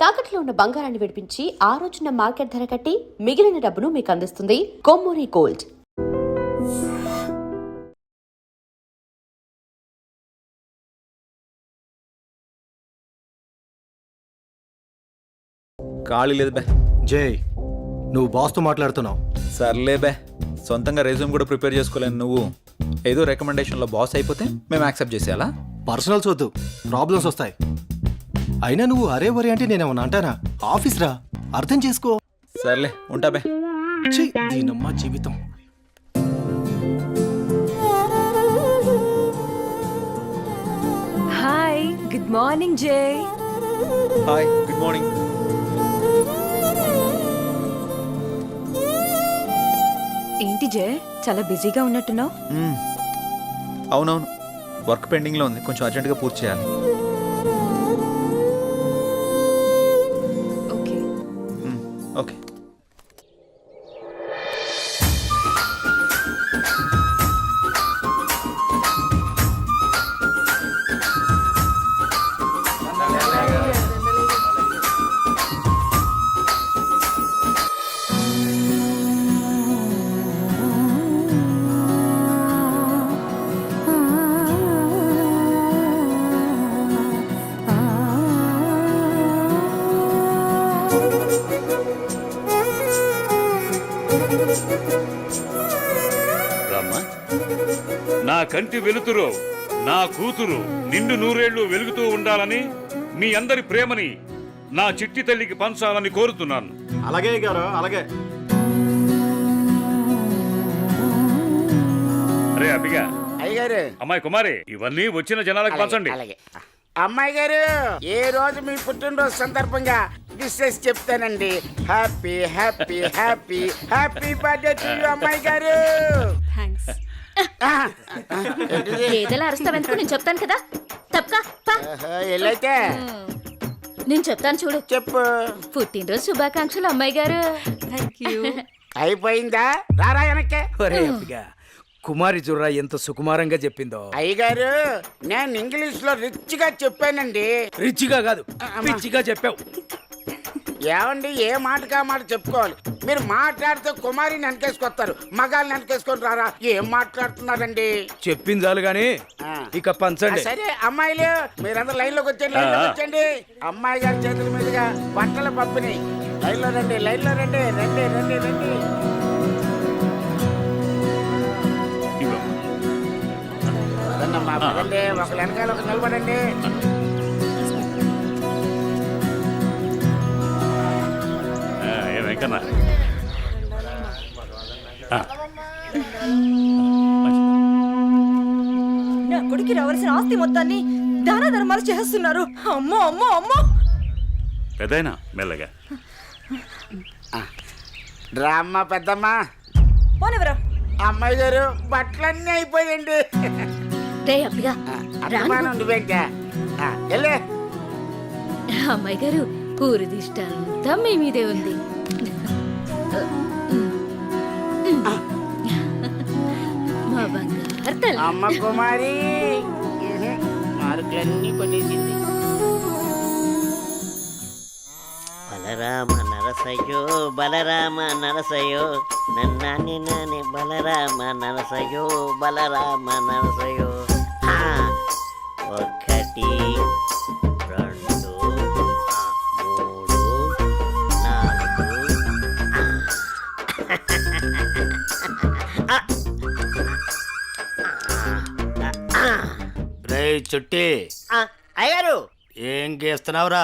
తాకట్లో ఉన్న బంగారాన్ని విడిపించి ఆ రోజున మార్కెట్ ధర కట్టి మిగిలిన డబ్బును మీకు అందిస్తుంది కొమ్మూరి గోల్డ్. ఖాళీ లేదు బే. జై, నువ్వు బాస్తో మాట్లాడుతున్నావు. సర్లే బే, సొంతంగా రెజ్యూమ్ కూడా ప్రిపేర్ చేసుకోలేను. నువ్వు ఏదో రికమెండేషన్లో బాస్ అయిపోతే మేము యాక్సెప్ట్ చేసేయాలా? పర్సనల్స్ వద్దు, ప్రాబ్లమ్స్ వస్తాయి. అయినా నువ్వు అరే వరే అంటే నేనేమన్నా అంటానా? ఆఫీస్ రా, అర్థం చేసుకో. సర్లే, ఉంటా బే. ఛీ, దీనమ్మ జీవితం. హాయ్, గుడ్ మార్నింగ్ జై. Hi, good morning. ఏంటి జై, చాలా బిజీగా ఉన్నట్టున్నావు? అవునవును, వర్క్ పెండింగ్లో ఉంది, కొంచెం అర్జెంటుగా పూర్తి చేయాలి. Okay okay. నా కంటి వెలుతురు, నా కూతురు నిండు నూరేళ్లు వెలుగుతూ ఉండాలని, మీ అందరి ప్రేమని నా చిట్టి తల్లికి పంచాలని కోరుతున్నాను. అలాగే గారు, అలాగే. అరే అబ్బిగా, అయ్యగారు, అమ్మాయి కుమారి, ఇవన్నీ వచ్చిన జనాలకు పంచండి. అలాగే. అమ్మాయి గారు, ఏ రోజు మీ పుట్టినరోజు సందర్భంగా విషెస్ చెప్తానండి. Happy happy happy happy birthday to you అమ్మాయి గారు. థ్యాంక్స్. ఏదైనా అరుస్తావెందుకు? నేను చెప్తాను కదా. తప్పకా ఎల్లైతే నేను చెప్తాను చూడు. చెప్పు. పుట్టినరోజు శుభాకాంక్షలు అమ్మాయి గారు. Thank you. అయిపోయిందా? రారా వెనక్కే. ఒరే అబ్బిగా, కుమారి చూడరా ఎంత సుకుమారంగా చెప్పిందో. అయ్యగారు, నేను ఇంగ్లీష్ లో రిచ్ గా చెప్పానండి. రిచిగా కాదు, పిచ్చిగా చెప్పావు. ఏమండి, ఏ మాటకా మాట చెప్పుకోవాలి. మీరు మాట్లాడితే కుమారిని వెనకేసుకొస్తారు, మగాళ్ళని వెనకేసుకొని రారా. ఏం మాట్లాడుతున్నారండి? చెప్పింది చాలు గాని ఇక పంచండి. సరే అమ్మాయిలు, మీరందరూ లైన్ లోకి వచ్చండి, లైన్ లోకి వచ్చండి. అమ్మాయి గారి చేతుల మీదుగా బట్టల పంపిణీ. లైన్ లో రండి, లైన్ లో రండి, రండి రండి రండి. పదండమ్మా, పదండి. ఒకళ్ళు వెనకాల ఒక నిలబడండి. వెంకన్న, నా కొడుకు రావాల్సిన ఆస్తి మొత్తాన్ని దాన ధర్మాలు చేస్తున్నారు. అమ్మో అమ్మో అమ్మో. పెద్దయినా మెల్లగా రామ్మ పెద్దమ్మ. పోనివరా. అమ్మాయి గారు, బట్టలన్నీ అయిపోయండి. రే అబ్బిగా, అభిమానం నువ్వేంటా? వెళ్ళే. అమ్మాయి గారు, ఊరి దిష్టంతా మీ మీదే ఉంది. మా బంగారు తల్లి. అమ్మ కుమారి మార్కులన్నీ కొనేసింది. బలరామ నరసయో బలరామ నరసయో నన్నాని నాని బలరామ నరసయో బలరామ నరసయో. ఒకటి, రెండు, మూడు, నాలుగు. రే చుట్టి, అయ్యారు ఏం గీస్తున్నావురా?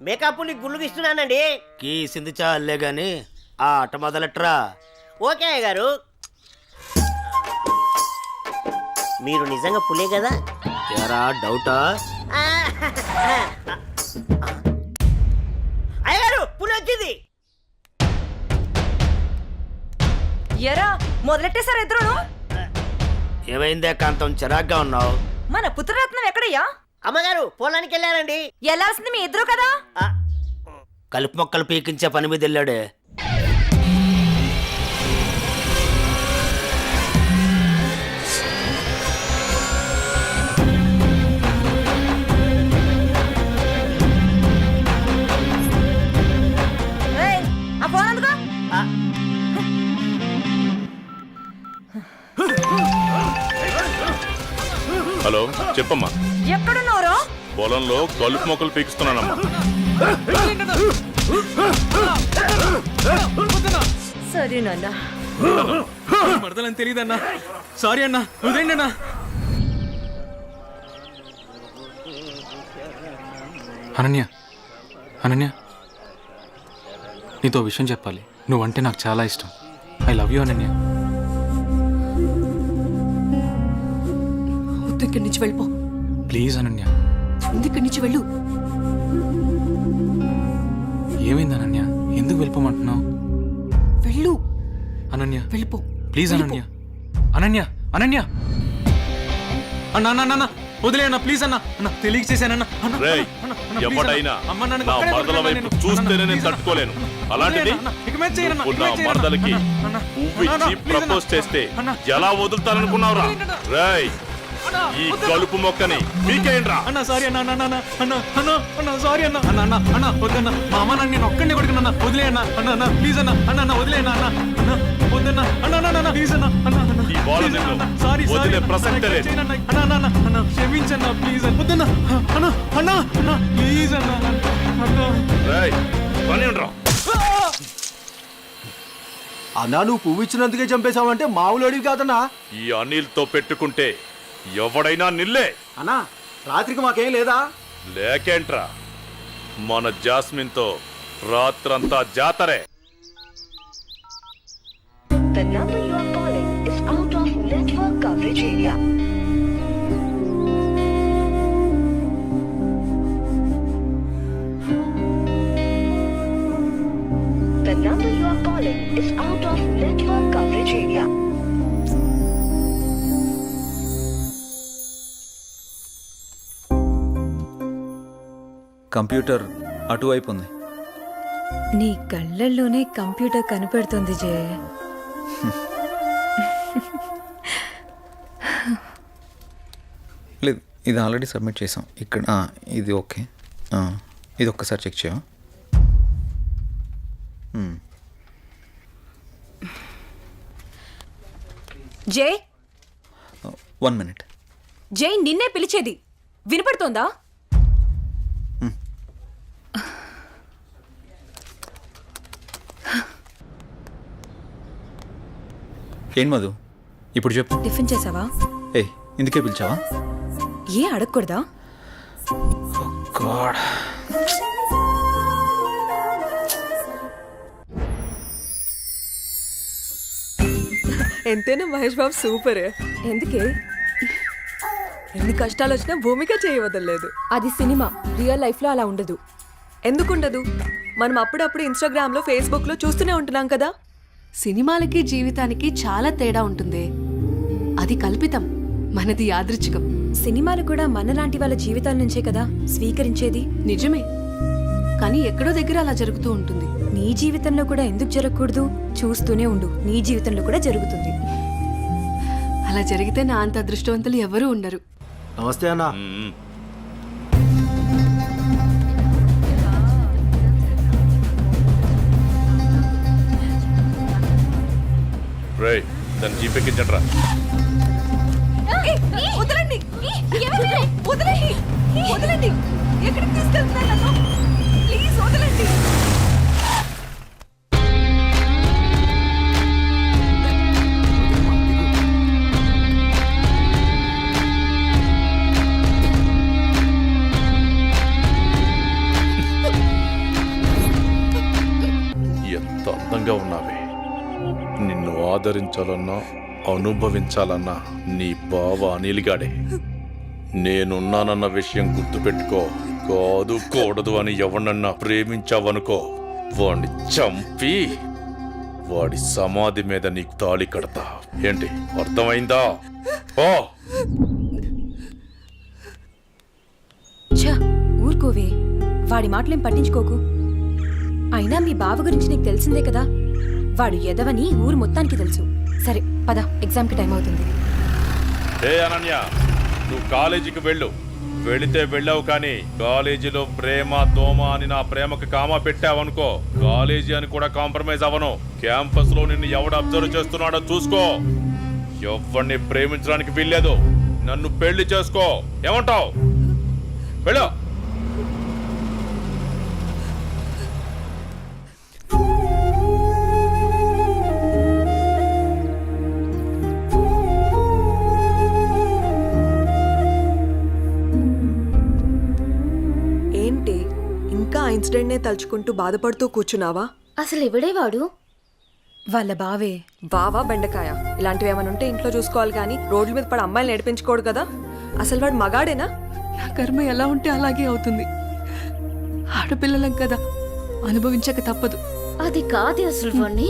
మేకప్ ని గుళ్ళు గీస్తున్నానండి. గీసింది చాలే గాని ఆ ఆట మొదలెట్రా. ఓకే అయ్యగారు. మీరు నిజంగా పులే కదా? ఎరా డౌటా? అయ్యగారు, పులి వచ్చింది. ఎరా, మొదలెట్టేశారు ఇద్దరును. ఏమైందే కాంతం, చిరాగ్గా ఉన్నావు? మన పుత్రరత్నం ఎక్కడయ్యా? అమ్మగారు పొలానికి వెళ్ళారండి. వెళ్ళాల్సింది మీ ఇద్దరు కదా. కలుపు మొక్కలు పీకించే పని మీద వెళ్ళాడే. హలో చెప్పమ్మా. ఎక్కడున్నావురా? పొలంలో కలుపు మొక్కలు పీకిస్తున్నానమ్మా. సరే నాన్న. మరదలని తెలియదన్నా. సారీ అన్నా, వదిలేండి అన్నా. అనన్య, అనన్య, నీతో విషయం చెప్పాలి. నువ్వంటే నాకు చాలా ఇష్టం. I love you Ananya. వద్దు, ఇక్కడి నుంచి వెళ్ళిపో. ప్లీజ్ అనన్య. ముందు ఇక్కడి నుంచి వెళ్ళు. ఏమైంది అనన్య? ఎందుకు వెళ్ళిపోమంటున్నావు? వెళ్ళు. అనన్య వెళ్ళిపో. ప్లీజ్ అనన్య. అనన్య, అనన్య, అన్న అన్న అన్న వదిలే అన్న, ప్లీజ్ అన్న. అన్న తెలియక చేశానన్న. రేయ్, ఎవడైనా నా మరదల వైపు చూస్తేనే నేను తట్టుకోలేను. అలాంటిది నువ్వు నా మరదలకి పువ్విచ్చి ప్రపోజ్ చేస్తే ఎలా వదులుతాననుకున్నావురా? రేయ్, ఈ కలుపు మొక్కని మీకేంట్రా? అన్న సారీ అన్న, అన్న అన్న అన్న అన్న అన్న సారీ అన్న. అన్న అన్న అన్న వద్దన్న, మా అమ్మ నన్ను నేను ఒక్కడిని కొడుకున్నా. వదిలే అన్న, అన్న అన్న ప్లీజ్ అన్న. అన్న అన్న వదిలే అన్న, అన్న అన్న వద్దన్న. అన్న అన్న అన్న ప్లీజ్ అన్న. అన్న అన్న ఈ బాల నిన్ను సారీ వదిలే ప్రసక్తే లేదు. అన్న అన్న అన్న అన్న క్షమించన్న ప్లీజ్ అన్న. వద్దన్న అన్న అన్న అన్న ప్లీజ్ అన్న. అన్న రేయ్, పని ఉండరా? అన్నా, నువ్వు పువ్వు ఇచ్చినందుకే చంపేశావంటే మామూలు అడివి కాదన్నా. ఈ అనిల్తో పెట్టుకుంటే ఎవడైనా నిల్లే. అన్నా, రాత్రికి మాకేం లేదా? లేకేంట్రా, మన జాస్మిన్తో రాత్రంతా జాతరే. The number you are calling is out of network coverage area. The number you are calling is out of network coverage area. Computer అటువైపు ఉంది. నీ కళ్ళల్లోనే కంప్యూటర్ కనిపెడుతుంది జయ. లేదు, ఇది ఆల్రెడీ సబ్మిట్ చేసాం. ఇక్కడ ఇది ఓకే. ఇది ఒక్కసారి చెక్ చేయవా? జయ్, 1 minute. జయ్ నిన్నే పిలిచేది వినపడుతోందా? ఏం మధు, ఇప్పుడు చెప్పు. టిఫిన్ చేసావా? ఏయ్, ఇందుకే పిలిచావా? ఏ అడగకూడదా? గాడ్, ఎంతైనా మహేష్ బాబు సూపర్. ఎందుకే? ఎన్ని కష్టాలు వచ్చినా భూమిక చేయవదలేదు. అది సినిమా, రియల్ లైఫ్ లో అలా ఉండదు. ఎందుకుండదు? మనం అప్పుడప్పుడు ఇన్స్టాగ్రామ్ లో, ఫేస్బుక్ లో చూస్తూనే ఉంటున్నాం కదా. సినిమాలకి జీవితానికి చాలా తేడా ఉంటుంది. అది కల్పితం, మనది యాదృచ్ఛికం. సినిమాలు కూడా మనలాంటి వాళ్ళ జీవితాల నుంచే కదా స్వీకరించేది. నిజమే, కానీ ఎక్కడో దగ్గర అలా జరుగుతూ ఉంటుంది. నీ జీవితంలో కూడా ఎందుకు జరగకూడదు? చూస్తూనే ఉండు, నీ జీవితంలో కూడా జరుగుతుంది. అలా జరిగితే నా అంత అదృష్టవంతులు ఎవరూ ఉండరు. నమస్తే అన్నా. రేయ్, దాన్ని జీపెక్కించట్రా. వదలండి, వదలండి, వదలండి. ఎక్కడికి తీసుకెళ్తున్నారు నన్ను? ప్లీజ్ వదలండి. ఎంత అందంగా ఉన్నావే. నిన్ను ఆదరించాలన్నా అనుభవించాలన్నా నీ బావ అనిల్గాడే. నేనున్నానన్న విషయం గుర్తుపెట్టుకో. కాదు కూడదు అని ఎవరినన్నా ప్రేమించావనుకో, వాడిని చంపి వాడి సమాధి మీద నీకు తాళి కడతా. ఏంటి, అర్థమైందా? ఓ ఊరుకోవే, వాడి మాటలేం పట్టించుకోకు. అయినా మీ బావ గురించి నీకు తెలిసిందే కదా. వాడు ఎదవని ఊరు మొత్తానికి తెలుసు. సరే పద, ఎగ్జామ్కి టైం అవుతుంది. ఏ అనన్య, నువ్వు కాలేజీకి వెళ్ళు. వెళితే వెళ్ళావు, కానీ కాలేజీలో ప్రేమ దోమ అని నా ప్రేమకు కామా పెట్టావనుకో, కాలేజీ అని కూడా కాంప్రమైజ్ అవ్వను. క్యాంపస్ లో నిన్ను ఎవడు అబ్జర్వ్ చేస్తున్నాడో చూసుకో. ఎవరిని ప్రేమించడానికి వీల్లేదు. నన్ను పెళ్లి చేసుకో. ఏమంటావు? వెళ్ళు. ఏంటి ఇంకా ఆ ఇన్సిడెంట్నే తలుచుకుంటూ బాధపడుతూ కూర్చున్నావా? అసలు ఎవడే వాడు? వాళ్ళ బావే. బావా బెండకాయ ఇలాంటివి ఏమైనా ఉంటే ఇంట్లో చూసుకోవాలి కానీ రోడ్ల మీద పడి అమ్మాయిలు నడిపించుకోడు కదా. అసలు వాడు మగాడేనా? నా కర్మ ఎలా ఉంటే అలాగే అవుతుంది. ఆడపిల్లలం కదా, అనుభవించక తప్పదు. అది కాదు అసలు వాణ్ణి.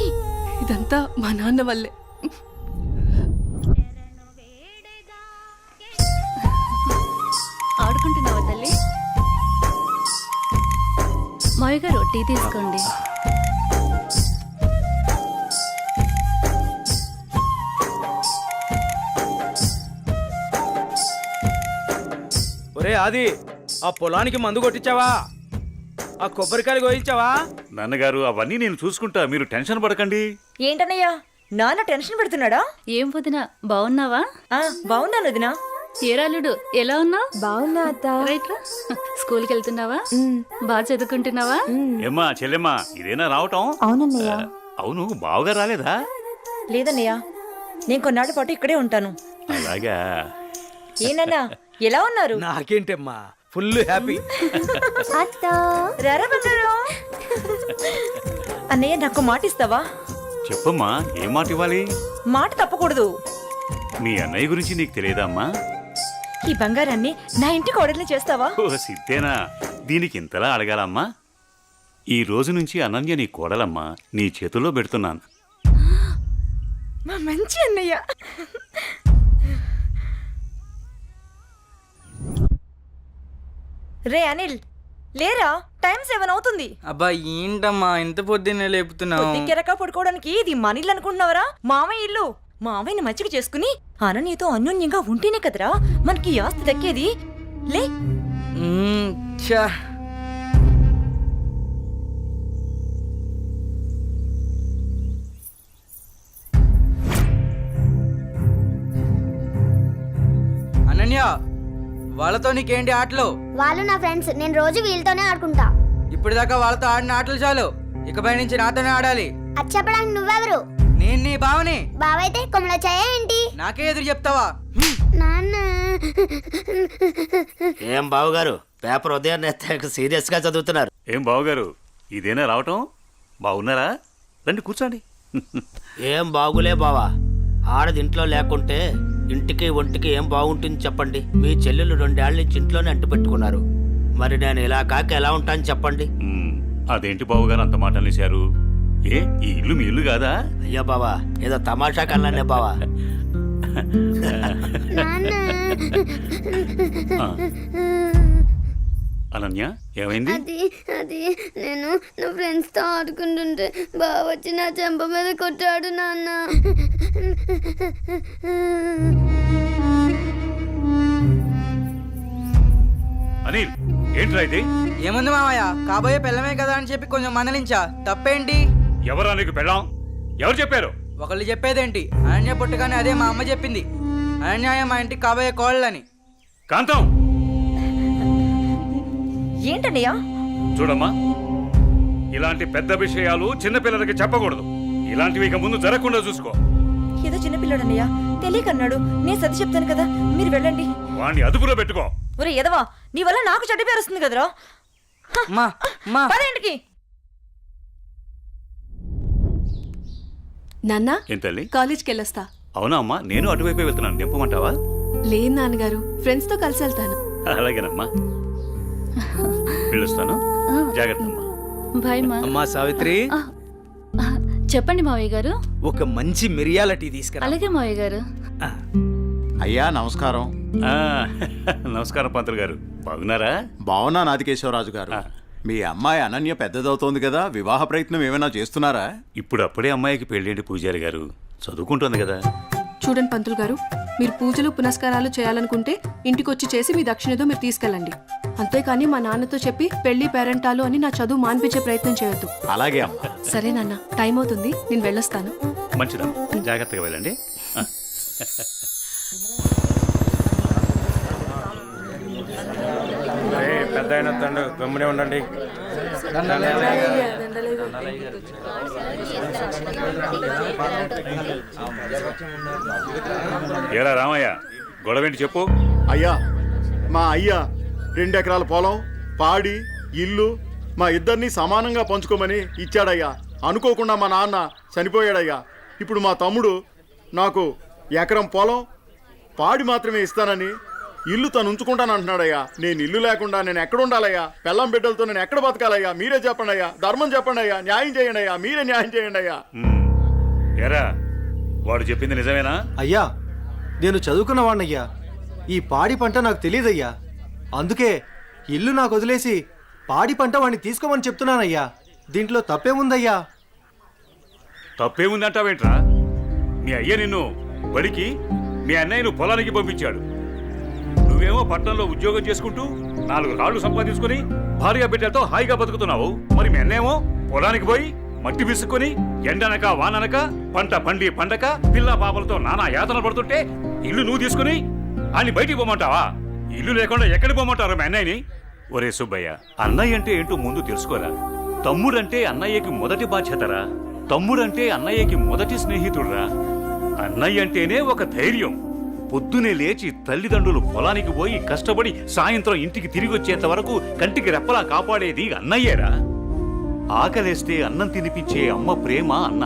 ఇదంతా మా నాన్న వల్లే. ఆడుకుంటున్నావా తల్లి? మావి గారు టీ తీసుకోండి. ఒరే ఆది, ఆ పొలానికి మందు కొట్టించావా? ఆ కొబ్బరికాయలు కోయించావా? నాన్నగారు అవన్నీ నేను చూసుకుంటా, మీరు టెన్షన్ పడకండి. ఏంటన్నయ్యా నాన్న టెన్షన్ పెడుతున్నాడా? ఏం వదినా, బాగున్నావా? బాగున్నాను వదినా. ఏరాలుడు ఎలా ఉన్నావు? బాగున్నా అత్త. రైట్ రా. స్కూల్కి వెళ్తున్నావా? బాగా చదువుకుంటున్నావా? ఏమ్మా చెల్లెమ్మా, ఇదేనా రావటం? అవునన్నయ్య. అవును, బావగా రాలేదా? లేదన్నయ్య, నేను కొన్నాళ్ళ పాటు ఇక్కడే ఉంటాను. అలాగా. ఏనన్నా ఎలా ఉన్నారు? నాకేంటమ్మా, ఫుల్ హ్యాపీ. అన్నయ్య నాకు మాట ఇస్తావా? చెప్పమ్మా, ఏం మాట ఇవ్వాలి? మాట తప్పకూడదు. మీ అన్నయ్య గురించి నీకు తెలియదమ్మా? ఈ బంగారాన్ని నా ఇంటికి ఆర్డర్లు చేస్తావా? ఓ సిద్ధేనా, దీనికి ఇంతలా అడగాలమ్మా? ఈ రోజు నుంచి అనన్య నీ కోడలమ్మా, నీ చేతుల్లో పెడుతున్నాను. మా మంచి అన్నయ్య. రే అనిల్, లేరా, టైం 7 అవుతుంది. అబ్బా ఏంటమ్మా ఇంత పొద్దున్నే లేపుతున్నావు? కెరక పడుకోవడానికి ఇది మన ఇల్లు అనుకుంటున్నావరా? మామయ్య ఇల్లు. మామయ్యని మచ్చిక చేసుకుని అనన్యతో అన్యోన్యంగా ఉంటేనే కదరా మనకి ఈ ఆస్తి దక్కేది. లే. అనన్య, వాళ్ళతో నీకేంటి ఆటలు? వాళ్ళు నా ఫ్రెండ్స్, నేను రోజు వీళ్ళతోనే ఆడుకుంటా. ఇప్పటిదాకా వాళ్ళతో ఆడిన ఆటలు చాలు, ఇకపై నుంచి నాతోనే ఆడాలి. అది చెప్పడానికి నువ్వెవరు? నేను నీ బావని. బావైతే కొమ్మల చాయ ఏంటి? నాకే ఎదురు చెప్తావా? నాన్న. ఏం బావగారు, పేపర్ ఉదయాన్నే సీరియస్ గా చదువుతున్నారు. ఏం బావగారు, ఇదేనా రావటం? బాగున్నారా? రండి కూర్చోండి. ఏం బాగులే బావా, ఆడది ఇంట్లో లేకుంటే ఇంటికి ఒంటికి ఏం బాగుంటుంది చెప్పండి. మీ చెల్లెలు 2 ఏళ్ల నుంచి ఇంట్లోనే అంటు పెట్టుకున్నారు. మరి నేను ఇలా కాక ఎలా ఉంటాను చెప్పండి. అదేంటి బావగారు అంత మాట అనేశారు? ఏ, ఈ ఇల్లు మీ ఇల్లు కాదా? అయ్యో బావా, ఏదో తమాషా కల్లానే బావా. అనన్య, ఏమైంది? అది నేను నా ఫ్రెండ్స్ తో ఆడుకుంటుంటే బావ వచ్చి నా చెంప మీద కొట్టాడు నాన్న. అనిల్, ఏంట్రా ఇది? ఏముంది మామయ్య, కాబోయే పిల్లమే కదా అని చెప్పి కొంచెం మందలించా. తప్పేంటి? ఎవరా నీకు పెళ్ళాం? ఎవరు చెప్పారు? ఒకళ్ళు చెప్పేదేంటి, అనన్య పుట్టగానే అదే మా అమ్మ చెప్పింది. అనన్య మా ఇంటికి కాబోయే కోళ్ళని. కాంతం, ఏంటన్నయ్యా? చూడమ్మా, ఇలాంటి పెద్ద విషయాలు చిన్నపిల్లలకి చెప్పకూడదు. ఇలాంటివి ఇక ముందు జరగకుండా చూసుకో. ఏదో చిన్నపిల్లడన్నయ్యా, తెలియకన్నాడు. నేను సర్ది చెప్తాను కదా, మీరు వెళ్ళండి. వాణ్ణి అదుపులో పెట్టుకో. ఒరే ఎదవా, నీ వల్ల నాకు చెడ్డ పేరు వస్తుంది కదరా. పదేంటికి నాన్న, ఏం తల్లి? కాలేజ్కి వెళ్ళొస్తా. అవునా అమ్మా, నేను అటువైపే వెళ్తున్నాను. నింపమంటావా? లేదు నాన్నగారు, ఫ్రెండ్స్ తో కలిసి వెళ్తాను. అలాగేనమ్మా, పిలుస్తాను. జాగ్రత్త అమ్మా. బాయ్ మా. అమ్మా సావిత్రి, చెప్పండి మావయ్య గారు. ఒక మంచి మిరియాల టీ తీసుకురా. అలాగే మావయ్య గారు. అయ్యా నమస్కారం. నమస్కారం పంతులు గారు, బాగున్నారా? బాగున్నా నాదికేశ్వరరాజు గారు. మీ అమ్మాయి అనన్య పెద్దదవుతోంది కదా, వివాహ ప్రయత్నం ఏమైనా చేస్తున్నారా? ఇప్పుడు అప్పుడే అమ్మాయికి పెళ్ళేంటి పూజారి గారు, చదువుకుంటుంది కదా. చూడండి పంతులు గారు, మీరు పూజలు పునస్కారాలు చేయాలనుకుంటే ఇంటికొచ్చి చేసి మీ దక్షిణతో మీరు తీసుకెళ్ళండి. అంతేకాని మా నాన్నతో చెప్పి పెళ్లి పేరెంటాలు అని నా చదువు మాన్పించే ప్రయత్నం చేయొద్దు. అలాగే అమ్మా. సరే నాన్న, టైం అవుతుంది, నేను వెళ్ళొస్తాను. మంచిదమ్మా, జాగ్రత్తగా వెళ్ళండి. పెద్ద అయిన తండ్రి గమ్మునే ఉండండి. ఏరా రామయ్య, గొడవేంటి చెప్పు. అయ్యా, మా అయ్యా 2 ఎకరాల పొలం, పాడి, ఇల్లు మా ఇద్దరిని సమానంగా పంచుకోమని ఇచ్చాడయ్యా. అనుకోకుండా మా నాన్న చనిపోయాడయ్యా. ఇప్పుడు మా తమ్ముడు నాకు ఎకరం పొలం, పాడి మాత్రమే ఇస్తానని, ఇల్లు తను ఉంచుకుంటానంటున్నాడయ్యా. నేను ఇల్లు లేకుండా నేను ఎక్కడ ఉండాలయ్యా? పెళ్ళం బిడ్డలతో నేను ఎక్కడ బతకాలయ్యా? మీరే చెప్పండి అయ్యా, ధర్మం చెప్పండి అయ్యా, న్యాయం చేయండి అయ్యా, మీరే న్యాయం చేయండి అయ్యా. ఏరా, వాడు చెప్పింది నిజమేనా? అయ్యా, నేను చదువుకున్నవాణ్ణయ్యా. ఈ పాడి పంట నాకు తెలియదయ్యా. అందుకే ఇల్లు నాకు వదిలేసి పాడి పంట వాడిని తీసుకోమని చెప్తున్నానయ్యా. దీంట్లో తప్పేముందయ్యా? తప్పేముందంటావేంట్రా? మీ అయ్య నిన్ను బడికి, మీ అన్నయ్యను పొలానికి పంపించాడు. నువ్వేమో పట్టణంలో ఉద్యోగం చేసుకుంటూ 4 రాళ్లు సంపాదించుకుని భార్య బిడ్డలతో హాయిగా బతుకుతున్నావు. మరి మీ అన్నేమో పొలానికి పోయి మట్టి విసుక్కుని ఎండనక వాననక పంట పండి పండక పిల్ల పాపలతో నానా యాతన పడుతుంటే ఇల్లు నువ్వు తీసుకుని అని బయటికి పోమంటావా? ఇల్లు లేకుండా ఎక్కడికి పోమంటారు మీ అన్నయ్యని? ఒరే సుబ్బయ్య, అన్నయ్య అంటే ఏంటో ముందు తెలుసుకోరా. తమ్ముడంటే అన్నయ్యకి మొదటి బాధ్యతరా. తమ్ముడంటే అన్నయ్యకి మొదటి స్నేహితుడురా. అన్నయ్య అంటేనే ఒక ధైర్యం. పొద్దునే లేచి తల్లిదండ్రులు పొలానికి పోయి కష్టపడి సాయంత్రం ఇంటికి తిరిగి వచ్చేంత వరకు కంటికి రెప్పలా కాపాడేది అన్నయ్యేరా. ఆకలేస్తే అన్నం తినిపించే అమ్మ ప్రేమ అన్న.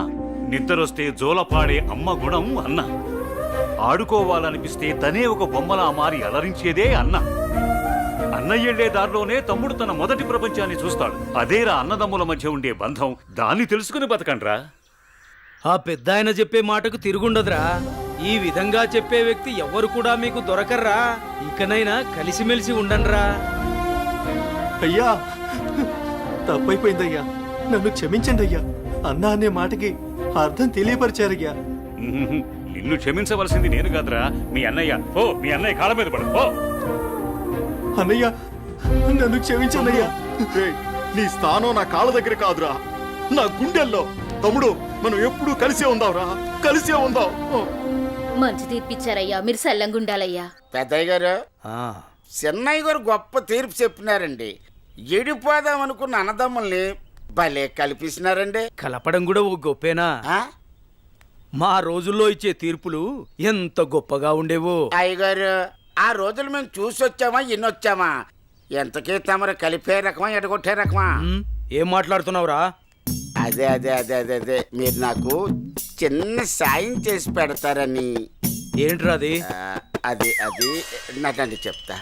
నిద్రొస్తే జోలపాడే అమ్మ గుణం అన్న. ఆడుకోవాలనిపిస్తే తనే ఒక బొమ్మలా మారి అలరించేదే అన్న. అన్నయ్యెళ్లే దారిలోనే తమ్ముడు తన మొదటి ప్రపంచాన్ని చూస్తాడు. అదేరా అన్నదమ్ముల మధ్య ఉండే బంధం. దాన్ని తెలుసుకుని బతకండ్రా. ఆ పెద్ద ఆయన చెప్పే మాటకు తిరుగుండదురా. ఈ విధంగా చెప్పే వ్యక్తి ఎవరు కూడా మీకు దొరకర్రా. ఇకనైనా కలిసిమెలిసి ఉండండ్రా. అయ్యా, తప్పైపోయిందయ్యా. నన్ను క్షమించండి అయ్యా. అన్నా అనే మాటకి అర్థం తెలియపరిచారయ్యా. నిన్ను క్షమించవలసింది నేను కాదురా, మీ అన్నయ్య. ఓ, మీ అన్నయ్య కాళ్ళ మీద పడు. ఓ అన్నయ్య, నన్ను క్షమించండి అయ్యా. నీ స్థానం నా కాళ్ళ దగ్గర కాదురా, నా గుండెల్లో. తమ్ముడు, మనం ఎప్పుడూ కలిసే ఉందాంరా, కలిసే ఉందాం. మంచి తీర్పిచ్చారయ్యా, మీరు సల్లంగుండాలయ్యా. పెద్దయ్య గారు, చిన్నయ్య గారు గొప్ప తీర్పు చెప్పినారండి. ఎడిపోదాం అనుకున్న అన్నదమ్ముల్ని భలే కల్పిస్తున్నారండి. కలపడం కూడా ఓ గొప్పేనా? మా రోజుల్లో ఇచ్చే తీర్పులు ఎంత గొప్పగా ఉండేవో. అయ్యగారు, ఆ రోజులు మేము చూసొచ్చామా ఇన్నొచ్చామా? ఎంతకీ తమరు కలిపే రకమా ఎడగొట్టే రకమా? ఏం మాట్లాడుతున్నావురా? అదే అదే అదే అదే అదే మీరు నాకు చిన్న సాయం చేసి పెడతారని. ఏంట్రా అది? అది అది నాకండి చెప్తా.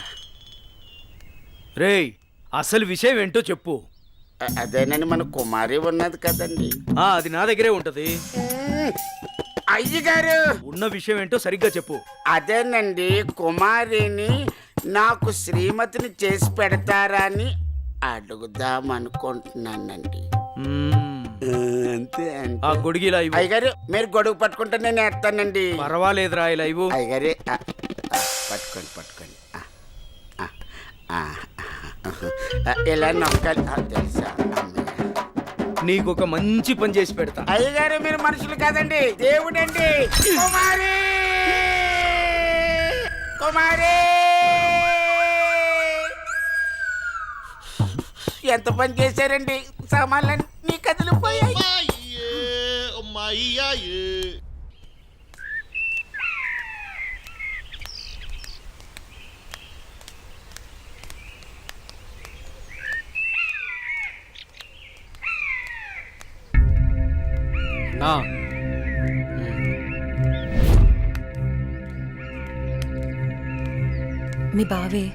రేయ్, అసలు విషయం ఏంటో చెప్పు. అదేనండి, మన కుమారి ఉన్నది కదండి. అది నా దగ్గరే ఉంటది. అయ్యగారు, ఉన్న విషయం ఏంటో సరిగ్గా చెప్పు. అదేనండి, కుమారిని నాకు శ్రీమతిని చేసి పెడతారని అడుగుదాం అనుకుంటున్నానండి. అంతే ఆ గొడుగు ఇలా ఇవ్వు. అయ్యగారు, మీరు గొడుగు పట్టుకుంటే నేను వేస్తానండి. పర్వాలేదురా, ఇలా ఇవ్వు. అయ్యగారే, పట్టుకోండి పట్టుకోండి. ఇలా నొక్కాలి. తెలుసా, నీకు ఒక మంచి పని చేసి పెడతా. అయ్యగారు, మీరు మనుషులు కాదండి, దేవుడండి. కుమారి, కుమారి, ఎంత పని చేశారండి. సామాన్లన్నీ కదిలిపోయాయి. నా మీ బావే.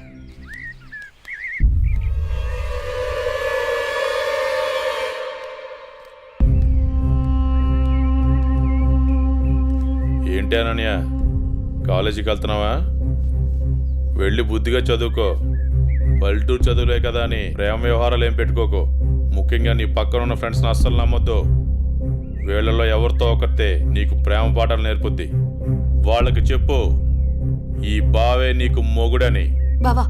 ఏంటి అనన్య, కాలేజీకి వెళ్తున్నావా? వెళ్ళి బుద్ధిగా చదువుకో. పల్లెటూరు చదువులే కదా అని ప్రేమ వ్యవహారాలు ఏం పెట్టుకోకు. ముఖ్యంగా నీ పక్కన ఉన్న ఫ్రెండ్స్ని అస్సలు నమ్మొద్దు. వీళ్ళలో ఎవరితో ఒకరితే నీకు ప్రేమ పాఠాలు నేర్పుద్ది. వాళ్ళకి చెప్పు, ఈ బావే నీకు మొగుడని. బావా,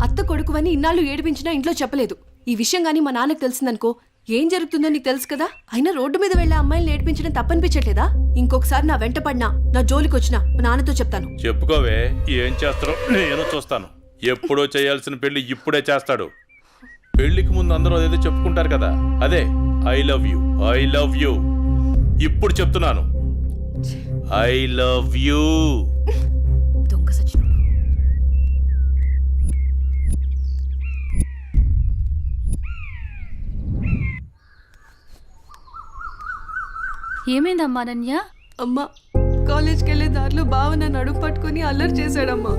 అత్త కొడుకువని ఇన్నాళ్ళు ఏడిపించినా ఇంట్లో చెప్పలేదు. ఈ విషయం గానీ మా నాన్నకు తెలిసిందనుకో ఏం జరుగుతుందో నీకు తెలుసు కదా. అయినా రోడ్డు మీద వెళ్ళే అమ్మాయిని ఏడిపించడం తప్పనిపించట్లేదా? ఇంకొకసారి నా వెంట పడినా, నా జోలికి వచ్చినా మా నాన్నతో చెప్తాను. చెప్పుకోవే, ఏం చేస్తారో నేను చూస్తాను. ఎప్పుడో చేయాల్సిన పెళ్లి ఇప్పుడే చేస్తాడు. పెళ్లికి ముందు అందరూ అదేదో చెప్పుకుంటారు కదా, అదే I love you, I love you. ఇప్పుడు చెప్తున్నాను, ఐ లవ్ యూ. దొంగ సచ్చినోడు. ఏమైందమ్మా అనన్య? అమ్మా కాలేజ్కి వెళ్ళే దారిలో బావ నన్ను అడుగు పట్టుకుని అల్లరి చేశాడమ్మా.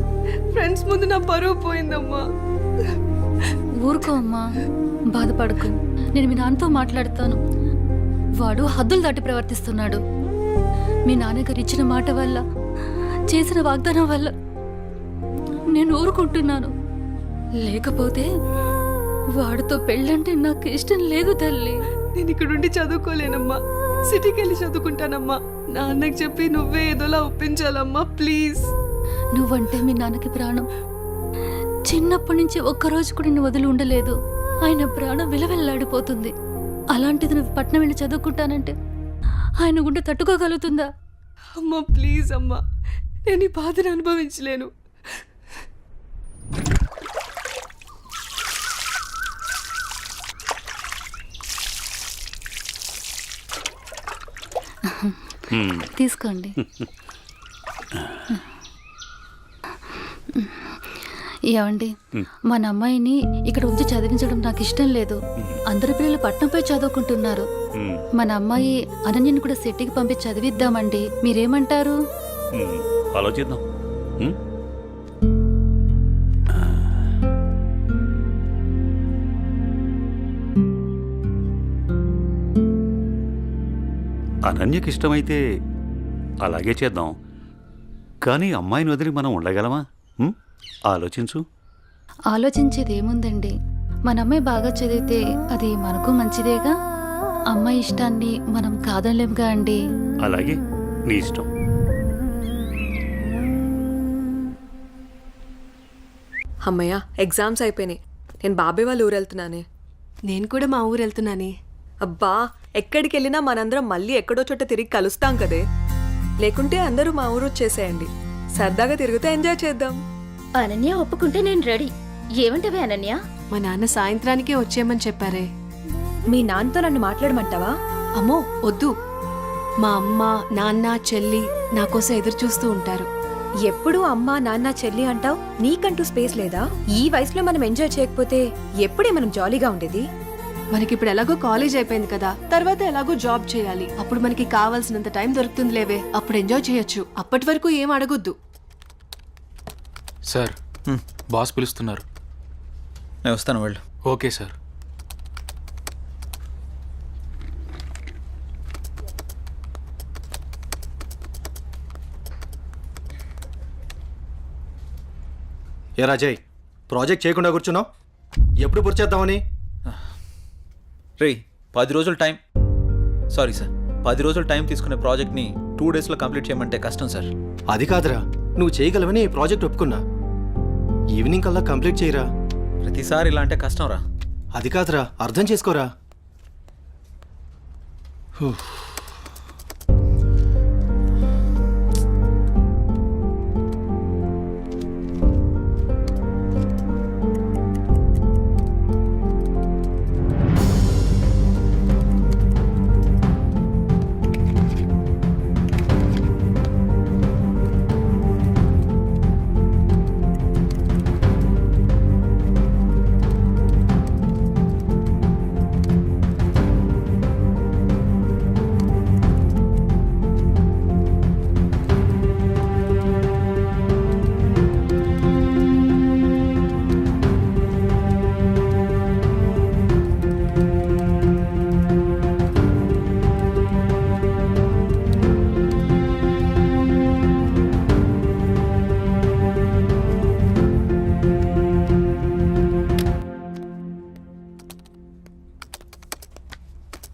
ఫ్రెండ్స్ ముందు నా పరువు పోయిందమ్మా. ఊరుకో అమ్మా, బాధపడకు. నేను మీ నాన్నతో మాట్లాడతాను. వాడు హద్దులు దాటి ప్రవర్తిస్తున్నాడు. మీ నాన్నగారు ఇచ్చిన మాట వల్ల, చేసిన వాగ్దానం వల్ల నేను ఊరుకుంటున్నాను. లేకపోతే వాడితో పెళ్ళంటే నాకు ఇష్టం లేదు తల్లి. నేను ఇక్కడ ఉండి చదువుకోలేనమ్మా, సిటీకి వెళ్ళి చదువుకుంటానమ్మా. నాన్నకి చెప్పి నువ్వే ఏదోలా ఒప్పించాలమ్మా, ప్లీజ్. నువ్వంటే మీ నాన్నకి ప్రాణం. చిన్నప్పటి నుంచి ఒక్కరోజు కూడా నేను వదిలి ఉండలేదు. ఆయన ప్రాణం విలవెల్లాడిపోతుంది. అలాంటిది నువ్వు పట్నం వెళ్ళి చదువుకుంటానంటే ఆయన గుండె తట్టుకోగలుగుతుందా? అమ్మా ప్లీజ్ అమ్మా, నేను ఈ బాధను అనుభవించలేను. తీసుకోండి. ఏమండి, మన అమ్మాయిని ఇక్కడ ఉంచి చదివించడం నాకు ఇష్టం లేదు. అందరి పిల్లలు పట్నంపై చదువుకుంటున్నారు. మన అమ్మాయి అనన్యని కూడా సిటీకి పంపించి చదివిద్దామండి. మీరేమంటారు? ఆలోచిద్దాం. అనన్యకి ఇష్టమైతే అలాగే చేద్దాం. కానీ అమ్మాయిని వదిలి మనం ఉండగలమా? ఆలోచించు. ఆలోచించేది ఏముందండి, మన అమ్మాయి బాగా చదివితే అది మనకు మంచిదేగా. అమ్మాయి ఇష్టాన్ని మనం కాదనలేముగా అండి. అలాగే, నీ ఇష్టం. అమ్మయ్య, ఎగ్జామ్స్ అయిపోయినాయి. నేను బాబాయ్ వాళ్ళ ఊరు వెళ్తున్నానే. నేను కూడా మా ఊరు వెళ్తున్నానే. అబ్బా, ఎక్కడికి వెళ్ళినా మనందరం మళ్ళీ ఎక్కడో చోట తిరిగి కలుస్తాం కదే. లేకుంటే అందరూ మా ఊరు వచ్చేసేయండి. సరదాగా తిరుగుతూ ఎంజాయ్ చేద్దాం. అనన్య ఒప్పుకుంటే నేను రెడీ. ఏమంటవే అనన్య? మా నాన్న సాయంత్రానికే వచ్చేయమని చెప్పారే. మీ నాన్నతో నన్ను మాట్లాడమంటావా? అమ్మో వద్దు. మా అమ్మ, నాన్న, చెల్లి నా కోసం ఎదురు చూస్తూ ఉంటారు. ఎప్పుడు అమ్మ, నాన్న, చెల్లి అంటావు. నీకంటూ స్పేస్ లేదా? ఈ వయసులో మనం ఎంజాయ్ చేయకపోతే ఎప్పుడే మనం జాలీగా ఉండేది? మనకిప్పుడు ఎలాగో కాలేజ్ అయిపోయింది కదా, తర్వాత ఎలాగో జాబ్ చేయాలి. అప్పుడు మనకి కావాల్సినంత టైం దొరుకుతుంది లేవే, అప్పుడు ఎంజాయ్ చేయొచ్చు. అప్పటి వరకు ఏం అడగొద్దు. సార్, బాస్ పిలుస్తున్నారు. నేను వస్తాను, వెళ్ళు. Okay sir. ఏ రాజయ్, ప్రాజెక్ట్ చేయకుండా కూర్చున్నావు? ఎప్పుడు పూర్తి చేద్దామని? రే, 10 రోజులు టైం. సారీ సార్, 10 రోజులు టైం తీసుకునే ప్రాజెక్ట్ని 2 డేస్లో కంప్లీట్ చేయమంటే కష్టం సార్. అది కాదురా, నువ్వు చేయగలవని ఈ ప్రాజెక్ట్ ఒప్పుకున్నా. ఈవినింగ్ కల్లా కంప్లీట్ చేయరా. ప్రతిసారి ఇలా అంటే కష్టం రా. అది కాదురా, అర్థం చేసుకోరా.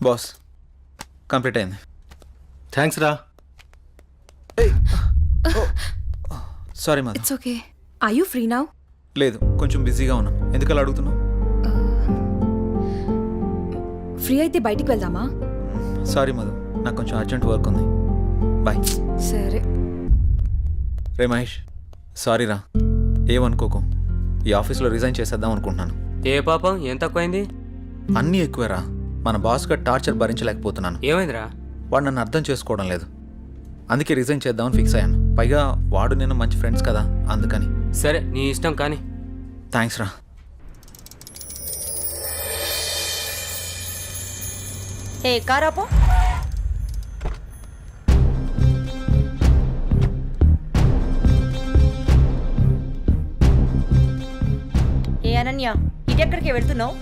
బాస్, కంప్లీట్ అయింది. థ్యాంక్స్ రా. Sorry Madhu. It's okay. Are you free now? లేదు, కొంచెం బిజీగా ఉన్నాను. ఎందుకలా అడుగుతున్నావు? ఫ్రీ అయితే బయటికి వెళ్దామా? సారీ మధు, నాకు కొంచెం అర్జెంట్ వర్క్ ఉంది. బాయ్. సరే. రే మహేష్, సారీ రా, ఏమనుకోకు. ఈ ఆఫీస్లో రిజైన్ చేసేద్దాం అనుకుంటున్నాను. ఏ పాపం ఏం తక్కువైంది? అన్నీ ఎక్కువేరా. మన బాస్ గారి టార్చర్ భరించలేకపోతున్నాను. ఏమైందిరా? వాడు నన్ను అర్థం చేసుకోవడం లేదు. అందుకే రిజైన్ చేద్దామని ఫిక్స్ అయ్యాను. పైగా వాడు నేను మంచి ఫ్రెండ్స్ కదా, అందుకని. సరే నీ ఇష్టం కానీ. థ్యాంక్స్ రా. ఏ కారాపో. ఏ అనన్య, ఇటెక్కడికి వెళ్తున్నావు?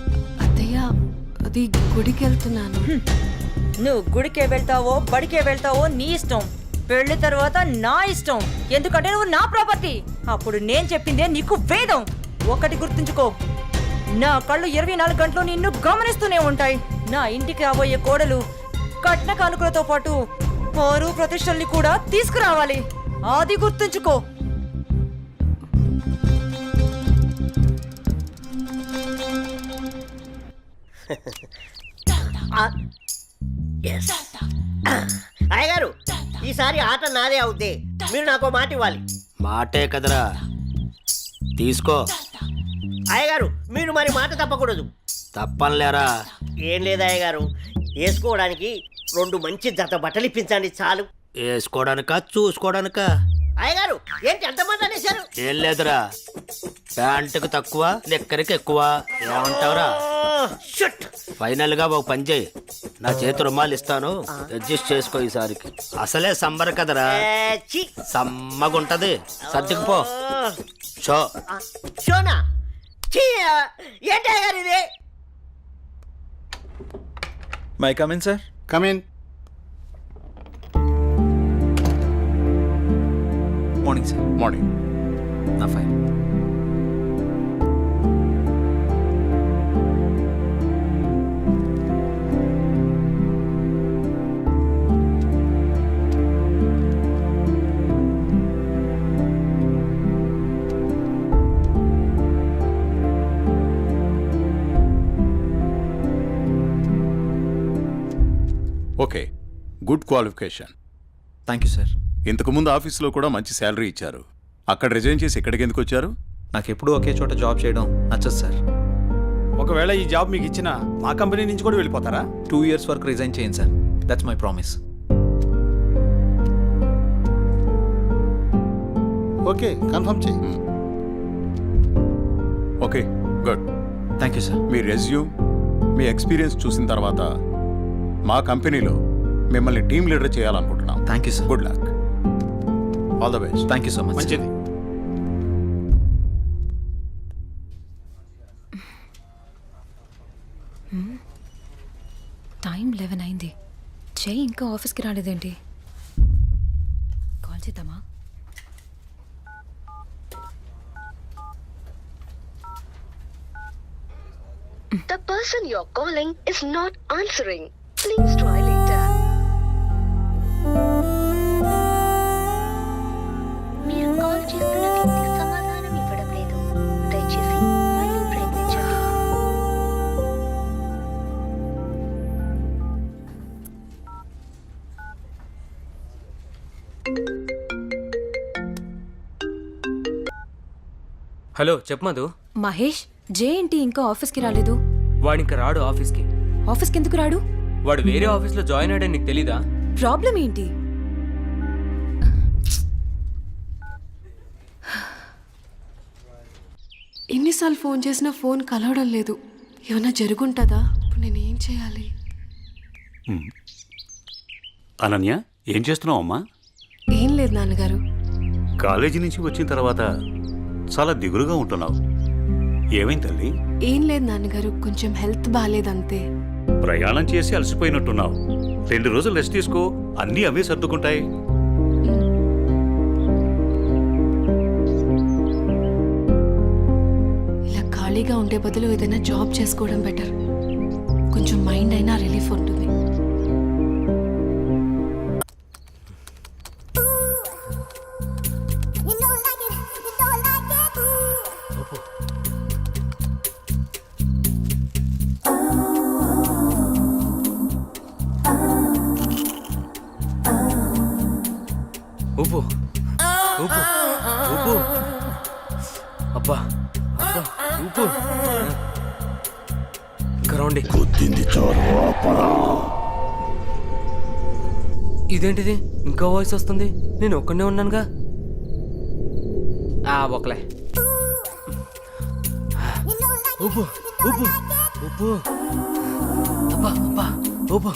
అత్తయ్య, అది గుడికి వెళ్తున్నాను. నువ్వు గుడికే వెళ్తావో బడికే వెళ్తావో నీ ఇష్టం. పెళ్లి తర్వాత నా ఇష్టం. ఎందుకంటే నువ్వు నా ప్రాపర్టీ. అప్పుడు నేను చెప్పిందే నీకు వేదం. ఒకటి గుర్తుంచుకో, నా కళ్ళు 24 గంటలు నిన్ను గమనిస్తూనే ఉంటాయి. నా ఇంటికి రాబోయే కోడలు కట్న కానుకలతో పాటు పరువు ప్రతిష్టల్ని కూడా తీసుకురావాలి. అది గుర్తుంచుకో. అయ్యగారు, ఈసారి ఆట నాదే అవుద్ది. మీరు నాకు మాట ఇవ్వాలి. మాటే కదరా, తీసుకో. అయ్యగారు, మీరు మరి మాట తప్పకూడదు. తప్పనిలేరా? ఏం లేదు అయ్యగారు, వేసుకోవడానికి 2 మంచి జత బట్టలు ఇప్పించండి చాలు. వేసుకోవడానికా చూసుకోవడానికా? అయ్యగారు, ఏంటి ఎంతమంది అనేశారు? ఏం లేదురా, ప్యాంటుకు తక్కువ నిక్కరికి ఎక్కువ. ఏమంటావురా? ఫైనల్ గా ఒక పని చేయి, నా చేతి రుమాలు ఇస్తాను, అడ్జస్ట్ చేసుకో ఈసారికి. అసలే సంబర కదరా, సమ్మగుంటది. సర్దుకుపో. షో షోనా? ఏంటి ఇది? May come in sir. Come in. Morning sir. Morning. నా fine. Okay, good qualification. Thank you sir. ఇంతకుముందు ఆఫీస్లో కూడా మంచి శాలరీ ఇచ్చారు. అక్కడ రిజైన్ చేసి ఇక్కడికి ఎందుకు వచ్చారు? నాకు ఎప్పుడూ ఒకే చోట జాబ్ చేయడం నచ్చదు సార్. ఒకవేళ ఈ జాబ్ మీకు ఇచ్చిన మా కంపెనీ నుంచి కూడా వెళ్ళిపోతారా? 2 years వరకు రిజైన్ చేయండి sir. That's my promise. Okay, confirm చేయి. Okay, good. Thank you sir. మీ రెజ్యూమ్, మీ ఎక్స్పీరియన్స్ చూసిన తర్వాత మా కంపెనీలో మిమ్మల్ని టీమ్ లీడర్ చేయాలనుకుంటున్నాం. Thank you sir. Good luck. All the best. Thank you so much. మంచిది. టైం 11 అయింది. జై ఇంకా ఆఫీస్కి రాలేదేంటి? కాల్ చేద్దామా? The person you're calling is not answering. Please try later. మీరు కాల్ చేస్తున్న వ్యక్తి సమాధానం ఇవ్వడం లేదు. దయచేసి మళ్ళీ ప్రయత్నించండి. హలో, చెప్పు మధు. మహేష్, జే ఏంటి ఇంకా ఆఫీస్కి రాలేదు? వాడు ఇంకా రాడు ఆఫీస్కి. ఆఫీస్కి ఎందుకు రాడు? వాడు వేరే ఆఫీస్లో జాయిన్ అయ్యాడని నీకు తెలీదా? ప్రాబ్లం ఏంటి? ఎన్నిసార్లు ఫోన్ చేసినా ఫోన్ కలవడం లేదు. ఏమన్నా జరుగుంటుందా? ఇప్పుడు నేను ఏం చేయాలి? అనన్య, ఏం చేస్తున్నావు అమ్మా? ఏం లేదు నాన్నగారు. కాలేజీ నుంచి వచ్చిన తర్వాత చాలా దిగులుగా ఉంటున్నావు. ఏమైంది తల్లి? ఏం లేదు నాన్నగారు, కొంచెం హెల్త్ బాగాలేదంతే. ప్రయాణం చేసి అలసిపోయినట్టున్నావు. 2 రోజులు రెస్ట్ తీసుకో, అన్నీ అవే సర్దుకుంటాయి. ఇలా ఖాళీగా ఉండే బదులు ఏదైనా జాబ్ చేసుకోవడం బెటర్. కొంచెం మైండ్ అయినా రిలీఫ్ ఉంటుంది. ఊపు ఊపు ఊపు. అబ్బా అబ్బా, ఊపు. అరవండి. కొద్దింది చాలు ఇదేంటిది ఇంకా వాయిస్ వస్తుంది? నేను ఒక్కనే ఉన్నానుగా. ఒకలే. ఉప్పు ఉప్పు ఉప్పు అబ్బా అబ్బా ఉప్పు.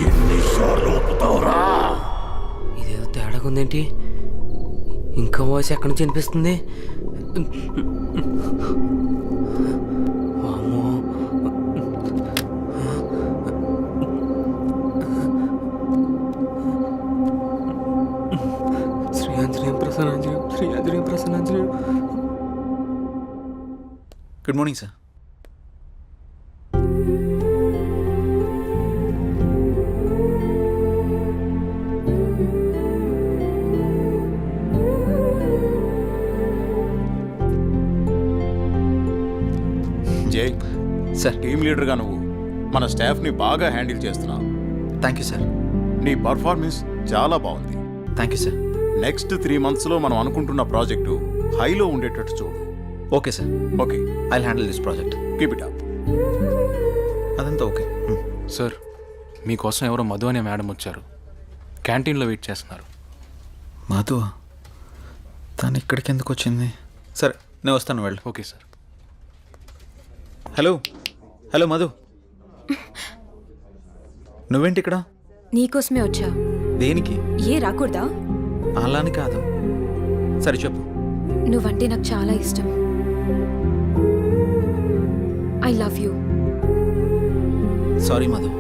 ఎన్నిసార్లు ఒప్పుతావురా? ఇదేదో తేడాగా ఉందేంటి? ఇంకా వాయిస్ ఎక్కడి నుంచి వినిపిస్తుంది? వామ్మో. శ్రీ ఆంజనేయం ప్రసన్నాంజనేయం, శ్రీ ఆంజనేయం ప్రసన్నాంజనేయం. Good morning sir. Jay sir. Team లీడర్గా నువ్వు మన స్టాఫ్ని బాగా హ్యాండిల్ చేస్తున్నావు. Thank you sir. నీ పర్ఫార్మెన్స్ చాలా బాగుంది. Thank you sir. నెక్స్ట్ 3 monthsలో మనం అనుకుంటున్న ప్రాజెక్టు హైలో ఉండేటట్టు చూడు. Okay sir. Okay, I handle this project. Keep it up. అదంతా ఓకే. సార్, మీకోసం ఎవరో మధు అనే మేడం వచ్చారు. క్యాంటీన్లో వెయిట్ చేస్తున్నారు. మధు? తను ఇక్కడికి ఎందుకు వచ్చింది? సరే, నేను వస్తాను, వెళ్ళు. Okay sir. Hello hello Madhu, నువ్వేంటి ఇక్కడ? నీకోసమే వచ్చా. దేనికి? ఏ రాకూడదా? అలాని కాదు. సరే చెప్పు. నువ్వంటే నాకు చాలా ఇష్టం. I love you. Sorry Madhu.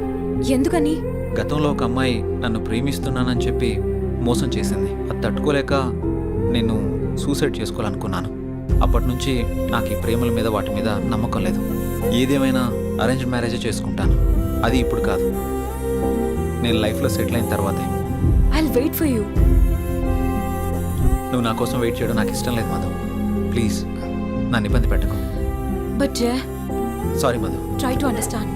ఎందుకని? గతంలో ఒక అమ్మాయి నన్ను ప్రేమిస్తున్నానని చెప్పి మోసం చేసింది. అది తట్టుకోలేక నేను సూసైడ్ చేసుకోవాలనుకున్నాను. అప్పటి నుంచి నాకు ఈ ప్రేమల మీద వాటి మీద నమ్మకం లేదు. ఏదేమైనా అరేంజ్డ్ మ్యారేజే చేసుకుంటాను. అది ఇప్పుడు కాదు, నేను లైఫ్లో సెటిల్ అయిన తర్వాతే. I'll wait for you. నువ్వు నా కోసం వెయిట్ చేయడం నాకు ఇష్టం లేదు మధు. ప్లీజ్ నన్ను ఇబ్బంది పెట్టకు. But Jay, sorry Madhu. Try to understand.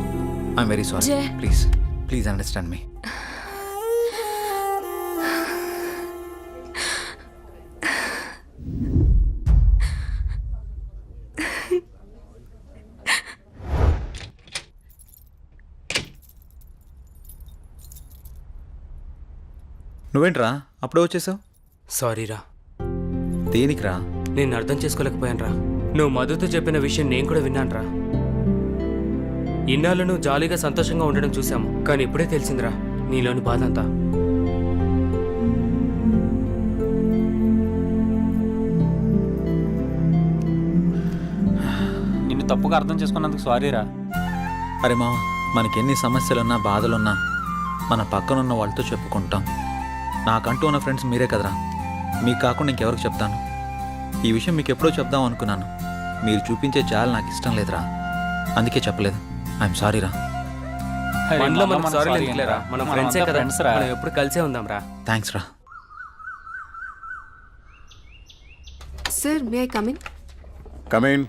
I'm very sorry. Jay. Please please understand me. నువ్వేంట్రా అప్పుడే వచ్చేసావు? సారీరా. దేనికిరా? నేను అర్థం చేసుకోలేకపోయానురా. నువ్వు మధుతో చెప్పిన విషయం నేను కూడా విన్నానురా. ఇన్నాళ్ళు నువ్వు జాలీగా సంతోషంగా ఉండడం చూసాము, కానీ ఇప్పుడే తెలిసిందిరా నీలోని బాధ అంతా. నిన్ను తప్పుగా అర్థం చేసుకున్నందుకు సారీరా. అరే మామ, మనకెన్ని సమస్యలున్నా బాధలున్నా మన పక్కనున్న వాళ్ళతో చెప్పుకుంటాం. నాకంటూ ఉన్న ఫ్రెండ్స్ మీరే కదరా. మీకు కాకుండా ఇంకెవరికి చెప్తాను? ఈ విషయం మీకు ఎప్పుడో చెప్దాం అనుకున్నాను. మీరు చూపించే చాలా నాకు ఇష్టం లేదురా, అందుకే చెప్పలేదు. ఐఎమ్ సారీ రా. మనలో మనకు సారీ లేదులేరా, మనం ఫ్రెండ్సే కదా, మనం ఎప్పుడు కలిసే ఉందాం రా. థ్యాంక్స్ రా. Sir, may I come in? Come in.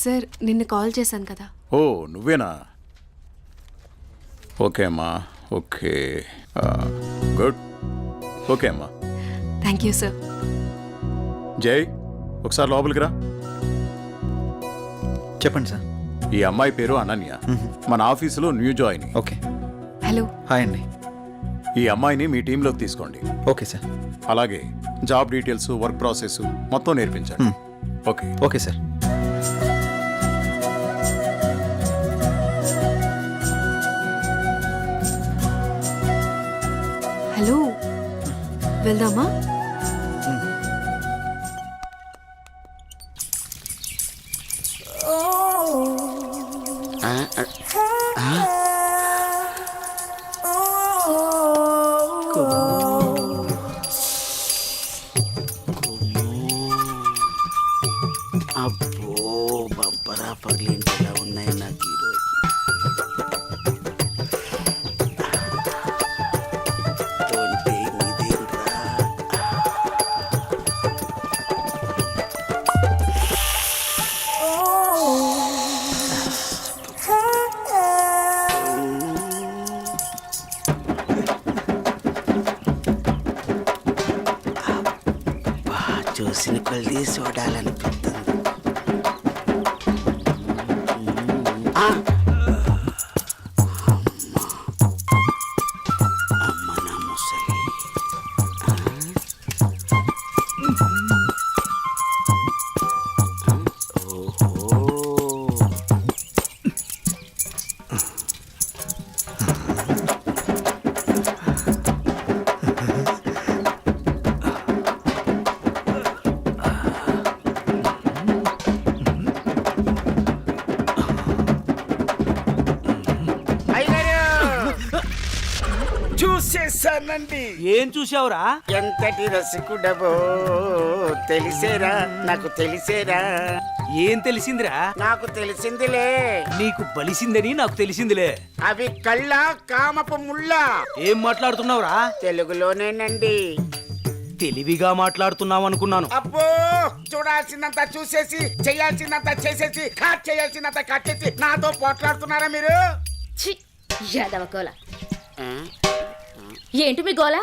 Sir, నిన్న కాల్ చేశాను కదా. ఓ నువ్వేనా? ఓకే అమ్మా, ఓకే, గుడ్. ఓకే అమ్మా. Thank you sir. జై, ఒకసారి లోపలికి రా. చెప్పండి సార్. ఈ అమ్మాయి పేరు అనన్య, మన ఆఫీసులో new join. Okay. Hello. Hi అండి. ఈ అమ్మాయిని మీ టీంలోకి తీసుకోండి. Okay sir. అలాగే జాబ్ డీటెయిల్స్, వర్క్ ప్రాసెస్ మొత్తం నేర్పించండి. ఓకే. Okay sir. హలో, వెళ్దామా? అబ్బో, బబ్బరా పగిలించేలా ఉన్నాయి నాకు ఈరోజు. చూసిన కొలిది చూడాలనిపిస్తుంది. అమ్మ నా ముసలి. ఓహో. చూసేసానండి. ఏం చూసావురా? ఎంతటి రసికుడవో తెలిసేరా, నాకు తెలిసేరా. ఏం తెలిసిందిరా? నాకు తెలిసిందిలే. నీకు బలిసిందని నాకు తెలిసిందిలే. అవి కళ్ళ కామపు ముళ్ళ. ఏం మాట్లాడుతున్నావురా? తెలుగులోనేనండి. తెలివిగా మాట్లాడుతున్నావు అనుకున్నాను. అబ్బో, చూడాల్సిందంతా చూసేసి, చేయాల్సిందంతా చేసేసి, కట్ చేయాల్సిందంతా కట్ చేసి నాతో పోట్లాడుతున్నారా మీరు? యాదవ గోల ఏంటి మీ గోల?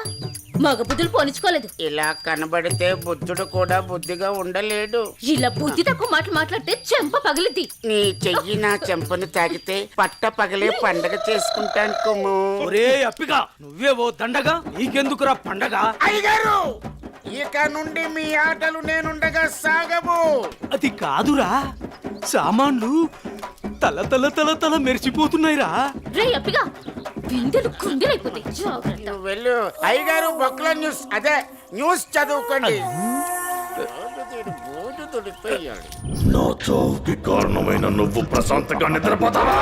మగ బుద్ధులు పోనిచ్చుకోలేదు. ఇలా కనబడితే బుద్ధుడు కూడా బుద్ధిగా ఉండలేడు. ఇలా బుద్ధి తక్కువ మాటలు మాట్లాడితే చెంప పగిలిద్ది. నీ చెయ్యి నా చెంపను తాకితే పట్ట పగలే పండగ చేసుకుంటాను కొమ్ము. ఒరే అప్పిగా, నువ్వేవో దండగా, నీకెందుకురా పండగ? అయ్యగారు, ఇక నుండి మీ ఆటలు నేనుండగా సాగవు. అది కాదురా, సామాన్లు తల తల తల తల మెరిచిపోతున్నాయిరా. రే అప్పిగా, బిందెలు కుందెలైపోతాయి. జాగ్రత్త. నువ్వు వెళ్ళు. అయ్యగారు, బొక్కల న్యూస్, అదే న్యూస్ చదువుకోండి. నా చావుకి కారణమైన నువ్వు ప్రశాంతంగా నిద్రపోతావా?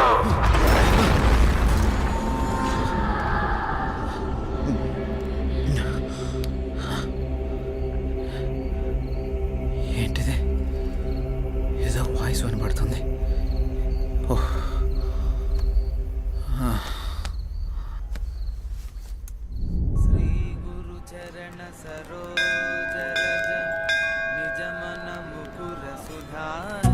ఏంటిది? ఏదో వాయిస్ వినబడుతుంది. ఓహ్. శ్రీ గురు చరణ సరోజ రజ నిజ మన ముకుర సుధారి.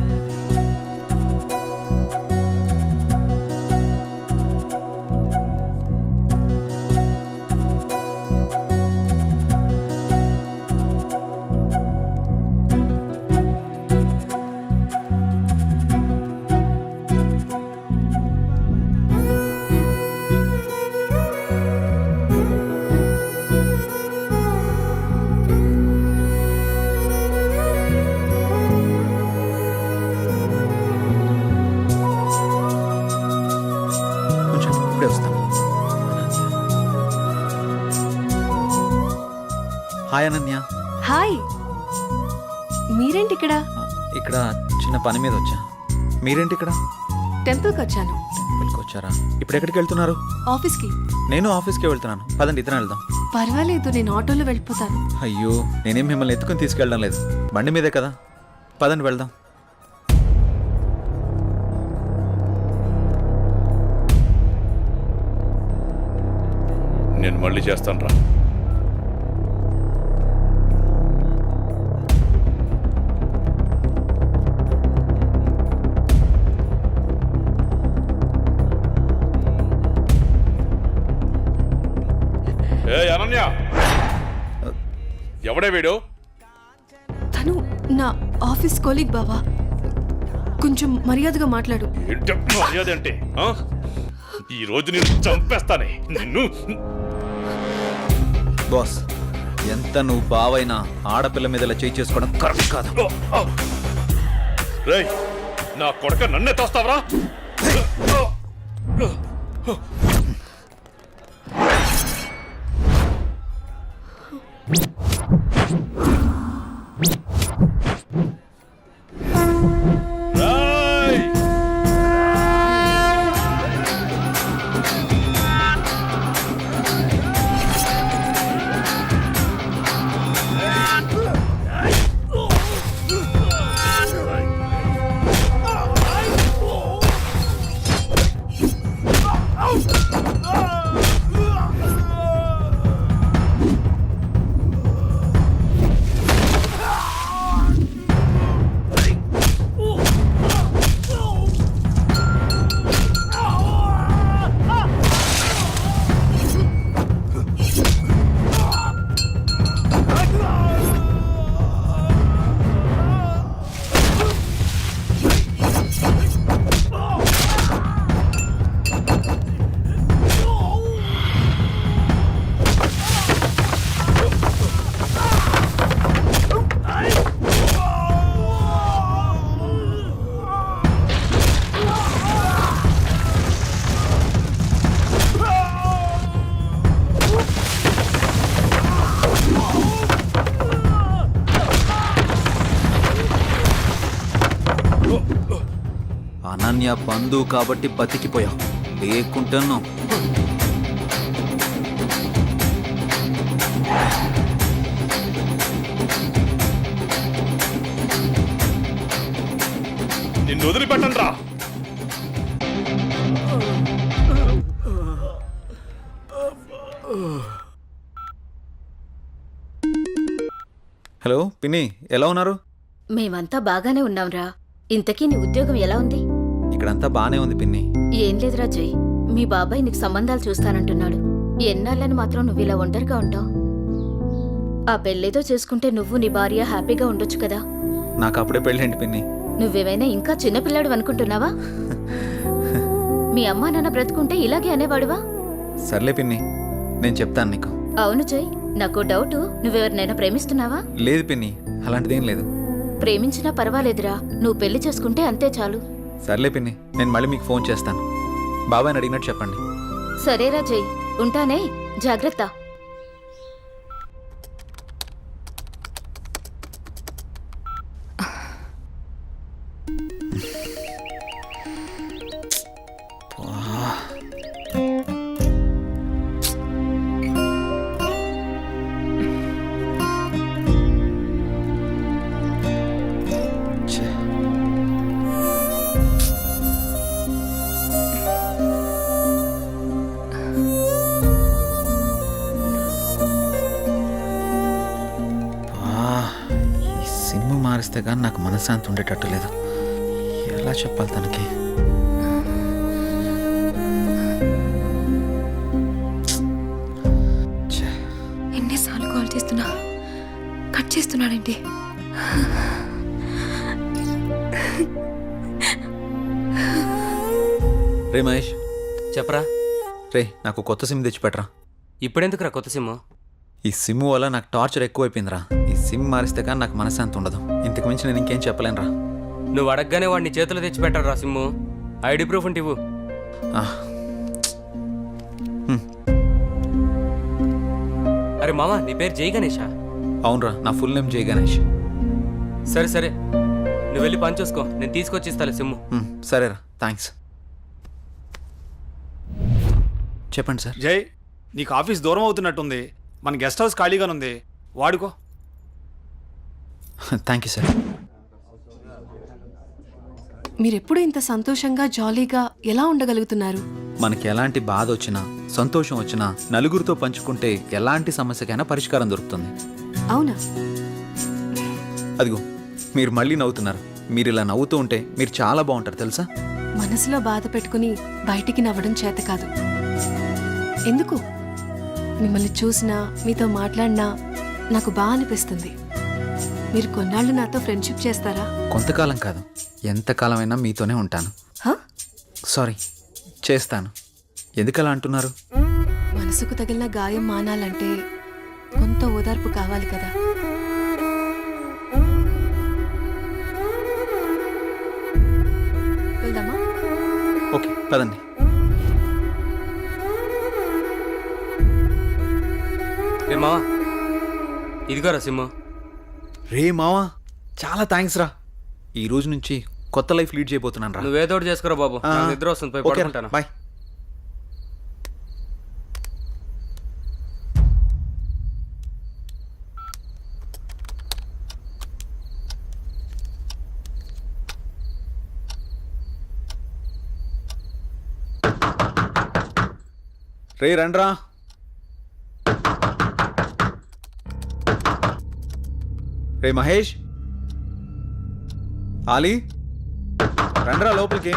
కొంచెం ఇప్పుడే వస్తాం. హాయ్ అనన్య. హాయ్, మీరేంటి ఇక్కడ? ఇక్కడ చిన్న పని మీద వచ్చా. మీరేంటి ఇక్కడ? టెంపుల్కి వచ్చాను. టెంపుల్కి వచ్చారా? ఇప్పుడు ఎక్కడికి వెళ్తున్నారు? ఆఫీస్కి. నేను ఆఫీస్కి వెళ్తున్నాను. పదండి, ఇద్దరం వెళ్దాం. పర్వాలేదు, నేను ఆటోలో వెళ్ళిపోతాను. అయ్యో, నేనేం మిమ్మల్ని ఎత్తుకుని తీసుకెళ్ళడం లేదు, బండి మీదే కదా. పదండి వెళ్దాం. నేను మళ్ళీ చేస్తాను రా. ఏ అనన్య, ఎవడే వీడు? తను నా ఆఫీస్ కొలీగ్ బావా. కొంచెం మర్యాదగా మాట్లాడు. ఏంటి మర్యాద అంటే? ఆ? ఈ రోజు నేను చంపేస్తానే నిన్ను. బాస్, ఎంత నువ్వు బావైనా ఆడపిల్ల మీద ఇలా చేయి చేసుకోవడం కరెక్ట్ కాదు. రేయ్, నా కొడక నన్నే తోస్తావరా? Oh! ఆ బంధువు కాబట్టి బతికిపోయావు, లేకుంటాను. నిన్ను వదిలిపెట్టను రా. హలో పిన్ని, ఎలా ఉన్నారు? మేమంతా బాగానే ఉన్నాంరా. ఇంతకీ నీ ఉద్యోగం ఎలా ఉంది? ఇక్కడంతా బానే ఉంది పిన్ని. ఏం లేదురా జై, మీ బాబాయ్ నీకు సంబంధాలు చూస్తానంటున్నాడు. ఎన్నాళ్ళని మాత్రం నువ్వు ఇలా ఒంటరిగా ఉంటావు? ఆ పెళ్ళేదో చేసుకుంటే నువ్వు నీ భార్య హ్యాపీగా ఉండొచ్చు కదా. నాకు అప్పుడే పెళ్ళేంటి పిన్ని? నువ్వేమైనా ఇంకా చిన్నపిల్లాడు అనుకుంటున్నావా? మీ అమ్మా నాన్న బ్రతుకుంటే ఇలాగే అనేవాడువా? సర్లే పిన్ని, నేను చెప్తాను నీకు. అవును జై, నాకు డౌట్, నువ్వెవరినైనా ప్రేమిస్తున్నావా? లేదు పిన్ని, అలాంటిదేం లేదు. ప్రేమించినా పర్వాలేదురా, నువ్వు పెళ్లి చేసుకుంటే అంతే చాలు. సర్లే పిన్ని, నేను మళ్ళీ మీకు ఫోన్ చేస్తాను. బాబాయ్ని అడిగినట్టు చెప్పండి. సరేరా జై, ఉంటానే, జాగ్రత్త. మారిస్తే కానీ నాకు మనశ్శాంతి ఉండేటట్టు లేదు. ఎలా చెప్పాలి తనకి? ఎన్నిసార్లు కాల్ చేస్తున్నా కట్ చేస్తున్నాడండి. రే మహేష్, చెప్పరా. రే నాకు కొత్త సిమ్ తెచ్చిపెట్టరా. ఇప్పుడెందుకురా కొత్త సిమ్? ఈ సిమ్ వల్ల నాకు టార్చర్ ఎక్కువైపోయిందిరా. ఈ సిమ్ మారిస్తే కానీ నాకు మనశ్శాంతి ఉండదు. ఇంతకు మించి నేను ఇంకేం చెప్పలేనురా. నువ్వు అడగగానే వాడిని చేతిలో తెచ్చిపెట్టారా సిమ్ము? ఐడి ప్రూఫ్ ఉంటే ఇవ్వు. అరే మామ, నీ పేరు జై గణేషా? అవునరా, నా ఫుల్ నేమ్ జై గణేష్. సరే సరే, నువ్వు వెళ్ళి పని చూసుకో, నేను తీసుకొచ్చి ఇస్తాను సిమ్ము. సరేరా, థ్యాంక్స్. చెప్పండి సార్. జై, నీకు ఆఫీస్ దూరం అవుతున్నట్టుంది. మన గెస్ట్ హౌస్ ఖాళీగానుంది, వాడుకో. Thank you sir. మీరెప్పుడు ఇంత సంతోషంగా జాలీగా ఎలా ఉండగలుగుతున్నారు? మనకి ఎలాంటి బాధ వచ్చినా సంతోషం వచ్చినా నలుగురితో పంచుకుంటే ఎలాంటి సమస్యకైనా పరిష్కారం దొరుకుతుంది. అవునా? అదిగో మీరు మళ్ళీ నవ్వుతున్నారు. మీరు ఇలా నవ్వుతూ ఉంటే మీరు చాలా బాగుంటారు తెలుసా. మనసులో బాధ పెట్టుకుని బయటికి నవ్వడం చేత కాదు. ఎందుకు? మిమ్మల్ని చూసినా మీతో మాట్లాడినా నాకు బాగా అనిపిస్తుంది. మీరు కొన్నాళ్ళు నాతో ఫ్రెండ్షిప్ చేస్తారా? కొంతకాలం కాదు, ఎంతకాలమైనా మీతోనే ఉంటాను. సారీ, చేస్తాను. ఎందుకలా అంటున్నారు? మనసుకు తగిలిన గాయం మానాలంటే కొంత ఓదార్పు కావాలి కదా. వెళ్దామా? ఓకే, పదండి. రే మావా, ఇదిగోరా సిమ్ము. రే మావా, చాలా థ్యాంక్స్ రా. ఈ రోజు నుంచి కొత్త లైఫ్ లీడ్ చేయబోతున్నాను రా. నువ్వేదో ఒకటి చేసుకోరా బాబు, నాకు నిద్ర వస్తుంది, పోయి పడుకుంటాను. బాయ్. రే రండ్రా. రే మహేష్, ఆలీ, రండ్రా లోపలికి.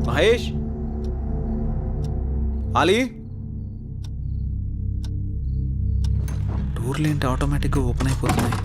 మహేష్, ఆలీ, డోర్లు ఏంటి ఆటోమేటిక్గా ఓపెన్ అయిపోతున్నాయి?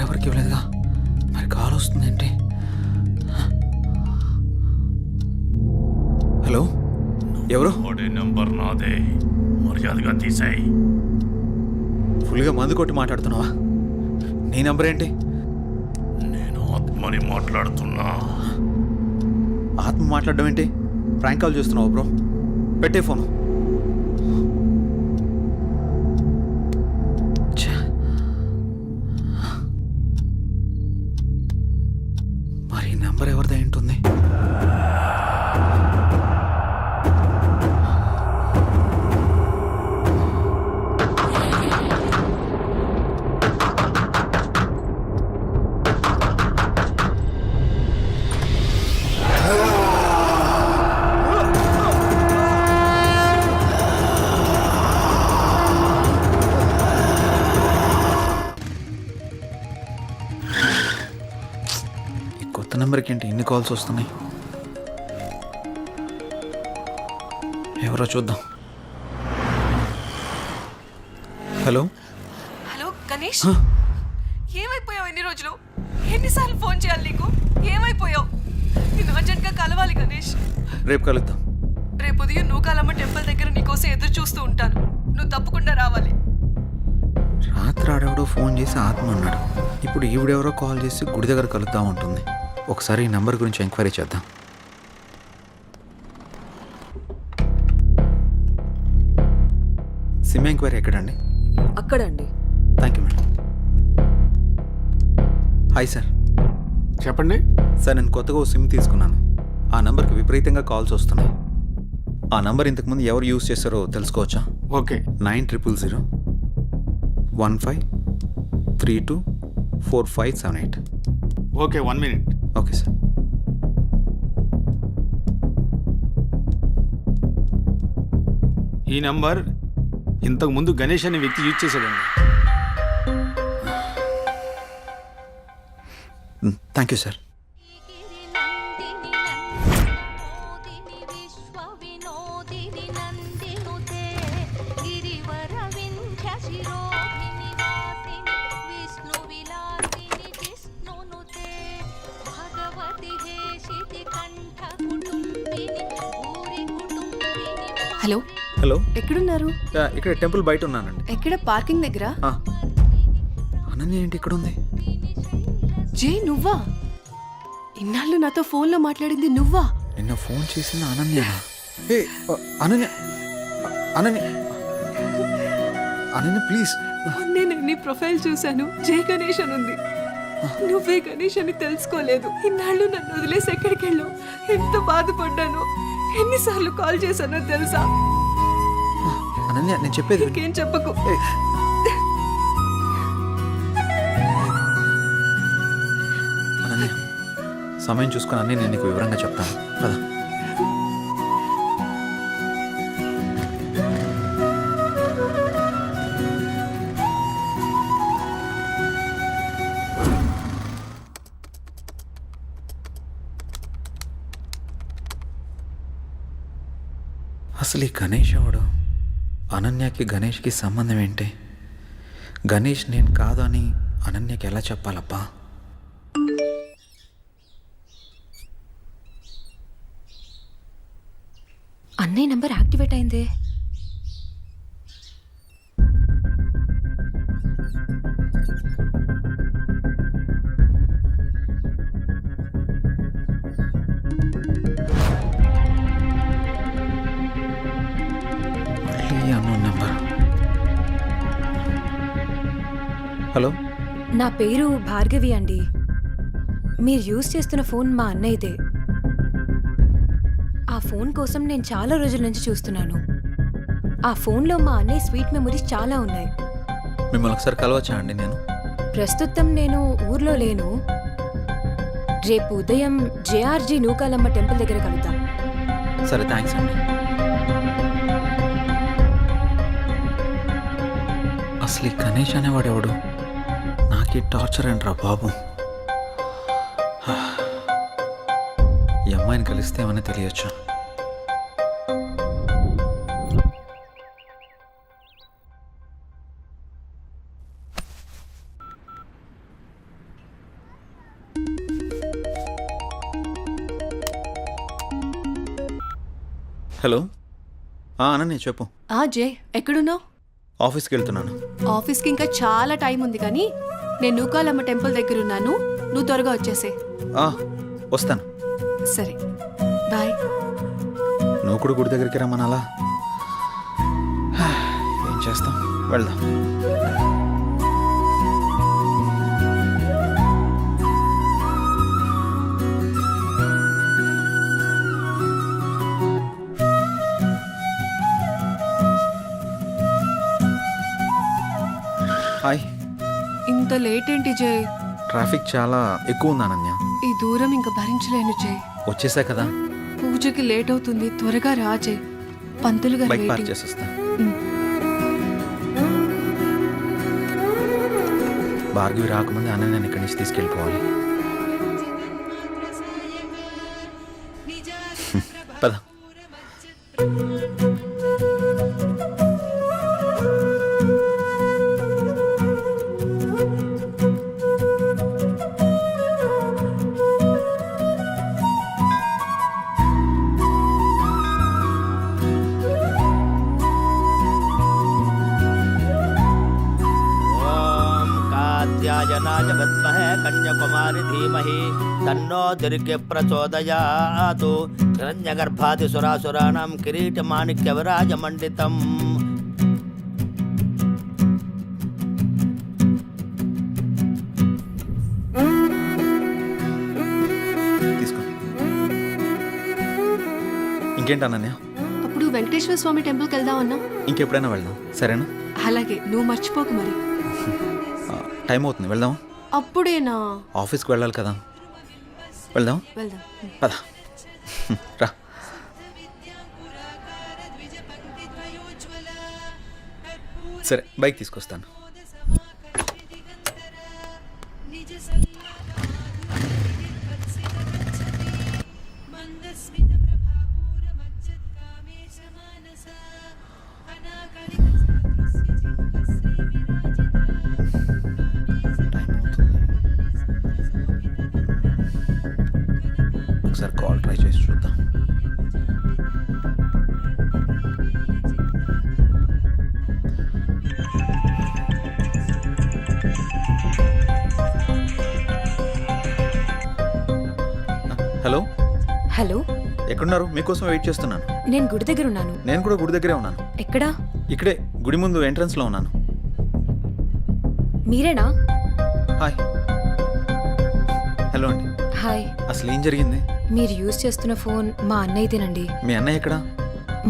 ఎవరికి ఇవ్వలేదుగా, మరి కాల్ వస్తుందేంటి? హలో, ఎవరు? నెంబర్ నాదే, మర్యాదగా తీసాయి. ఫుల్గా మందు కొట్టి మాట్లాడుతున్నావా? నీ నెంబర్ ఏంటి? నేను ఆత్మని మాట్లాడుతున్నా. ఆత్మ మాట్లాడడం ఏంటి? ప్రాంక్ కాల్ చేస్తున్నావు బ్రో, పెట్టే ఫోను. మరి నెంబర్ ఎవరిదై ఉంటుంది? కొత్త నెంబర్కి ఏంటి ఇన్ని కాల్స్ వస్తున్నాయి? ఎవరో చూద్దాం. హలో హలో గణేష్, ఏమైపోయావు? ఎన్ని రోజులు, ఎన్నిసార్లు ఫోన్ చేయాలి నీకు? ఏమైపోయావు? నేను అర్జెంట్గా కలవాలి గణేష్. రేపు కలుద్దాం. రేపు ఉదయం నూకాలమ్మ టెంపుల్ దగ్గర నీకోసం ఎదురు చూస్తూ ఉంటాను. నువ్వు తప్పకుండా రావాలి. రాత్రి ఆడెవడో ఫోన్ చేసి ఆత్మ అన్నాడు. ఇప్పుడు ఈవిడెవరో కాల్ చేసి గుడి దగ్గర కలుద్దాం ఉంటుంది. ఒకసారి ఈ నెంబర్ గురించి ఎంక్వైరీ చేద్దాం. సిమ్ ఎంక్వైరీ ఎక్కడండి? అక్కడండి. Thank you madam. Hi sir. చెప్పండి సార్, నేను కొత్తగా ఓ సిమ్ తీసుకున్నాను. ఆ నెంబర్కి విపరీతంగా కాల్స్ వస్తున్నాయి. ఆ నెంబర్ ఇంతకుముందు ఎవరు యూజ్ చేస్తారో తెలుసుకోవచ్చా? Okay. 900015324578. Okay, 1 minute. Okay sir. ఈ నంబర్ ఇంతకు ముందు గణేష్ అనే వ్యక్తి యూజ్ చేశాడండి. Thank you sir. Hello hello, ఎక్కడున్నారు? ఇక్కడ టెంపుల్ బయట ఉన్నానండి. ఎక్కడ? పార్కింగ్ దగ్గర. అనన్య ఏంటి ఇక్కడ ఉంది? జే, నువ్వా? ఇన్నాళ్ళు నాతో ఫోన్లో మాట్లాడింది నువ్వా? నిన్న ఫోన్ చేసింది అనన్య. అనన్య అనన్య అనన్య ప్లీజ్. నేను నీ ప్రొఫైల్ చూశాను, జే గణేష్ అని ఉంది. నువ్వే గణేష్ అని తెలుసుకోలేదు. ఇన్నాళ్ళు నన్ను వదిలేసి ఎక్కడికి వెళ్ళావు? ఎంత బాధపడ్డాను, ఎన్నిసార్లు కాల్ చేశానో తెలుసా? అనన్య, నేను చెప్పేది ఇంకేం చెప్పకు. అనన్య, సమయం చూసుకుని అన్నీ నేను నీకు వివరంగా చెప్తాను కదా. అసలు ఈ గణేష్ ఎవడు? అనన్యకి గణేష్కి సంబంధం ఏంటి? గణేష్ నేను కాదు అని అనన్యకి ఎలా చెప్పాలబ్బా? అన్నయ్య నంబర్ యాక్టివేట్ అయిందే. Unknown number. హలో, నా పేరు భార్గవి అండి. మీరు యూజ్ చేస్తున్న ఫోన్ మా అన్నయ్యదే. ఆ ఫోన్ కోసం నేను చాలా రోజుల నుంచి చూస్తున్నాను. ఆ ఫోన్లో మా అన్నయ్య స్వీట్ మెమరీస్ చాలా ఉన్నాయి. మిమ్మల్ని ఒకసారి కలవచ్చా అండి? నేను ప్రస్తుతం నేను ఊర్లో లేను. రేపు ఉదయం జేఆర్జీ నూకాలమ్మ టెంపుల్ దగ్గర కలుద్దాం. సరే, థ్యాంక్స్ అండి. అసలు ఈ గణేష్ అనేవాడు ఎవడు? నాకు టార్చర్ ఏంట్రా బాబు. ఈ అమ్మాయిని కలిస్తే ఏమని తెలియచ్చు. హలో, అనన్య చెప్పు. జే, ఎక్కడున్నావు? ఆఫీస్కి వెళ్తున్నాను. ఆఫీస్కి ఇంకా చాలా టైం ఉంది, కానీ నేను నూకాలమ్మ టెంపుల్ దగ్గర ఉన్నాను. నువ్వు త్వరగా వచ్చేసే. వస్తాను. సరే, బాయ్. నువ్వు కూడా గుడి దగ్గరికి రమ్మనాలా? ఏం చేస్తాం, వెళ్దాం. హాయ్. ఇంత లేట్ ఏంటి జే? ట్రాఫిక్ చాలా ఎక్కువ ఉంది అనన్య. ఈ దూరం ఇంకా భరించలేను జే. వచ్చేసా కదా. పూజకి లేట్ అవుతుంది, త్వరగా రా జే. పంతులు గారు బైక్ పార్క్ waiting. చేసేస్తా. భార్గవి రాకముందే అనన్యని ఇక్కడి నుంచి తీసుకెళ్ళిపోవాలి. పద. ఓం కాత్యాయనాయ విద్మహే కన్యాకుమారి ధీమహి తన్నో దుర్గే ప్రచోదయాతు. హిరణ్యగర్భాది సురాసురాణం కిరీటమాణిక్య విరాజమండితం. తీసుకో. ఇంకేంటి అనన్య? అప్పుడు వెంకటేశ్వర స్వామి టెంపుల్కి వెళ్దాం అన్నా. ఇంకెప్పుడైనా వెళ్దాం, సరేనా? అలాగే, నువ్వు మర్చిపోకు మరి. టైం అవుతుంది, వెళ్దాం. అప్పుడేనా? ఆఫీస్కి వెళ్ళాలి కదా. వెళ్దాం. వెళ్దాం. పద. రా. సరే, బైక్ తీసుకొస్తాను. ఒకసారి కాల్ ట్రై చేసి చూద్దాం. హలో. హలో, ఎక్కడున్నారు? మీకోసం వెయిట్ చేస్తున్నాను. నేను గుడి దగ్గర ఉన్నాను. నేను కూడా గుడి దగ్గరే ఉన్నాను. ఎక్కడా? ఇక్కడే గుడి ముందు ఎంట్రన్స్లో ఉన్నాను. మీరేనా? హాయ్. హలో అండి. హాయ్. అసలు ఏం జరిగింది? మీరు యూజ్ చేస్తున్న ఫోన్ మా అన్నయ్యదేనండి. మీ అన్నయ్య ఎక్కడా?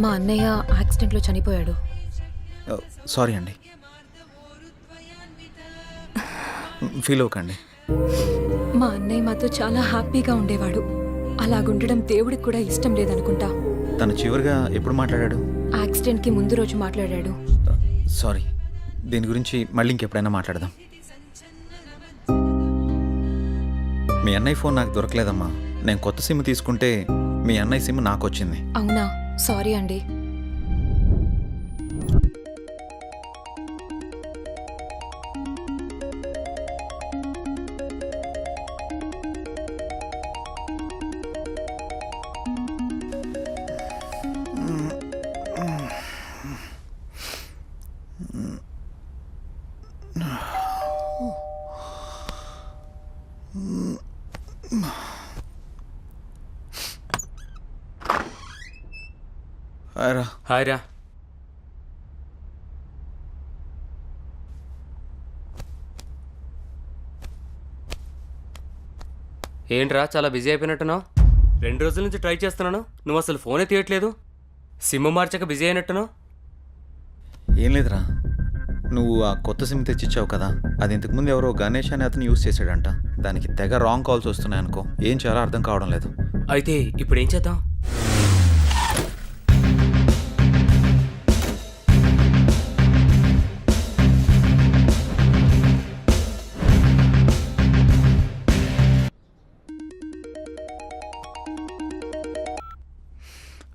మా అన్నయ్య యాక్సిడెంట్లో చనిపోయాడు. సారీ అండి. ఫీల్ అవ్వకండి. మా అన్నయ్య మాతో చాలా హ్యాపీగా ఉండేవాడు. అలాగుండడం దేవుడికి కూడా ఇష్టం లేదనుకుంటా. తను చివరిగా ఎప్పుడు మాట్లాడాడు? యాక్సిడెంట్కి ముందు రోజు మాట్లాడాడు. సారీ. దీని గురించి మళ్ళీ ఇంకెప్పుడైనా మాట్లాడదాం. మీ అన్నయ్య ఫోన్ నాకు దొరకలేదమ్మా. నేను కొత్త సిమ్ తీసుకుంటే మీ అన్నయ్య సిమ్ నాకు వచ్చింది. అవునా? సారీ అండి. హాయ్ రా. ఏంట్రా చాలా బిజీ అయిపోయినట్టున్నావు? 2 రోజుల నుంచి ట్రై చేస్తున్నాను, నువ్వు అసలు ఫోనే తీయట్లేదు. సిమ్ మార్చక బిజీ అయినట్టున్నావు. ఏం లేదురా, నువ్వు ఆ కొత్త సిమ్ తెచ్చిచ్చావు కదా, అది ఇంతకుముందు ఎవరో గణేష్ అని అతను యూజ్ చేశాడంట. దానికి తెగ రాంగ్ కాల్స్ వస్తున్నాయి అనుకో. ఏం చేయాలో అర్థం కావడం లేదు. అయితే ఇప్పుడు ఏం చేద్దాం?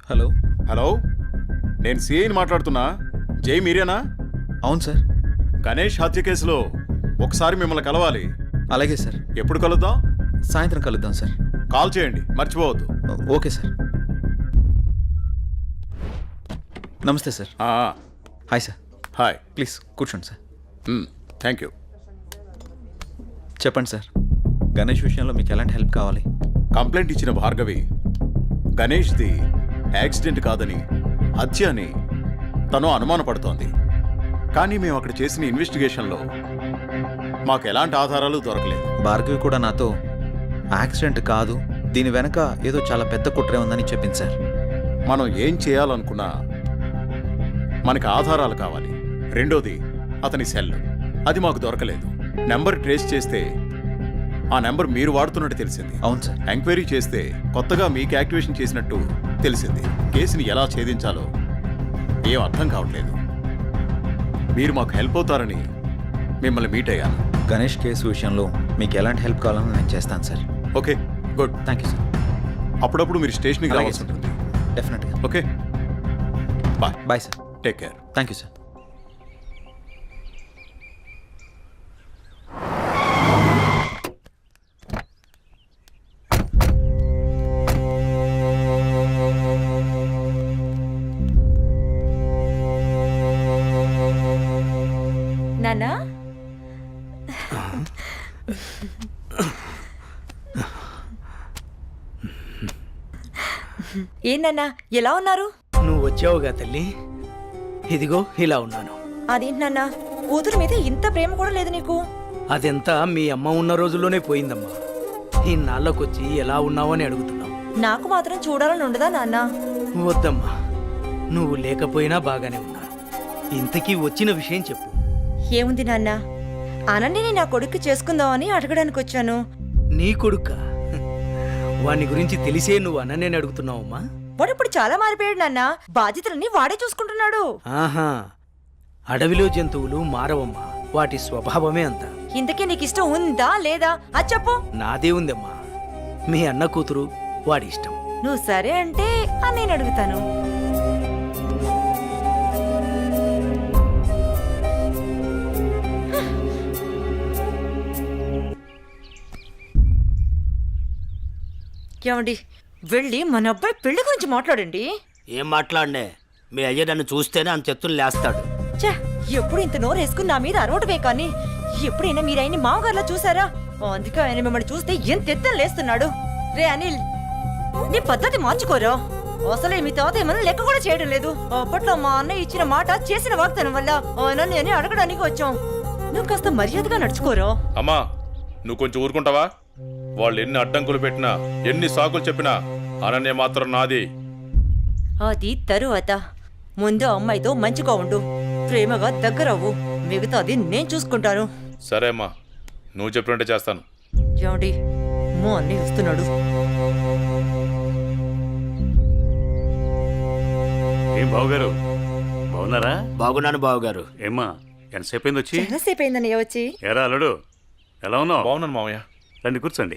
హలో హలో, నేను సిఐని మాట్లాడుతున్నా. జై మీరేనా? అవును సార్. గణేష్ హత్య కేసులో ఒకసారి మిమ్మల్ని కలవాలి. అలాగే సార్. ఎప్పుడు కలుద్దాం? సాయంత్రం కలుద్దాం సార్. కాల్ చేయండి, మర్చిపోవద్దు. Okay sir. నమస్తే sir. Hi sir. Hi. Please కూర్చోండి సార్. Thank you. చెప్పండి సార్, గణేష్ విషయంలో మీకు ఎలాంటి హెల్ప్ కావాలి? కంప్లైంట్ ఇచ్చిన భార్గవి గణేష్ది యాక్సిడెంట్ కాదని, హత్య అని తను అనుమానపడుతోంది. కానీ మేము అక్కడ చేసిన ఇన్వెస్టిగేషన్లో మాకు ఎలాంటి ఆధారాలు దొరకలేదు. భార్గవి కూడా నాతో యాక్సిడెంట్ కాదు, దీని వెనక ఏదో చాలా పెద్ద కుట్రే ఉందని చెప్పింది సార్. మనం ఏం చేయాలనుకున్నా మనకి ఆధారాలు కావాలి. రెండోది అతని సెల్, అది మాకు దొరకలేదు. నెంబర్ ట్రేస్ చేస్తే ఆ నెంబర్ మీరు వాడుతున్నట్టు తెలిసింది. అవును సార్. ఎంక్వైరీ చేస్తే కొత్తగా మీకు యాక్టివేషన్ చేసినట్టు తెలిసింది. కేసుని ఎలా ఛేదించాలో ఏం అర్థం కావట్లేదు. మీరు మాకు హెల్ప్ అవుతారని మిమ్మల్ని మీట్ అయ్యాను. గణేష్ కేసు విషయంలో మీకు ఎలాంటి హెల్ప్ కావాలని నేను చేస్తాను sir. Okay, good. Thank you sir. అప్పుడప్పుడు మీరు స్టేషన్కి అలాగే రావాల్సి సార్. ఉంటుంది. డెఫినెట్గా. Okay, bye. Bye sir. Take care. Thank you sir. నానా ఏంటన్నా ఎలా ఉన్నారు? నువ్వు వచ్చావుగా తల్లి, ఇదిగో ఇలా ఉన్నాను. అదేంటి నాన్న, కూతురు మీద ఇంత ప్రేమ కూడా లేదు నీకు? అదెంతా మీ అమ్మ ఉన్న రోజుల్లోనే పోయిందమ్మా. ఇన్నాళ్ళకొచ్చి ఎలా ఉన్నావని అడుగుతున్నావు. నాకు మాత్రం చూడాలని ఉండదా నాన్న? వద్దమ్మా, నువ్వు లేకపోయినా బాగానే ఉన్నాను. ఇంతకీ వచ్చిన విషయం చెప్పు. ఏముంది నాన్న, అనన్యని నా కొడుక్కి చేసుకుందామని అడగడానికి వచ్చాను. నీ కొడుక్క? వాని గురించి తెలిసే నువ్వు అనన్యని అడుగుతున్నావమ్మా? వాడు ఇప్పుడు చాలా మారిపోయాడు నాన్న, బాధ్యతలన్నీ వాడే చూసుకుంటున్నాడు. ఆహా, అడవిలో జంతువులు మారవమ్మా, వాటి స్వభావమే అంత. ఇంతకీ నీకు ఇష్టం ఉందా లేదా అది చెప్పు. నాదే ఉందమ్మా, మీ అన్న కూతురు, వాడి ఇష్టం. నువ్వు సరే అంటే నేను అడుగుతాను. ఏమండి, వెళ్ళి మన అబ్బాయి పెళ్లి గురించి మాట్లాడండి. ఏం మాట్లాడనే? మీ అయ్య నన్ను చూస్తేనే అంత చెత్తులు లేస్తాడు. ఛే, ఎప్పుడు ఇంత నోరు వేసుకుని నా మీద అరవటమే కానీ ఎప్పుడైనా మీరు ఆయన్ని మామగారిలా చూసారా? అందుకే ఆయన మిమ్మల్ని చూస్తే ఎంత ఎత్తలు లేస్తున్నాడు. రే అనిల్, నీ పద్ధతి మార్చుకోరా. అసలే మీ తాత ఏమన్నా లెక్క కూడా చేయడం లేదు. అప్పట్లో మా అన్నయ్య ఇచ్చిన మాట చేసిన వాగ్దానం వల్ల ఆయన నేను అడగడానికి వచ్చాం. నువ్వు కాస్త మర్యాదగా నడుచుకోరా. అమ్మా, నువ్వు కొంచెం ఊరుకుంటావా? వాళ్ళు ఎన్ని అడ్డంకులు పెట్టినా, ఎన్ని సాకులు చెప్పినా అనన్య మాత్రం నాది. అది తరువాత. ముందు అమ్మాయితో మంచిగా ఉండు, ప్రేమగా దగ్గరవ్వు, మిగతాది నేను చూసుకుంటాను. సరే అమ్మా, నువ్వు చెప్పినట్టే చేస్తాను. ఏమండి, మా అన్నయ్య వస్తున్నాడు. ఏం బావగారు, బాగున్నారా? బాగున్నాను బావగారు. ఏమ్మా, ఎంతసేపు అయింది వచ్చి? చాలాసేపు అయిందన్నయ్య వచ్చి. ఏరా అల్లుడు, ఎలా ఉన్నావు? బాగున్నాను మామయ్య. రండి కూర్చోండి.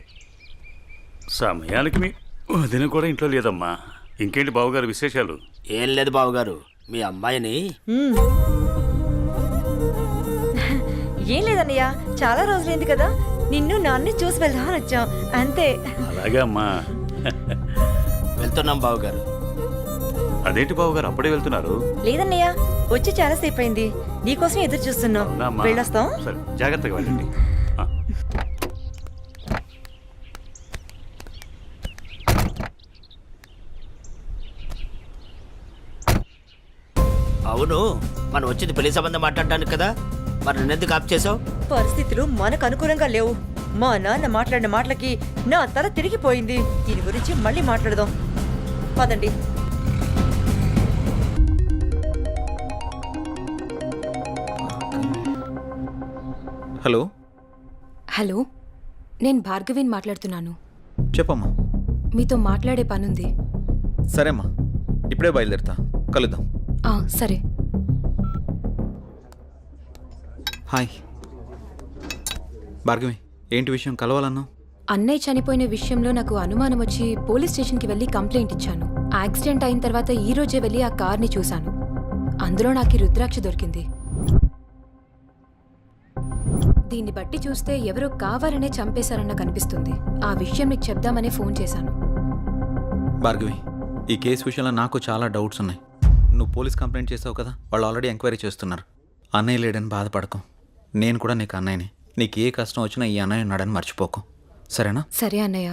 సమయానికి మీ వదిన కూడా ఇంట్లో లేదమ్మా. ఇంకేంటి బావగారు విశేషాలు? ఏం లేదు బావగారు, మీ అమ్మాయిని ఏం లేదన్నయ్య, చాలా రోజులైంది కదా, నిన్ను నాన్ని చూసి వెళ్దామని వచ్చాం అంతే. అలాగే అమ్మా. వెళ్తున్నాం బావగారు. అదేంటి బావగారు అప్పుడే వెళ్తున్నారు? లేదన్నయ్య, వచ్చి చాలాసేపు అయింది, నీకోసం ఎదురు చూస్తున్నాం. అవునా? వెళ్ళొస్తాం. సరే, జాగ్రత్తగా వెళ్ళండి. అవును, మనం వచ్చింది పెళ్లి సంబంధం మాట్లాడడానికి కదా, మరి నన్నెందుకు ఆప్ చేసావు? పరిస్థితులు మనకు అనుకూలంగా లేవు. మా నాన్న మాట్లాడిన మాటలకి నా తల తిరిగిపోయింది. దీని గురించి మళ్ళీ మాట్లాడదాం పదండి. హలో హలో, నేను భార్గవిని మాట్లాడుతున్నాను. చెప్పమ్మా. మీతో మాట్లాడే పనుంది. సరేమ్మా, ఇప్పుడే బయలుదేరుతా, కలుద్దాం. సరే. హాయ్ భార్గవి, ఏంటి విషయం, కలవాలన్నావు? అన్నయ్య చనిపోయిన విషయంలో నాకు అనుమానం వచ్చి పోలీస్ స్టేషన్కి వెళ్ళి కంప్లైంట్ ఇచ్చాను. యాక్సిడెంట్ అయిన తర్వాత ఈ రోజే వెళ్ళి ఆ కార్ని చూశాను. అందులో నాకు ఈ రుద్రాక్ష దొరికింది. దీన్ని బట్టి చూస్తే ఎవరో కావాలనే చంపేశారన్న కనిపిస్తుంది. ఆ విషయం నీకు చెప్దామనే ఫోన్ చేశాను. భార్గవి, ఈ కేసు విషయంలో నాకు చాలా డౌట్స్ ఉన్నాయి. నువ్వు పోలీస్ కంప్లైంట్ చేసావు కదా, వాళ్ళు ఆల్రెడీ ఎంక్వైరీ చేస్తున్నారు. అన్నయ్య లేడని బాధపడకు, నేను కూడా నీకు అన్నయ్యని. నీకు ఏ కష్టం వచ్చినా ఈ అన్నయ్య ఉన్నాడని మర్చిపోకు, సరేనా? సరే అన్నయ్య.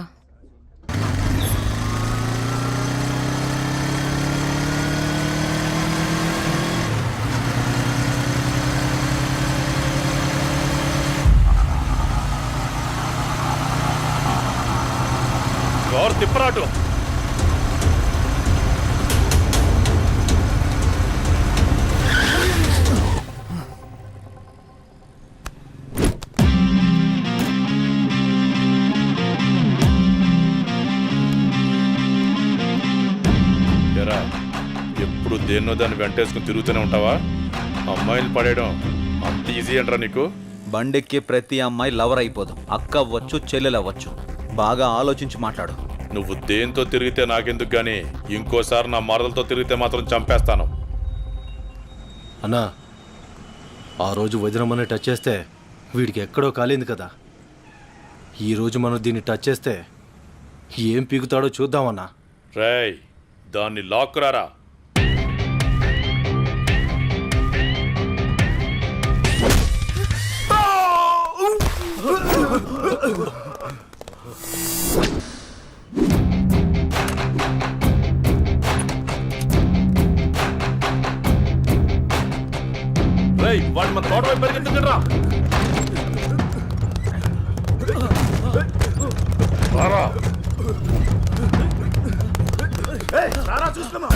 కారు తిప్పరాటు. ఎరా, ఎప్పుడు దేన్నో దాన్ని వెంటేసుకుని తిరుగుతూనే ఉంటావా? అమ్మాయిలు పడేయడం అంత ఈజీ అంటారా నీకు? బండెక్కి ప్రతి అమ్మాయి లవర్ అయిపోదు. అక్క అవ్వచ్చు, చెల్లెలు అవ్వచ్చు. బాగా ఆలోచించి మాట్లాడు. నువ్వు దేంతో తిరిగితే నాకెందుకు గానీ ఇంకోసారి నా మరదలతో తిరిగితే మాత్రం చంపేస్తాను. అన్నా, ఆ రోజు వదినమ్మని టచ్ చేస్తే వీడికి ఎక్కడో కాలింది కదా. ఈరోజు మనం దీన్ని టచ్ చేస్తే ఏం పీకుతాడో చూద్దామన్నా. రేయ్, దాన్ని లాక్కురారా. రేయ్, వాడి మన తోట వైపు పరిగెత్తుకుంటురా. రారా. రారా, చూసుకున్నా.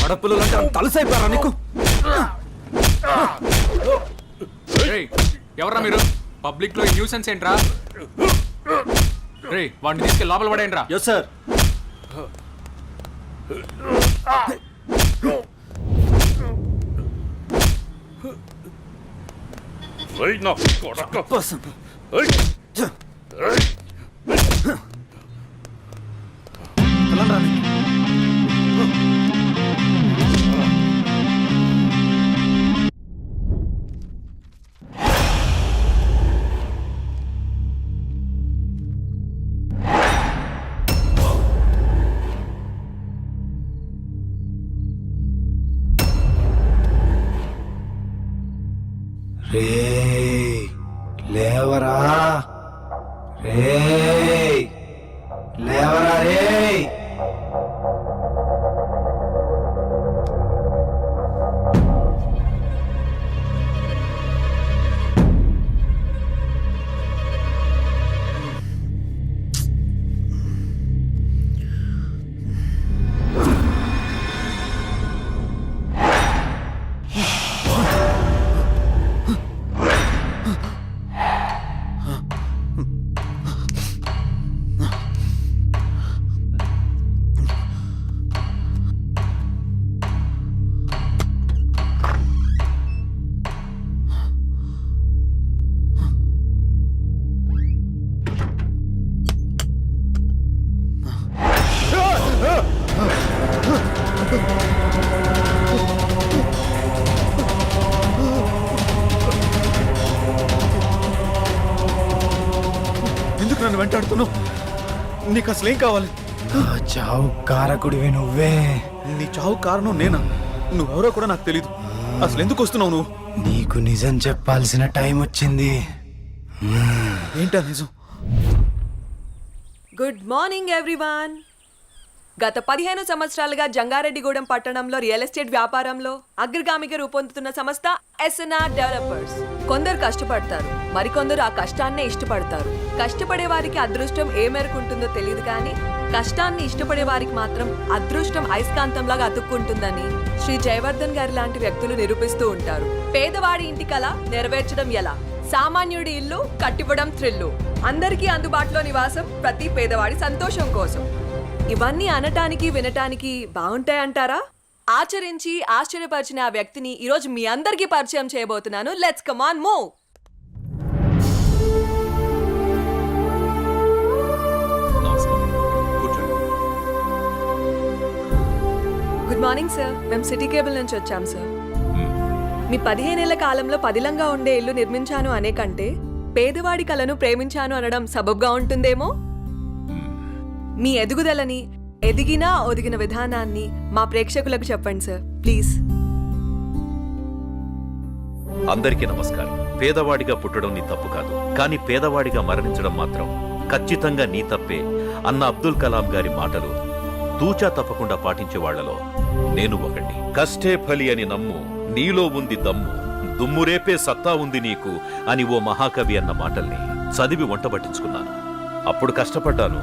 ఆడపిల్లలంటే తలసైపోయారా నీకు? ఎవర్రా మీరు? పబ్లిక్ లో న్యూసెన్స్ ఏంట్రా? రే, వాడిని తీసుకెళ్ళి లోపల పడేయండిరా. Yes sir. లేవరా రే. ఎందుకు నన్ను వెంటాడుతున్నావు? నీకు అసలు ఏం కావాలి? చావు కారకుడివి నువ్వే. నీ చావు కారణం నేనా? నువ్వెవరో కూడా నాకు తెలీదు. అసలు ఎందుకు వస్తున్నావు నువ్వు? నీకు నిజం చెప్పాల్సిన టైం వచ్చింది. ఏంటా నిజం? Good morning everyone. గత 15 సంవత్సరాలుగా జంగారెడ్డిగూడెం పట్టణంలో రియల్ ఎస్టేట్ వ్యాపారంలో అగ్రగామిగా రూపొందుతున్న సంస్థ ఎస్ఎన్ఆర్ డెవలపర్స్. కొందరు కష్టపడతారు, మరికొందరు ఆ కష్టాన్నే ఇష్టపడతారు. కష్టపడే వారికి అదృష్టం ఏ మేరకు ఉంటుందో తెలియదు, కానీ కష్టాన్ని ఇష్టపడే వారికి మాత్రం అదృష్టం అయస్కాంతంలాగా అతుక్కుంటుందని శ్రీ జయవర్ధన్ గారి లాంటి వ్యక్తులు నిరూపిస్తూ ఉంటారు. పేదవాడి ఇంటి కల నెరవేర్చడం ఎలా, సామాన్యుడి ఇల్లు కట్టివ్వడం థ్రిల్లు, అందరికీ అందుబాటులో నివాసం ప్రతి పేదవాడి సంతోషం కోసం. ఇవన్నీ అనటానికి వినటానికి బాగుంటాయంటారా? ఆచరించి ఆశ్చర్యపరిచిన ఆ వ్యక్తిని ఈరోజు మీ అందరికీ పరిచయం చేయబోతున్నాను. Let's come on move. Good morning sir. మేము సిటీ కేబుల్ నుంచి వచ్చాం సార్. మీ 15 ఏళ్ల కాలంలో పదిలంగా ఉండే ఇల్లు నిర్మించాను అనే కంటే పేదవాడి కలను ప్రేమించాను అనడం సబబ్గా ఉంటుందేమో. మీ ఎదుగుదలని, ఎదిగినా ఒదిగిన విధానాన్ని మా ప్రేక్షకులకు చెప్పండి సార్ ప్లీజ్. అందరికీ నమస్కారం. పేదవాడిగా పుట్టడం నీ తప్పు కాదు, కానీ పేదవాడిగా మరణించడం మాత్రం ఖచ్చితంగా నీ తప్పే అన్న అబ్దుల్ కలాం గారి మాటలు తూచా తప్పకుండా పాటించే వాళ్లలో నేను ఒకటి. కష్టే ఫలి అని నమ్ము, నీలో ఉంది దమ్ము, దుమ్మురేపే సత్తా ఉంది నీకు అని ఓ మహాకవి అన్న మాటల్ని చదివి వంటబట్టించుకున్నాను. అప్పుడు కష్టపడ్డాను,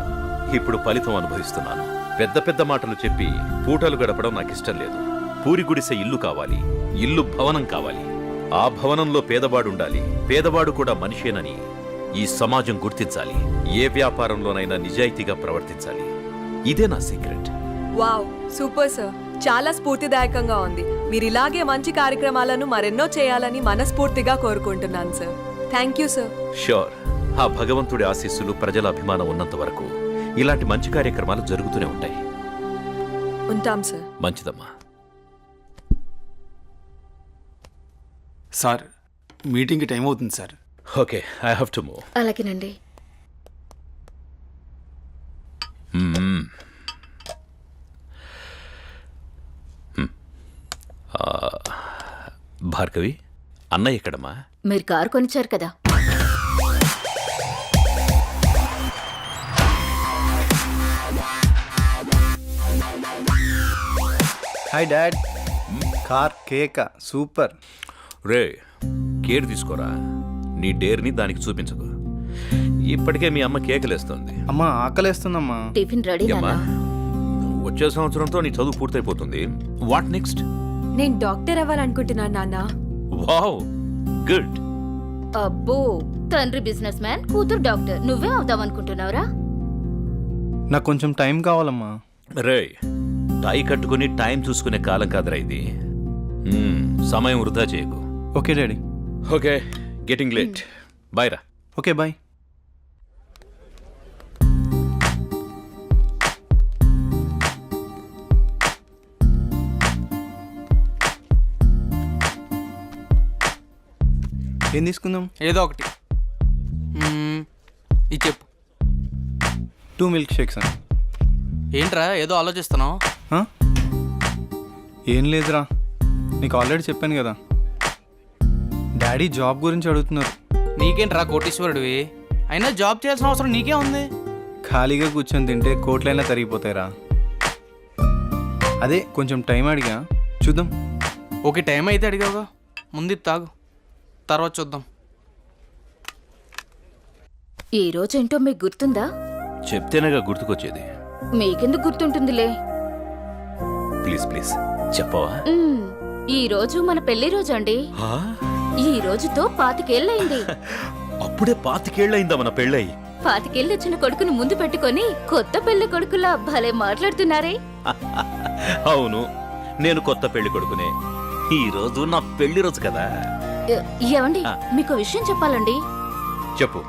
ఇప్పుడు ఫలితం అనుభవిస్తున్నాను. పెద్ద పెద్ద మాటలు చెప్పి పూటలు గడపడం నాకిష్టం లేదు. పూరి గుడిసె ఇల్లు కావాలి, ఇల్లు భవనం కావాలి. ఆ భవనంలో పేదవాడుండాలి, పేదవాడు కూడా మనిషేనని ఈ సమాజం గుర్తించాలి. ఏ వ్యాపారంలోనైనా నిజాయితీగా ప్రవర్తించాలి. ఇదే నా సీక్రెట్. Wow, super sir. చాలా స్ఫూర్తిదాయకంగా ఉంది. మీరు ఇలాగే మంచి కార్యక్రమాలను మరెన్నో చేయాలని మనస్ఫూర్తిగా కోరుకుంటున్నాను sir. Thank you sir. Sure. ఆ భగవంతుడి ఆశీస్సులు, ప్రజల అభిమానం ఉన్నంత వరకు ఇలాంటి మంచి కార్యక్రమాలు జరుగుతూనే ఉంటాయి. ఉంటాం సార్. మంచిదమ్మా. సార్, మీటింగ్కి టైం అవుతుంది sir. Okay, I have to move. అలాగేనండి. భార్గవి, అన్నయ్య ఎక్కడమ్మా? మీరు కారు కొనిచ్చారు కదా. Hi dad. కార్ కేక సూపర్. రే, కేర్ తీసుకోరా. నీ డేర్ని దానికి చూపించకు. ఇప్పటికే మీ అమ్మ కేకలేస్తోంది. అమ్మా ఆకలేస్తుందమ్మా. టిఫిన్ రెడీ అమ్మా, వచ్చే సంవత్సరంతో నీ చదువు పూర్తయిపోతుంది. What next? నేను డాక్టర్ అవ్వాలనుకుంటున్నాను నాన్న. Wow, good. అబ్బో, తండ్రి బిజినెస్ మ్యాన్, కూతురు డాక్టర్. నువ్వే అవుదామనుకుంటున్నావురా? నాకు కొంచెం టైం కావాలమ్మా. రే, టై కట్టుకుని టైం చూసుకునే కాలం కాదురా ఇది. సమయం వృధా చేయకు. Okay daddy. Okay, getting late. Bye రా. Okay bye. ఏం తీసుకుందాం? ఏదో ఒకటి. ఇది చెప్పు. 2 మిల్క్ షేక్స్ అని. ఏంట్రా ఏదో ఆలోచిస్తున్నావు? ఏం లేదురా, నీకు ఆల్రెడీ చెప్పాను కదా. డాడీ జాబ్ గురించి అడుగుతున్నారు. నీకేంట్రా కోటీశ్వరుడివి? అయినా జాబ్ చేయాల్సిన అవసరం నీకే ఉంది. ఖాళీగా కూర్చొని తింటే కోట్లైనా తరిగిపోతాయిరా. అదే కొంచెం టైం అడిగా, చూద్దాం. ఓకే, టైం అయితే అడిగావుగా, ముందు ఇది తాగు, తర్వాత చూద్దాం. ఈ రోజేంటో మీకు గుర్తుందా? చెప్తేనేగా గుర్తుకొచ్చేది. మీకెందుకు గుర్తుంటుందిలే. ప్లీజ్ ప్లీజ్ చెప్పవా? ఈ రోజు మన పెళ్లి రోజు అండి. ఈ రోజుతో 25 ఏళ్ళయింది. అప్పుడే 25 ఏళ్ళయిందా మన పెళ్ళయి? 25 ఏళ్ళు వచ్చిన కొడుకుని ముందు పెట్టుకొని కొత్త పెళ్లి కొడుకులా భలే మాట్లాడుతున్నారే. అవును, నేను కొత్త పెళ్లి కొడుకునే. ఈ రోజు నా పెళ్లి రోజు కదా. ఏవండి, మీకు విషయం చెప్పాలండి. చెప్పు.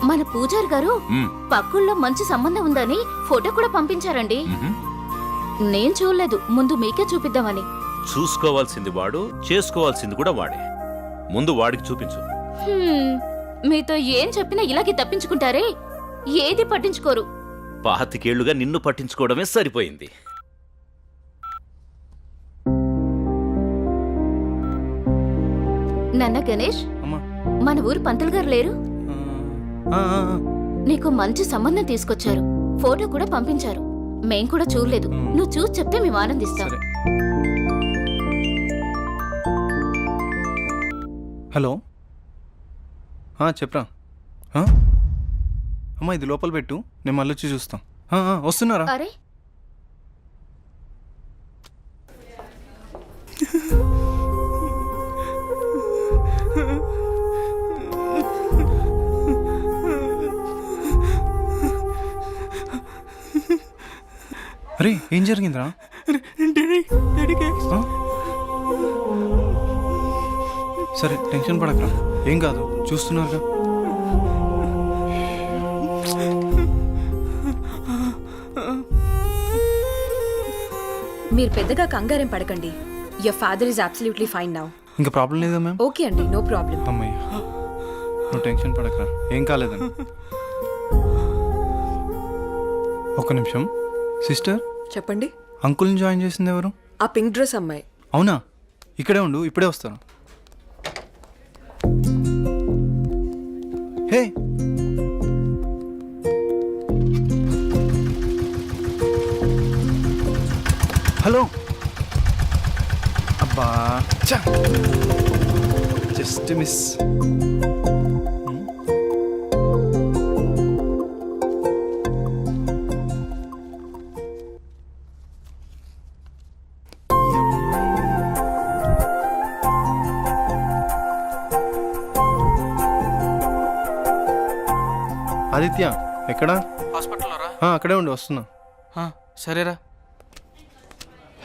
మన పూజారి గారు పక్కుల్లో మంచి సంబంధం ఉందని ఫోటో కూడా పంపించారండి. నేను చూడలేదు, ముందు మీకే చూపిద్దామని. చూసుకోవాల్సింది వాడు, చేసుకోవాల్సింది కూడా వాడే. ముందు వాడికి చూపించు. మీతో ఏం చెప్పినా ఇలాగే తప్పించుకుంటారే, ఏది పట్టించుకోరు. 25 ఏళ్లుగా నిన్ను పట్టించుకోవడమే సరిపోయింది. నాన్న గణేష్, మన ఊరు పంతులు గారు లేరు? నీకు మంచి సంబంధం తీసుకొచ్చారు, ఫోటో కూడా పంపించారు. మేం కూడా చూడలేదు, నువ్వు చూసి చెప్తే మేము ఆనందిస్తాం. హలో, చెప్పరా. అమ్మా ఇది లోపల పెట్టు, నేను మళ్ళీ వచ్చి చూస్తాం. వస్తున్నారా? అరే అరే ఏం జరిగిందిరా? సరే టెన్షన్ పడకరా, ఏం కాదు, చూస్తున్నారుగా. మీరు పెద్దగా కంగారేం పడకండి. Your father is absolutely fine now. ఇంకా ప్రాబ్లం లేదా మ్యామ్? ఓకే అండి, నో ప్రాబ్లం. అమ్మయ్య, నువ్వు టెన్షన్ పడకరా, ఏం కాలేదని. ఒక్క నిమిషం. సిస్టర్ చెప్పండి. అంకుల్ని జాయిన్ చేసింది ఎవరు? ఆ పింక్ డ్రెస్ అమ్మాయి. అవునా? ఇక్కడే ఉండు, ఇప్పుడే వస్తాను. హే, హలో. అబ్బా, జస్ట్ మిస్. ఆదిత్య ఎక్కడా? హాస్పిటల్లో రా. అక్కడే ఉండి వస్తున్నా. సరేరా.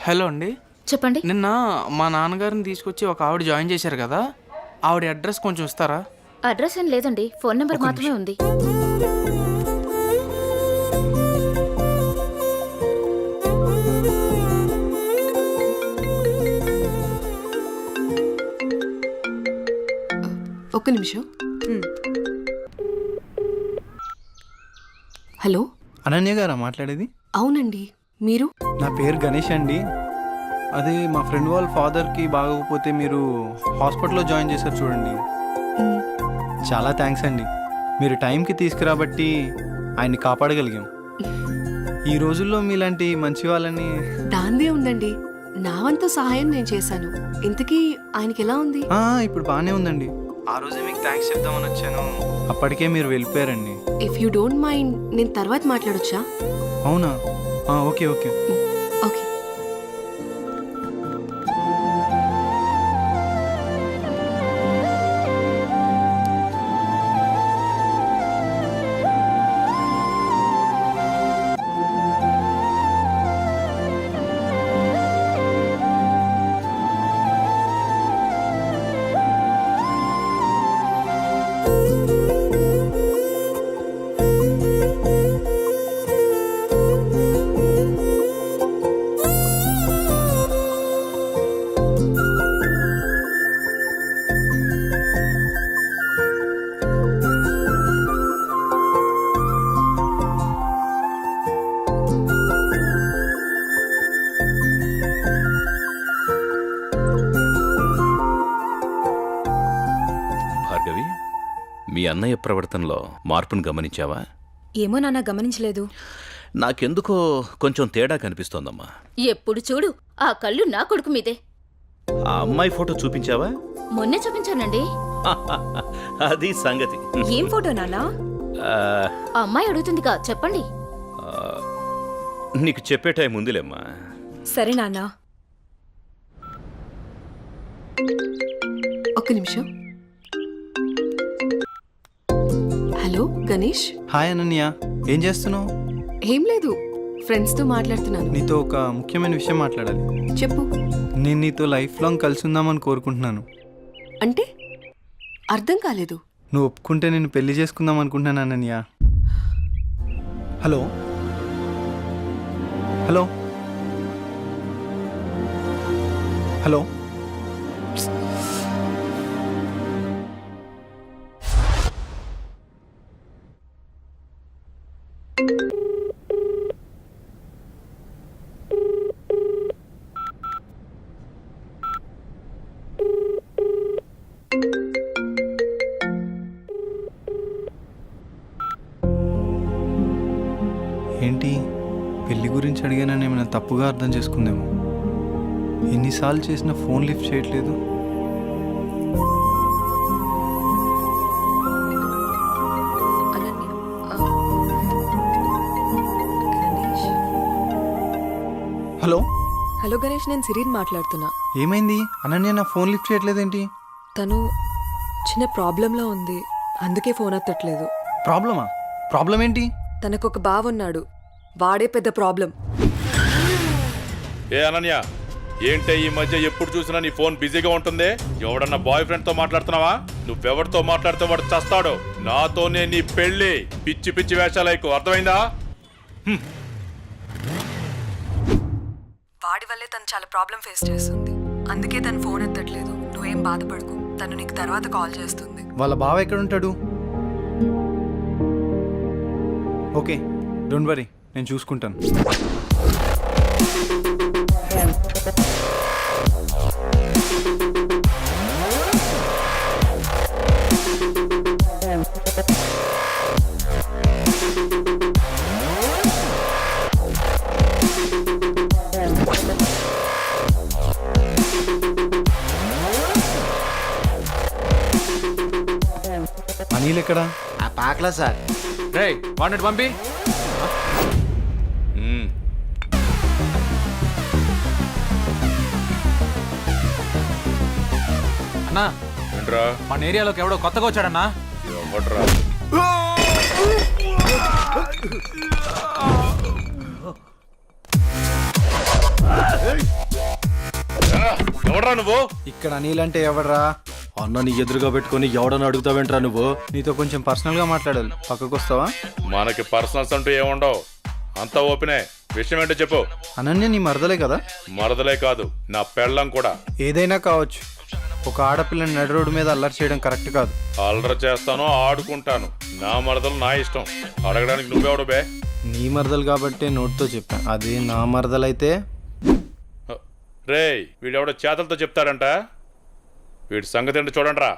హలో అండి, చెప్పండి. నిన్న మా నాన్నగారిని తీసుకొచ్చి ఒక ఆవిడ జాయిన్ చేశారు కదా, ఆవిడ అడ్రస్ కొంచెం ఇస్తారా? అడ్రస్ ఏం లేదండి, ఫోన్ నెంబర్ మాత్రమే ఉంది. ఒక్క నిమిషం. హలో, అనన్య గారా మాట్లాడేది? అవునండి, మీరు? నా పేరు గణేష్ అండి. అదే మా ఫ్రెండ్ వాళ్ళ ఫాదర్కి బాగోకపోతే మీరు హాస్పిటల్లో జాయిన్ చేశారు చూడండి. చాలా థ్యాంక్స్ అండి, మీరు టైంకి తీసుకురాబట్టి ఆయన్ని కాపాడగలిగాం. ఈ రోజుల్లో మీలాంటి మంచి వాళ్ళని. దాందే ఉందండి, నా వంతు సహాయం నేను చేశాను. ఇంతకీ ఆయనకి ఎలా ఉంది? ఇప్పుడు బాగానే ఉందండి. ఆ రోజే మీకు థ్యాంక్స్ చెప్దామని వచ్చాను, అప్పటికే మీరు వెళ్ళిపోయారండి. ఇఫ్ యూ డోంట్ మైండ్ నేను తర్వాత మాట్లాడొచ్చా? అవునా? Okay okay. ఓకే. అన్నయ్య ప్రవర్తనలో మార్పును గమనించావా? ఏమో నాన్న గమనించలేదు. నాకెందుకో కొంచెం తేడా కనిపిస్తోందమ్మా. ఎప్పుడు చూడు ఆ కళ్ళు నా కొడుకు మీదే. ఆ అమ్మాయి ఫోటో చూపించావా? మొన్నే చూపించానండి. అది సంగతి. ఏం ఫోటో నాన్న? ఆ, ఆ అమ్మాయి అడుగుతుందిగా, చెప్పండి. ఆ, నీకు చెప్పే టైం ఉందిలేమ్మా. సరే నాన్న. ఒక్క నిమిషం. హలో గణేష్. హాయ్ అనన్య, ఏం చేస్తున్నావు? ఏం లేదు, ఫ్రెండ్స్తో మాట్లాడుతున్నాను. నీతో ఒక ముఖ్యమైన విషయం మాట్లాడాలి. చెప్పు. నేను నీతో లైఫ్ లాంగ్ కలిసి ఉందామని కోరుకుంటున్నాను. అంటే అర్థం కాలేదు. నువ్వు ఒప్పుకుంటే నేను పెళ్లి చేసుకుందాం అనుకుంటున్నాను అనన్య. Hello hello hello. ఏంటి, పెళ్లి గురించి అడిగానని ఏమైనా తప్పుగా అర్థం చేసుకుందేమో. ఎన్నిసార్లు చేసినా ఫోన్ లిఫ్ట్ చేయట్లేదు. అనన్య, గణేష్. హలో హలో గణేష్, నేను సిరీన్ మాట్లాడుతున్నా. ఏమైంది? అనన్య నా ఫోన్ లిఫ్ట్ చేయట్లేదేంటి? తను చిన్న ప్రాబ్లంలో ఉంది, అందుకే ఫోన్ ఎత్తట్లేదు. ప్రాబ్లమా? ప్రాబ్లం ఏంటి? తనకొక బావున్నాడు, వాడే పెద్ద ప్రాబ్లం. ఏ అనన్య, ఏంటే ఈ మధ్య ఎప్పుడు చూసినా నీ ఫోన్ బిజీగా ఉంటుంది? ఎవడన్నా బాయ్ ఫ్రెండ్ తో మాట్లాడుతున్నావా? నువ్వెవరితో మాట్లాడితే వాడు చస్తాడు. నాతోనే నీ పెళ్లి. పిచ్చి పిచ్చి వేషాలైకు, అర్థమైందా? వాడి వల్లే తను చాలా ప్రాబ్లం ఫేస్ చేస్తుంది, అందుకే తను ఫోన్ ఎత్తట్లేదు. నువ్వేం బాధపడకు, తను నీకు తర్వాత కాల్ చేస్తుంది. వాళ్ళ బావ ఎక్కడ ఉంటాడు? ఓకే, డోంట్ వరీ, నేను చూసుకుంటాను. అనిల్ ఎక్కడా? ఆ పాకలా సార్. రే వాడిని పంపి. అన్నా ఏంట్రా? మన ఏరియాలోకి ఎవడో కొత్తగా వచ్చాడన్నా. ఎవడ్రా? ఎవడ్రా నువ్వు? ఇక్కడ అనిల్ అంటే ఎవడ్రా? అన్న నీ ఎదురుగా పెట్టుకొని ఎవడని అడుగుతావేంట్రా నువ్వు? నీతో కొంచెం పర్సనల్ గా మాట్లాడాలి, పక్కకు వస్తావా? మనకి పర్సనల్స్ అంటూ ఏముండవు, అంతా ఓపెనే. విషయం ఏంటో చెప్పు. అనన్య నీ మరదలే కదా? మరదలే కాదు, నా పెళ్ళం కూడా. ఏదైనా కావచ్చు, ఒక ఆడపిల్లని నడి రోడ్డు మీద అల్లరి చేయడం కరెక్ట్ కాదు. అల్లరి చేస్తాను, ఆడుకుంటాను. నా మరదలు నా ఇష్టం. అడగడానికి నువ్వెవడు బే? నీ మరదలు కాబట్టి నోటితో చెప్పా, అదే నా మరదలైతే. రేయ్, వీడెవడో చేతలతో చెప్తాడంట. వీడి సంగతి ఏంటో చూడండి రా.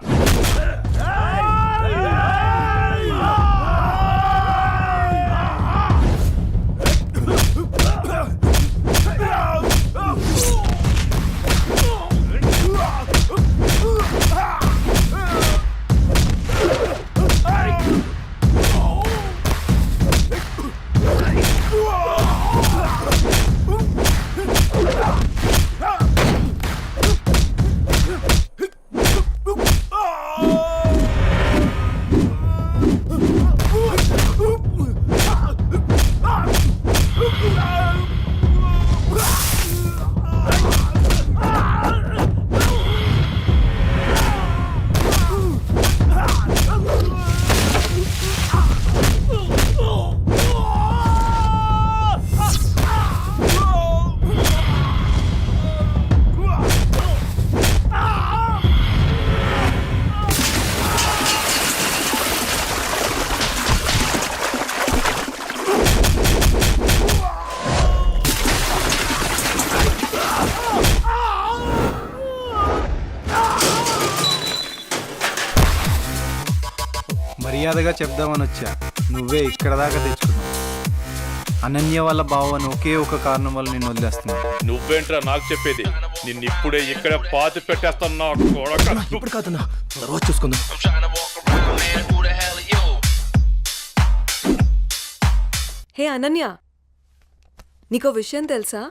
మర్యాదగా చెప్దామని వచ్చా, నువ్వే ఇక్కడ దాకా తెచ్చుకున్నావు. అనన్య వాళ్ళ బావని ఒకే ఒక కారణం వల్ల నేను వదిలేస్తున్నా. నువ్వేంట్రా నాకు చెప్పేది? నిన్నిప్పుడే ఇక్కడ పాతి పెట్టేస్తున్నా. ఇప్పుడు కాదన్నా, తర్వాత చూసుకుందాం. హే అనన్య, నీకో విషయం తెలుసా?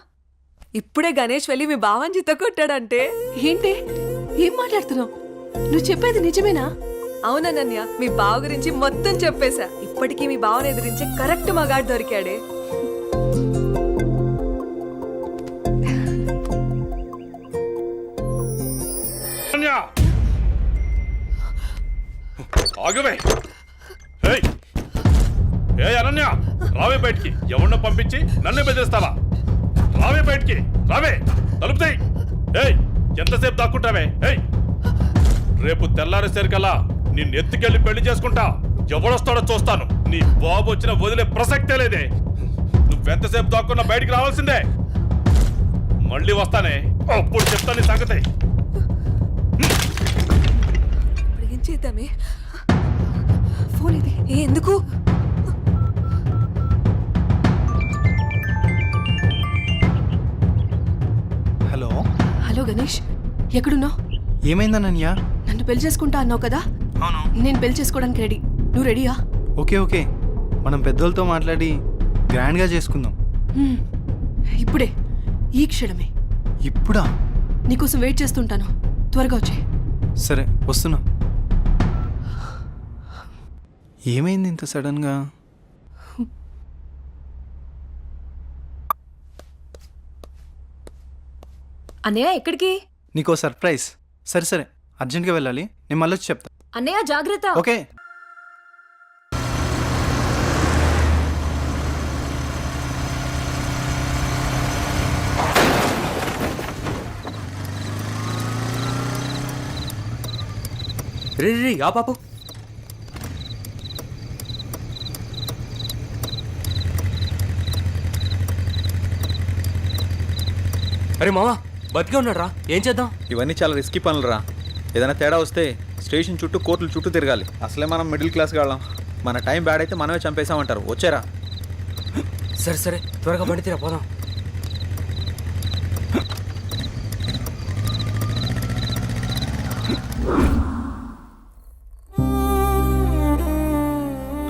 ఇప్పుడే గణేష్ వెళ్ళి మీ బావని చిత్త కొట్టాడంటే. ఏంటి ఏం మాట్లాడుతున్నావు? నువ్వు చెప్పేది నిజమేనా? అవునన్నయ్య, మీ బావ గురించి మొత్తం చెప్పేశా. ఇప్పటికీ మీ బావని ఎదిరించే కరెక్ట్ మగాడు దొరికాడే. ఆగవే! ఏయ్! ఏయ్ అనన్య, రావే బయటికి. ఎవరినో పంపించి నన్ను బెదిరిస్తావా? రావే బయటికి, రావే. తలుపుతాయి. ఏయ్, ఎంతసేపు దాక్కుంటావే? ఏయ్, రేపు తెల్లారేసరికల్లా నిన్ను ఎత్తుకెళ్ళి పెళ్లి చేసుకుంటా. ఎవడొస్తాడో చూస్తాను. నీ బాబు వచ్చిన వదిలే ప్రసక్తే లేదే. నువ్వెంతసేపు దాక్కున్నా బయటికి రావాల్సిందే. మళ్ళీ వస్తానే, అప్పుడు చెప్తాను నీ సంగతి. ఇప్పుడు ఏం చేద్దామే? ఫోన్ ఇది ఎందుకు? హలో హలో గణేష్, ఎక్కడున్నావు? ఏమైందనన్య? నన్ను పెళ్లి చేసుకుంటా అన్నావు కదా? అవును. నేను పెళ్లి చేసుకోవడానికి రెడీ. నువ్వు రెడీయా? ఓకే ఓకే, మనం పెద్దోళ్ళతో మాట్లాడి గ్రాండ్గా చేసుకుందాం. ఇప్పుడే, ఈ క్షణమే. ఇప్పుడా? నీకోసం వెయిట్ చేస్తుంటాను, త్వరగా వచ్చే. సరే వస్తున్నా. ఏమైంది ఇంత సడన్గా? అన్నయ్య ఎక్కడికి? నీకో సర్ప్రైజ్. సరే సరే, అర్జెంట్గా వెళ్ళాలి, నేను మళ్ళీ వచ్చి చెప్తా. అన్నయ్య జాగ్రత్త. ఓకే. రే రే ఆ పాపు, అరే మావా బతికే ఉన్నాడు రా. ఏం చేద్దాం? ఇవన్నీ చాలా రిస్కీ పనులు రా. ఏదైనా తేడా వస్తే స్టేషన్ చుట్టూ కోర్టుల చుట్టూ తిరగాలి. అసలే మనం మిడిల్ క్లాస్ వాళ్ళం. మన టైం బ్యాడ్ అయితే మనమే చంపేసామంటారు. వచ్చారా? సరే సరే, త్వరగా బండి తీరా పోదాం.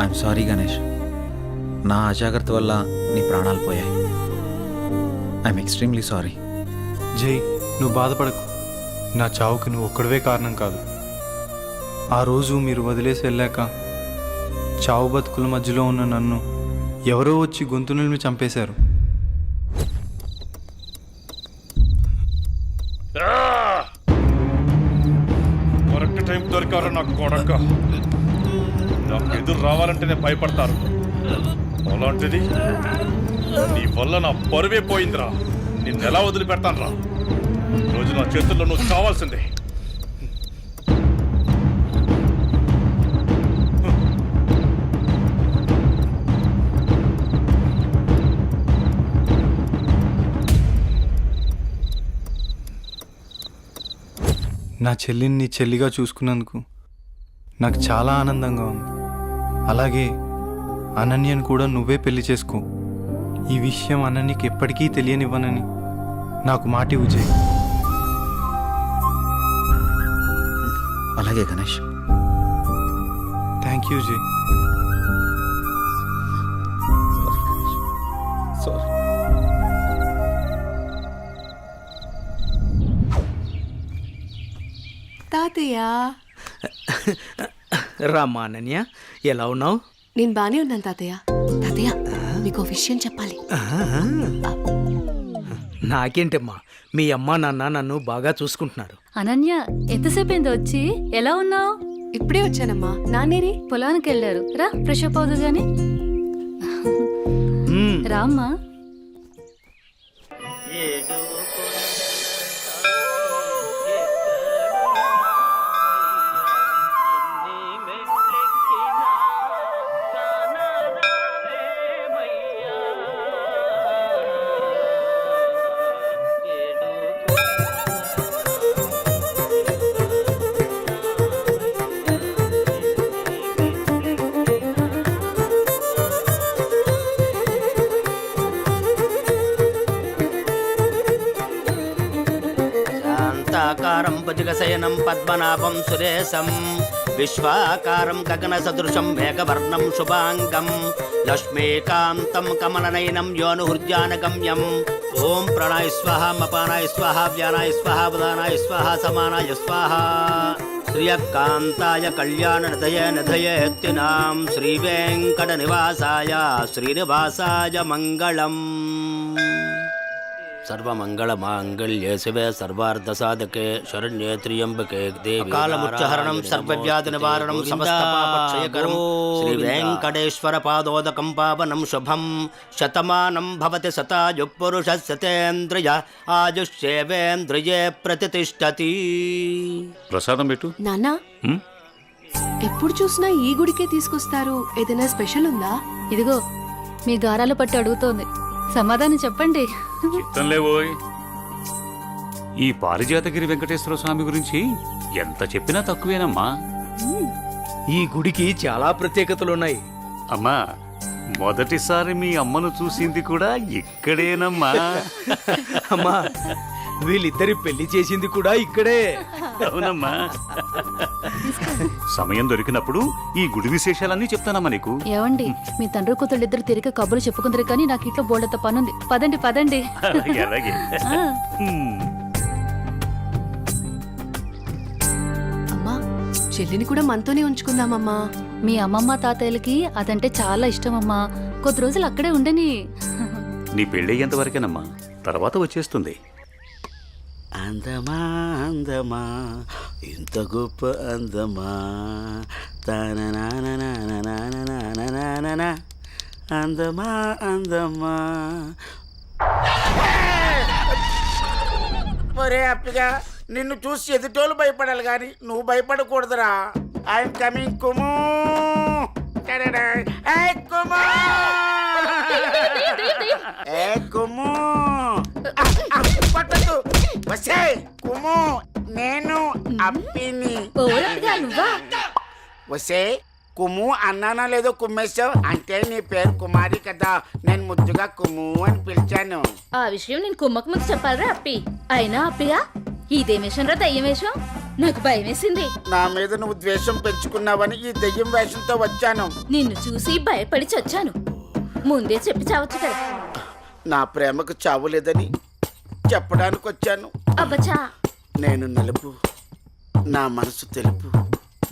ఐఎమ్ సారీ గణేష్, నా అజాగ్రత్త వల్ల నీ ప్రాణాలు పోయాయి. I'm extremely sorry. జై, నువ్వు బాధపడకు. నా చావుకి నువ్వు ఒక్కడవే కారణం కాదు. ఆ రోజు మీరు వదిలేసి వెళ్ళాక చావు బతుకుల మధ్యలో ఉన్న నన్ను ఎవరో వచ్చి గొంతు నిలిమి చంపేశారు. కరెక్ట్ టైం దొరికారు నాకు కొడక. నాకు ఎదురు రావాలంటేనే భయపడతారు. అలాంటిది నీ వల్ల నా పరువే పోయిందిరా. నిన్నెలా వదిలిపెడతాను రా? రోజు నా చేతుల్లో నువ్వు కావాల్సిందే. నా చెల్లిని నీ చెల్లిగా చూసుకున్నందుకు నాకు చాలా ఆనందంగా ఉంది. అలాగే అనన్యను కూడా నువ్వే పెళ్లి చేసుకో. ఈ విషయం అనన్యకి ఎప్పటికీ తెలియనివ్వనని నాకు మాటి విజయ్. అలాగే గణేష్. థ్యాంక్ యూ జై. సారీ. తాతయ్య, రామ్మా అనన్య, ఎలా ఉన్నావు? నేను బానే ఉన్నాను తాతయ్య. తాతయ్య, మీకు విషయం చెప్పాలి. నాకేంటమ్మా, మీ అమ్మా నాన్న నన్ను బాగా చూసుకుంటున్నారు. అనన్య, ఎంతసేపు అయింది వచ్చి? ఎలా ఉన్నావు? ఇప్పుడే వచ్చానమ్మా. నానేరి పొలానికి వెళ్ళారు. రా ఫ్రెష్ అప్ అవుదు గాని. రామ్మా. శాంతాకారం భుజగశయనం పద్మనాభం సురేశం విశ్వాకారం గగనసదృశం మేఘవర్ణం శుభాంగం లక్ష్మీకాంతం కమలనయనం యోనుహృద్యానగమ్యం ఓం ప్రణాయ స్వాహ మపానాయ స్వాహ వ్యానాయ స్వాహ ఉదానాయ స్వాహ సమానాయ స్వాహ శ్రియకాంతాయ కళ్యాణనిధయ నిధయేత్తినాం శ్రీవేంకట నివాసాయ శ్రీనివాసాయ మంగళం. సర్వమంగళమాంగళ్యే శివే సర్వార్థసాధకే శరణ్యే త్ర్యంబకే దేవి కాలముచ్చహరణం సర్వవ్యాధి నివారణం సమస్త పాపక్షయకరం శ్రీ వెంకటేశ్వర పాదోదకం పావనం శుభం శతమానం భవతి శతాయు పురుష శతేంద్రియ ఆయుష్యేవేంద్రియే ప్రతిష్టతి. ప్రసాదం పెట్టు. నాన్నా ఎప్పుడు చూసినా ఈ గుడికే తీసుకొస్తారు, ఏదైనా స్పెషల్ ఉందా? ఇదిగో మీ గారాలు పట్టి అడుగుతోంది, సమాధానం చెప్పండి. చిత్తం లేవోయ్. ఈ పారిజాతగిరి వెంకటేశ్వర స్వామి గురించి ఎంత చెప్పినా తక్కువేనమ్మా. ఈ గుడికి చాలా ప్రత్యేకతలున్నాయి. అమ్మా, మొదటిసారి మీ అమ్మను చూసింది కూడా ఇక్కడేనమ్మా. అమ్మా, వీళ్ళిద్దరి పెళ్లి చేసింది కూడా ఇక్కడే. అవునమ్మా. సమయం దొరికినప్పుడు ఈ గుడి విశేషాలన్నీ చెప్తానమ్మా నీకు. ఏవండి, మీ తండ్రి కూతుళ్ళు ఇద్దరు తిరిగి కబుర్లు చెప్పుకుందరు కానీ నాకు ఇంట్లో బోల్డంత పనుంది. పదండి పదండి. అలాగే అలాగే. అమ్మా, చెల్లిని కూడా మనతోనే ఉంచుకుందామమ్మా. మీ అమ్మమ్మ తాతయ్యలకి అదంటే చాలా ఇష్టం అమ్మా. కొద్ది రోజులు అక్కడే ఉండని. నీ పెళ్ళయ్యేంత వరకేనమ్మా, తర్వాత వచ్చేస్తుంది. అందమా అందమా ఇంత గొప్ప అందమా అందమా అందమా. ఒరే అప్పిగా, నిన్ను చూసి ఎదుటోళ్ళు భయపడాలి కానీ నువ్వు భయపడకూడదురా. I'm coming కుము. కుము కుము పట్టదు. వసే కుము, నేను అప్పిని. వసే కుము అన్నానా లేదో కుమ్మేశావు అంటే నీ పేరు కుమారి కదా, నేను ముద్దుగా కుము అని పిలిచాను. ఆ విషయం నేను కుమ్మకు ముందు చెప్పాలరా అప్పి. అయినా అప్పిగా ఇదేం వేషం రా, దయ్యం వేషం? నాకు భయం వేసింది. నా మీద నువ్వు ద్వేషం పెంచుకున్నావని ఈ దెయ్యం వేషంతో వచ్చాను. నిన్ను చూసి భయపడి చచ్చాను. ముందే చెప్పి చావచ్చు కదా. నా ప్రేమకు చావు లేదని చెప్పడానికి వచ్చాను. అబ్బచా, నేను నలుపు, నా మనసు తెలుపు,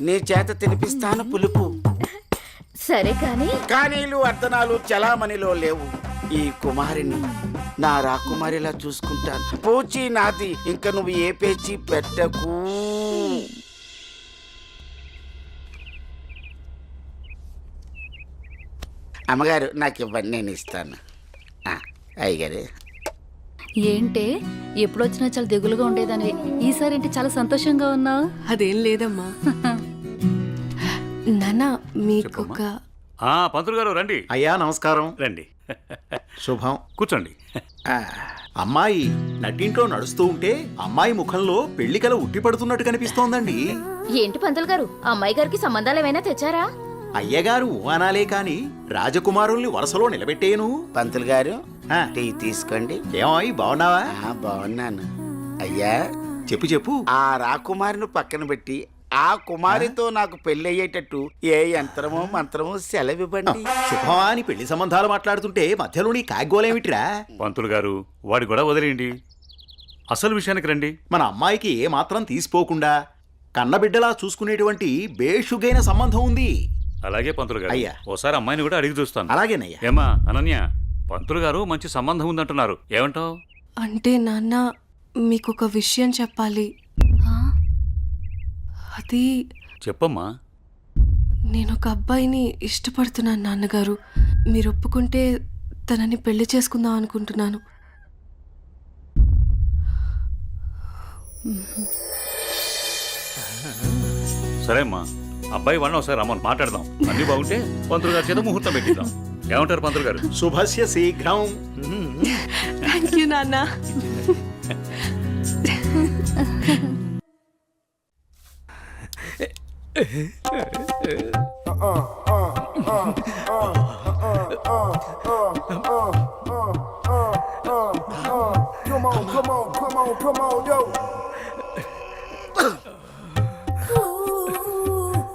నీ చేత తినిపిస్తాను పులుపు. సరే కానీ కానీలు అర్ధనాలు చలామణిలో లేవు. ఈ కుమారిని నా రాకుమారిలా చూసుకుంటాను. పూచి నాది, ఇంక నువ్వు ఏ పేచి పెట్టకు. అమ్మగారు నాకు ఇవ్వండి, నేను ఇస్తాను. అయ్యగారు ఏంటే ఎప్పుడొచ్చినా చాలా దిగులుగా ఉండేదాన్ని, ఈసారి ఏంటి చాలా సంతోషంగా ఉన్నావు? అదేం లేదమ్మా. నాన్న మీకొక పంతులు గారు రండి. అయ్యా నమస్కారం. రండి. శుభం. కూర్చోండి. అమ్మాయి నట్టింట్లో నడుస్తూ ఉంటే అమ్మాయి ముఖంలో పెళ్లికల ఉట్టిపడుతున్నట్టు కనిపిస్తోందండి. ఏంటి పంతులు గారు, అమ్మాయి గారికి సంబంధాలు ఏమైనా తెచ్చారా? అయ్యగారు అనాలే కాని రాజకుమారుల్ని వరుసలో నిలబెట్టేను. పంతులు గారు టీ తీసుకోండి. ఏమాయి బాగున్నావా? బాగున్నాను. అయ్యా చెప్పు చెప్పు. ఆ రాకుమారిని పక్కన పెట్టి ఆ కుమారితో నాకు పెళ్లి అయ్యేటట్టు ఏ యంత్రమో మంత్రమో సెలవివ్వండి. శుభమా అని పెళ్లి సంబంధాలు మాట్లాడుతుంటే మధ్యలో నీ కాగ్గోలేమిట్రా? పంతులు గారు వాడి కూడా వదిలేయండి, అసలు విషయానికి రండి. మన అమ్మాయికి ఏ మాత్రం తీసిపోకుండా కన్నబిడ్డలా చూసుకునేటువంటి బేషుగైన సంబంధం ఉంది. అలాగే పంతులు గారు, అయ్యా ఓసారి అమ్మాయిని కూడా అడిగి చూస్తాను. అలాగేనయ్యా. ఏమా అనన్య, పంతులు గారు మంచి సంబంధం ఉందంటున్నారు, ఏమంటావు? అంటే నాన్న మీకొక విషయం చెప్పాలి. అది చెప్పమ్మా. నేను ఒక అబ్బాయిని ఇష్టపడుతున్నాను నాన్నగారు. మీరు ఒప్పుకుంటే తనని పెళ్లి చేసుకుందాం అనుకుంటున్నాను. సరే అమ్మా, అబ్బాయి వాళ్ళని ఒకసారి రమ్మని మాట్లాడదాం. అన్ని బాగుంటే పంతులు గారి చేత ముహూర్తం పెట్టిద్దాం. ఏమంటారు పంతులు గారు? శుభస్య శీఘ్రం. థ్యాంక్ యూ నాన్న.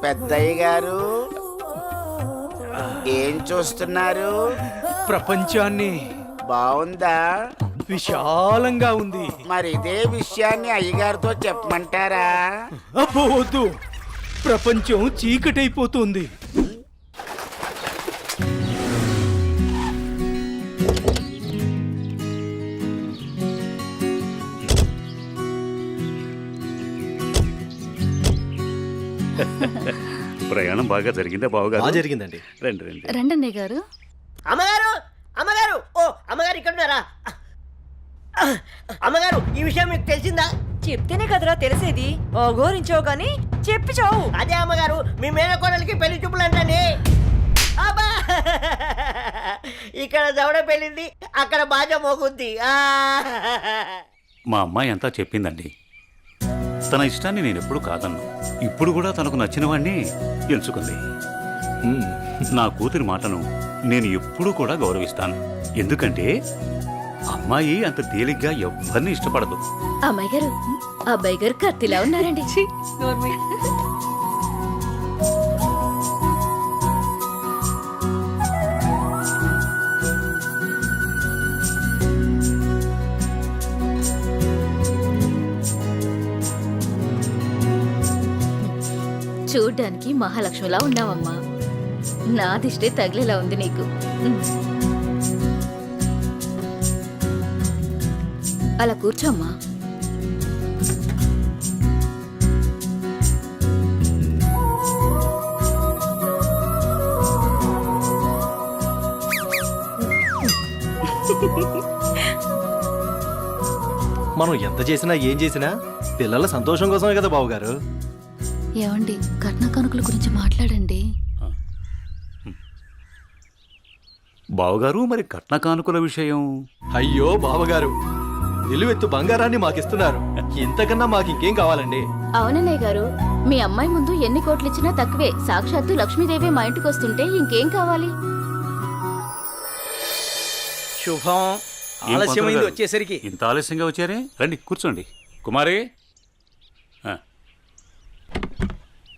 పెద్దయ్య గారు ఏం చూస్తున్నారు? ప్రపంచాన్ని. బాగుందా? విశాలంగా ఉంది. మరి ఇదే విషయాన్ని అయ్యగారితో చెప్పమంటారా? అబ్బో వద్దు, ప్రపంచం చీకటైపోతుంది. ప్రయాణం బాగా జరిగిందా బావగారు? బాగా జరిగిందండి. రండి రండి. రండన్నయ్య గారు. అమ్మగారు అమ్మగారు ఓ అమ్మగారు ఇక్కడ ఉన్నారా? అమ్మగారు ఈ విషయం మీకు తెలిసిందా? చెప్తేనే కదరా తెలిసేది. ఓగోరించావు గాని చెప్పి చావు. అదే అమ్మగారు, మీ మేనకోడలికి పెళ్లి చూపులు అంటండి. అబ్బా! ఇక్కడ దవడ పెళ్ళింది, అక్కడ బాజ మోగుద్ది. మా అమ్మాయి అంతా చెప్పిందండి. తన ఇష్టాన్ని నేను ఎప్పుడు కాదన్ను. ఇప్పుడు కూడా తనకు నచ్చిన వాడిని ఎంచుకుంది. నా కూతురి మాటను నేను ఎప్పుడూ కూడా గౌరవిస్తాను. ఎందుకంటే అమ్మాయి అంత తేలిగ్గా ఎవ్వరిని ఇష్టపడదు. అమ్మాయి గారు, అబ్బాయి గారు కత్తిలా ఉన్నారండి. చూడ్డానికి మహాలక్ష్మిలా ఉన్నావమ్మా. నా దిష్టే తగిలేలా ఉంది నీకు. అలా కూర్చోమ్మా. మనం ఎంత చేసినా ఏం చేసినా పిల్లల సంతోషం కోసమే కదా బావగారు. ఏమండి, కట్న కానుకల గురించి మాట్లాడండి. బావగారు, మరి కట్న కానుకల విషయం? అయ్యో బావగారు, నిలువెత్తు బంగారాన్ని మాకిస్తున్నారు. ఇంతకన్నా మాకు ఇంకేం కావాలండి? అవునన్నయ్య గారు, మీ అమ్మాయి ముందు ఎన్ని కోట్లు ఇచ్చినా తక్కువే. సాక్షాత్తు లక్ష్మీదేవి మా ఇంటికి వస్తుంటే ఇంకేం కావాలి? శుభం. ఏం ఆలస్యమైంది పంతులు గారు? వచ్చేసరికి. ఇంత ఆలస్యంగా వచ్చారే? రండి కూర్చోండి. కుమారి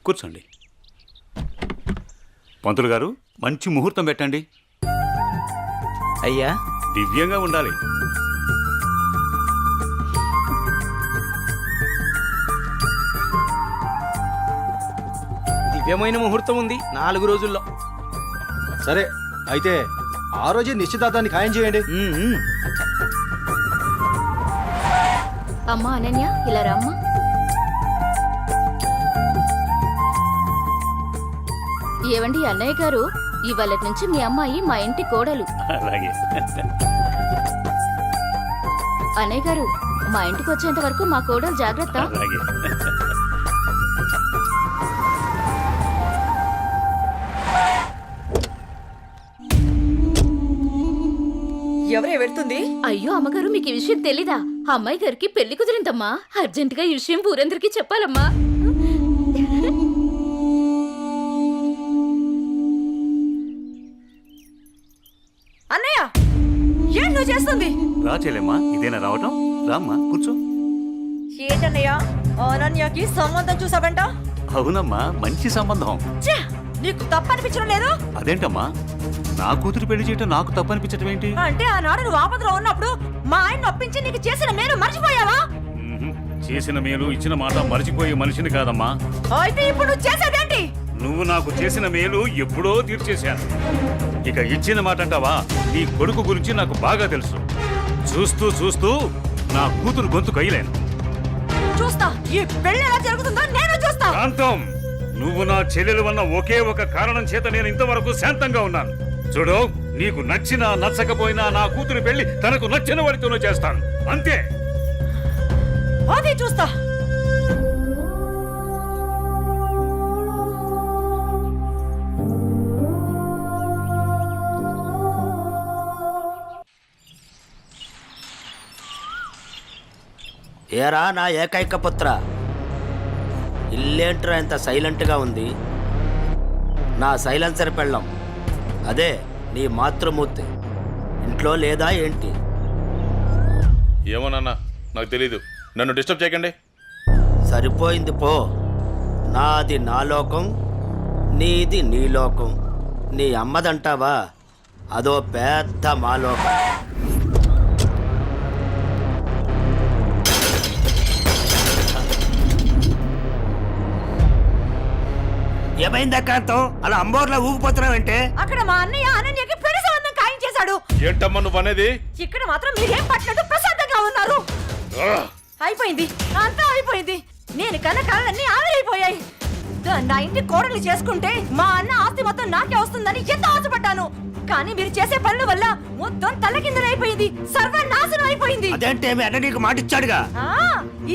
కూర్చోండి. పంతులు గారు, మంచి ముహూర్తం పెట్టండి. అయ్యా, దివ్యంగా ఉండాలి. దివ్యమైన ముహూర్తం ఉంది 4 రోజుల్లో. సరే అయితే ఆ రోజే నిశ్చితార్థాన్ని ఖాయం చేయండి. అమ్మా అనన్య, ఇలా రామ్మా. ఏవండి అన్నయ్య గారు, ఇవాళ నుంచి మీ అమ్మాయి మా ఇంటి కోడలు. అలాగే. అన్నయ్య గారు, మా ఇంటికి వచ్చేంత వరకు మా కోడలు జాగ్రత్త. అలాగే. ఎవరే వెళ్తుంది? అయ్యో అమ్మగారు, మీకు ఈ విషయం తెలీదా? అమ్మాయి గారికి పెళ్లి కుదిరిందమ్మా. అర్జెంటుగా ఈ విషయం ఊరందరికీ చెప్పాలమ్మా. అన్నయ్య, ఏం నువ్వు చేస్తుంది? రా చెల్లెమ్మా, ఇదేనా రావటం? రామ్మా కూర్చో. ఏంటన్నయ్య, అనన్యకి సంబంధం చూసావంట? అవునమ్మా, మంచి సంబంధం. ఛే, నీకు తప్పనిపించడం లేదు? అదేంటమ్మా, నా కూతురు పెళ్లి చేయటం నాకు తప్పనిపించటం ఏంటి? అంటే ఆనాడు నువ్వు ఆపదలో ఉన్నప్పుడు మా ఆయన ఒప్పించి నీకు చేసిన మేలు మర్చిపోయావా? చేసిన మేలు ఇచ్చిన మాట మర్చిపోయే మనిషిని కాదమ్మా. అయితే ఇప్పుడు నువ్వు చేసేదేంటి? నువ్వు నాకు చేసిన మేలు ఎప్పుడో తీర్చేశాను. ఇక ఇచ్చిన మాట అంటావా? నీ కొడుకు గురించి నాకు బాగా తెలుసు. చూస్తూ చూస్తూ నా కూతురు గొంతు కయ్యలేను. చూస్తా, ఈ పెళ్లి ఎలా జరుగుతుందో నేను చూస్తా. శాంతం, నువ్వు నా చెల్లెలు వల్ల ఒకే ఒక కారణం చేత నేను ఇంతవరకు శాంతంగా ఉన్నాను. చూడు, నీకు నచ్చినా నచ్చకపోయినా నా కూతురు పెళ్లి తనకు నచ్చిన వాడితోనే చేస్తాను, అంతే. అది చూస్తా. ఏరా నా ఏకైక పుత్ర, ఇల్లేంట్రా ఇంత సైలెంట్గా ఉంది? నా సైలెన్సర్ పెళ్ళం, అదే నీ మాతృమూర్తి ఇంట్లో లేదా ఏంటి? ఏమోనన్నా, నాకు తెలీదు. నన్ను డిస్టర్బ్ చేయకండి. సరిపోయింది పో. నాది నా లోకం, నీది నీ లోకం, నీ అమ్మదంటావా అదో పెద్ద మాలోకం. ఏమైందా కాంతం, అలా అంబోర్లా ఊగిపోతున్నావంటే? అక్కడ మా అన్నయ్య అనన్యకి పెళ్లి సంబంధం ఖాయం చేశాడు. ఏంటమ్మా నువ్వు అనేది? ఇక్కడ మాత్రం మీరేం పట్టినట్టు ప్రశాంతంగా ఉన్నారు. అయిపోయింది, అంతా అయిపోయింది. నేను కన్న కళ్ళన్నీ ఆవిరైపోయాయి. నా ఇంటి కోడలు చేసుకుంటే మా అన్న ఆస్తి మొత్తం నాకే వస్తుందని ఎంత ఆశపడ్డాను. కానీ మీరు చేసే పనుల వల్ల మొత్తం తలకిందులైపోయింది, సర్వనాశనం అయిపోయింది. అదేంటే మీ అన్న నీకు మాట ఇచ్చాడుగా?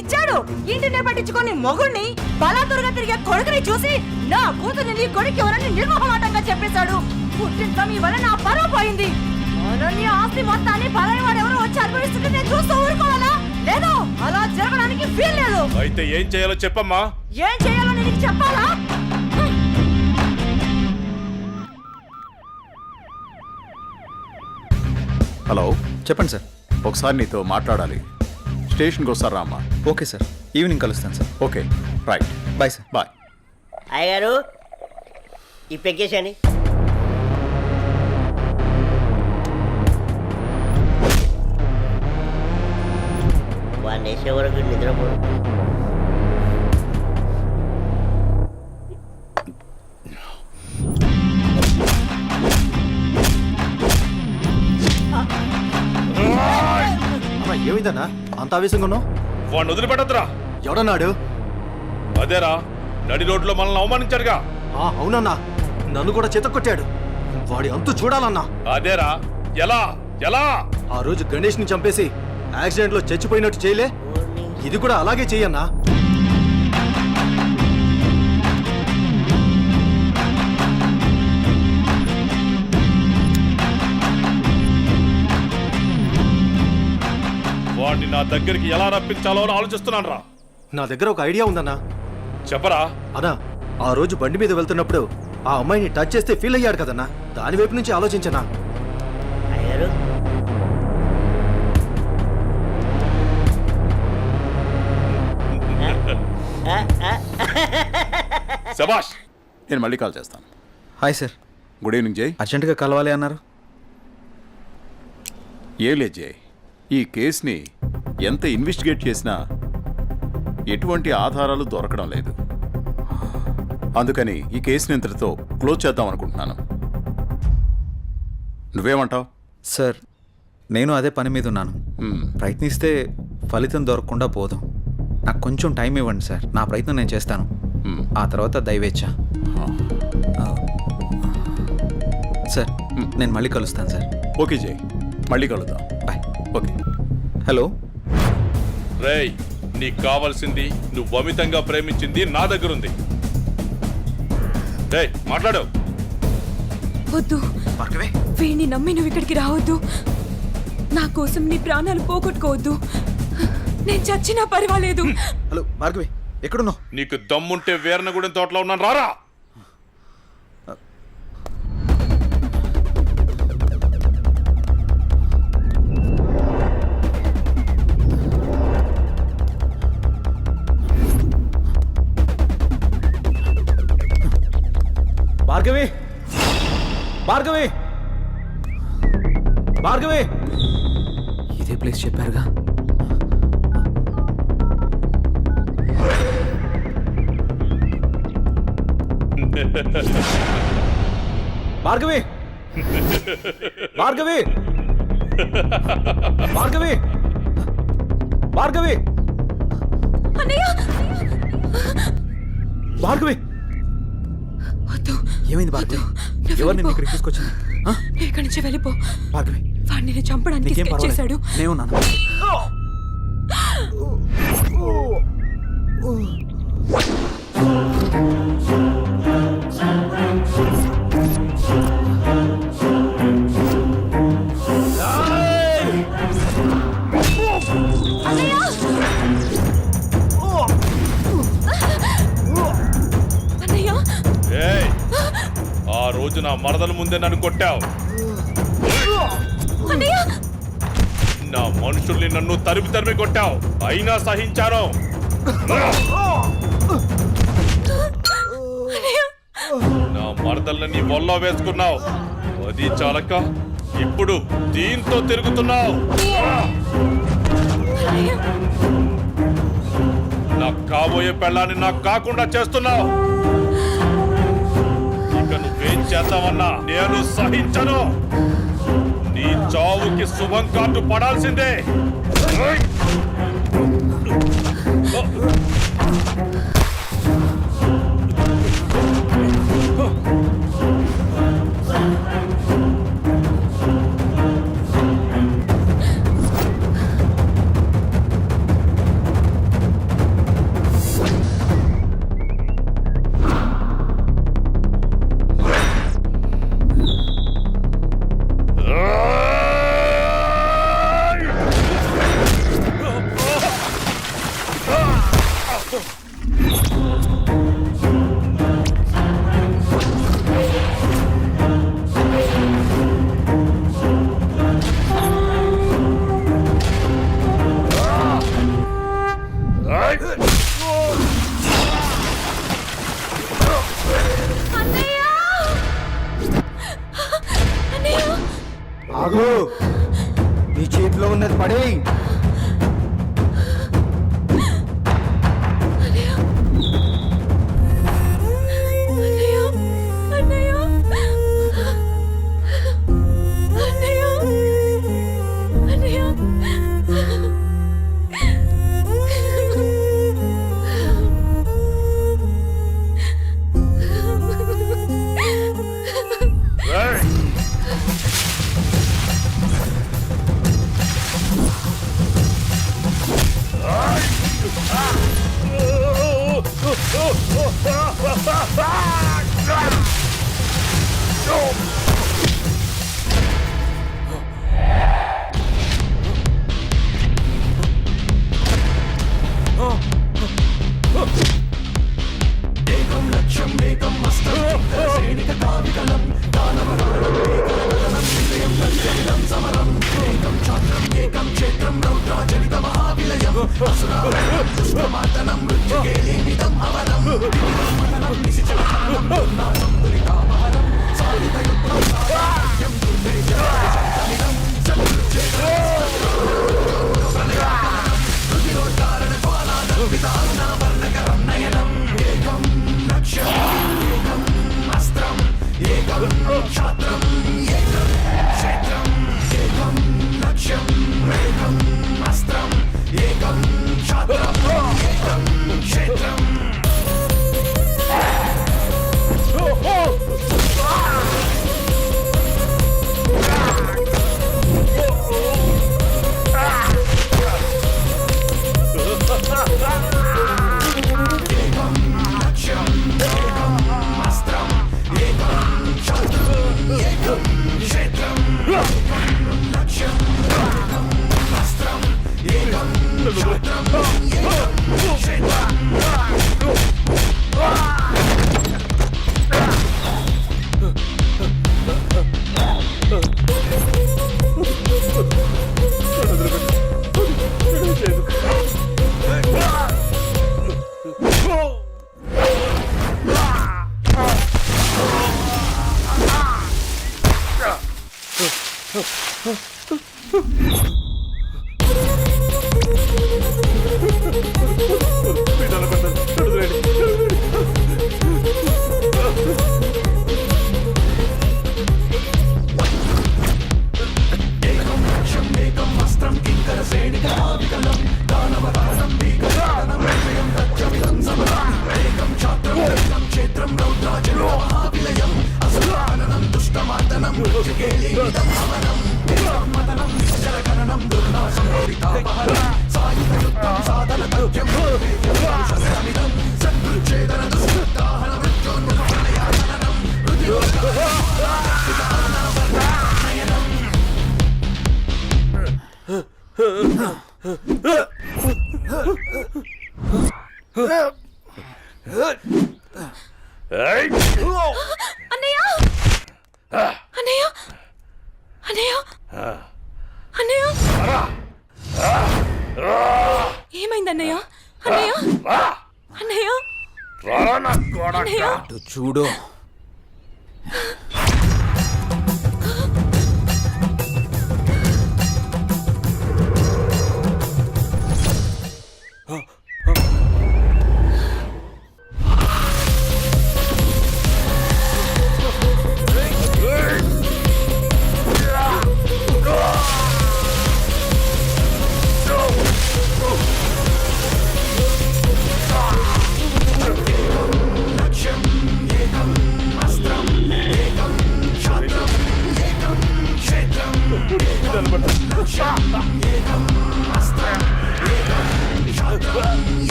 ఇచ్చాడు. ఇంటినే పట్టించుకొని మొగుడిని బలాదురుగా తిరిగే కొడుకుని చూసి నా కూతుర్ని నీ కొడుకు ఎవరని నిర్మోహమాటంగా చెప్పేశాడు. పుట్టింత మీ వల్ల నా పరువు పోయింది. అనన్య ఆస్తి మొత్తాన్ని పరాయివాడు ఎవరో వచ్చి అనుభవిస్తుంటే నేను చూస్తూ ఊరుకోవాలా? లేదు, అలా జరగడానికి వీల్లేదు. అయితే ఏం చేయాలో చెప్పమ్మా. ఏం చేయాలో నేను చెప్పాలా? హలో, చెప్పండి సార్. ఒకసారి నీతో మాట్లాడాలి. స్టేషన్కి వస్తారా అమ్మా? ఓకే సార్, ఈవినింగ్ కలుస్తాను sir. Okay, right. Bye sir. Bye. అయ్యగారు ఈ పెగ్గేసాని. వాడిని వేసే వరకు నిద్రపోడు. ఏమైందన్నా అంత ఆవేశంగా ఉన్నావు? వాడిని వదిలిపెట్టద్దురా. ఎవడన్నాడు? అదేరా, నడి రోడ్లో మనల్ని అవమానించాడుగా. అవునన్నా, నన్ను కూడా చితక్కొట్టాడు. వాడి అంతు చూడాలన్నా. అదేరా, ఎలా ఎలా? ఆ రోజు గణేష్ ని చంపేసి యాక్సిడెంట్ లో చచ్చిపోయినట్టు చేయలే, ఇది కూడా అలాగే చెయ్యన్నా. వాడిని నా దగ్గరికి ఎలా రప్పించాలో అని ఆలోచిస్తున్నాను రా. నా దగ్గర ఒక ఐడియా ఉందన్నా. చెప్పరా. అన్నా, ఆ రోజు బండి మీద వెళ్తున్నప్పుడు ఆ అమ్మాయిని టచ్ చేస్తే ఫీల్ అయ్యాడు కదన్నా, దాని వైపు నుంచి ఆలోచించనా. శభాష్. నేను మళ్ళీ కాల్ చేస్తాను. Hi sir. గుడ్ ఈవినింగ్ జై. అర్జెంటుగా కలవాలి అన్నారు. ఏం లేదు జై, ఈ కేసుని ఎంత ఇన్వెస్టిగేట్ చేసినా ఎటువంటి ఆధారాలు దొరకడం లేదు. అందుకని ఈ కేసుని ఇంతటితో క్లోజ్ చేద్దాం అనుకుంటున్నాను. నువ్వేమంటావు? సార్, నేను అదే పని మీద ఉన్నాను. ప్రయత్నిస్తే ఫలితం దొరకకుండా పోదు. నాకు కొంచెం టైం ఇవ్వండి సార్, నా ప్రయత్నం నేను చేస్తాను. ఆ తర్వాత దైవేచ్ఛ. సార్, నేను మళ్ళీ కలుస్తాను సార్. ఓకే జై, మళ్ళీ కలుద్దాం. బాయ్. ఓకే. హలో రేయ్, నీకు కావాల్సింది నువ్వు అమితంగా ప్రేమించింది నా దగ్గర ఉంది. రేయ్, మాట్లాడు. వద్దు, వీడిని నమ్మి నువ్వు ఇక్కడికి రావద్దు. నా కోసం నీ ప్రాణాలు పోగొట్టుకోవద్దు. నేను చచ్చినా పర్వాలేదు. హలో భార్గవి, ఎక్కడున్నావు? నీకు దమ్ముంటే వీరనగూడెం తోటలో ఉన్నాను, రారా. భార్గవి, భార్గవి, భార్గవి. ఇదే ప్లేస్ చెప్పారుగా. భార్గవి, భార్గవి, భార్గవి, భార్గవి, భార్గవి. ఏమైంది భార్గవి? ఎవరు నిన్ను ఇక్కడికి తీసుకొచ్చింది? ఇక్కడి నుంచి వెళ్ళిపో భార్గవి. వాడిని నేను చంపడానికి స్కెచ్ చేశాడు. నేనున్నాను. ఏయ్, ఆ రోజు నా మరదల ముందే నన్ను కొట్టావు. నా మనుషుల్ని నన్ను తరిమి తరిమి కొట్టావు, అయినా సహించాను. అన్నయ్య మరదల్ని నీ ఒళ్ళో వేసుకున్నావు. అది చాలక ఇప్పుడు దీంతో తిరుగుతున్నావు. నాకు కాబోయే పెళ్ళాన్ని నాకు కాకుండా చేస్తున్నావు. ఇక నువ్వేం చేద్దామన్నా నేను సహించను. నీ చావుకి శుభం కార్డు పడాల్సిందే. ఆగు, నీ చేతిలో ఉన్నది పడే. అన్నయ్య అన్నయ్య అన్నయ్య అన్నయ్య ఏమైంది అన్నయ్య అన్నయ్య అన్నయ్య చూడు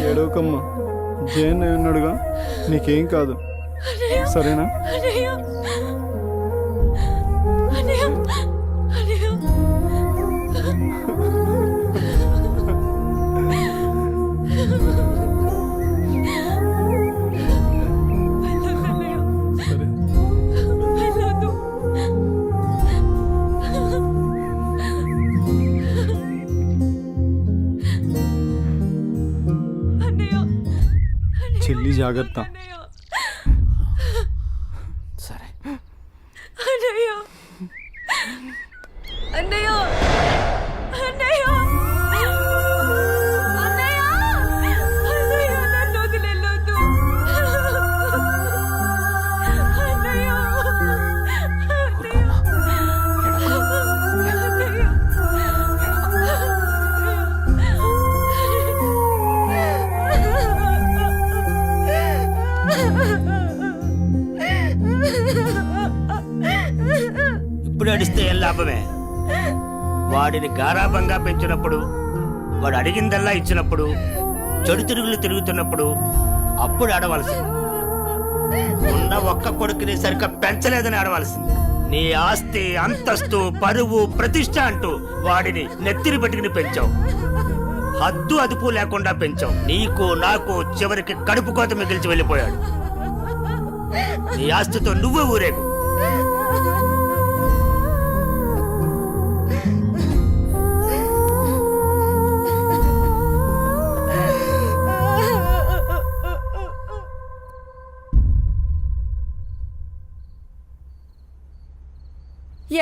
ఏడవకమ్మా, జయన్ ఉన్నాడుగా, నీకేం కాదు, సరేనా? చెల్లి జాగ్రత్త. సరే. అన్నయ్య అన్నయ్య అన్నయ్య అన్నయ్య అన్నయ్య నన్ను వదిలేయొద్దు. అన్నయ్య ఇప్పుడు అడిస్తే ఏం లాభమే? వాడిని గారాబంగా పెంచినప్పుడు, వాడు అడిగిందల్లా ఇచ్చినప్పుడు, చెడు తిరుగులు తిరుగుతున్నప్పుడు అప్పుడు ఆడవలసింది. ఉన్న ఒక్క కొడుకుని సరిగ్గా పెంచలేదని ఆడవలసింది. నీ ఆస్తి, అంతస్తు, పరువు, ప్రతిష్ట అంటూ వాడిని నెత్తిని పెట్టుకుని పెంచావు. హద్దు అదుపు లేకుండా పెంచావు. నీకు నాకు చివరికి కడుపు కోత మిగిల్చి వెళ్ళిపోయాడు. నీ ఆస్తితో నువ్వే ఊరేగు.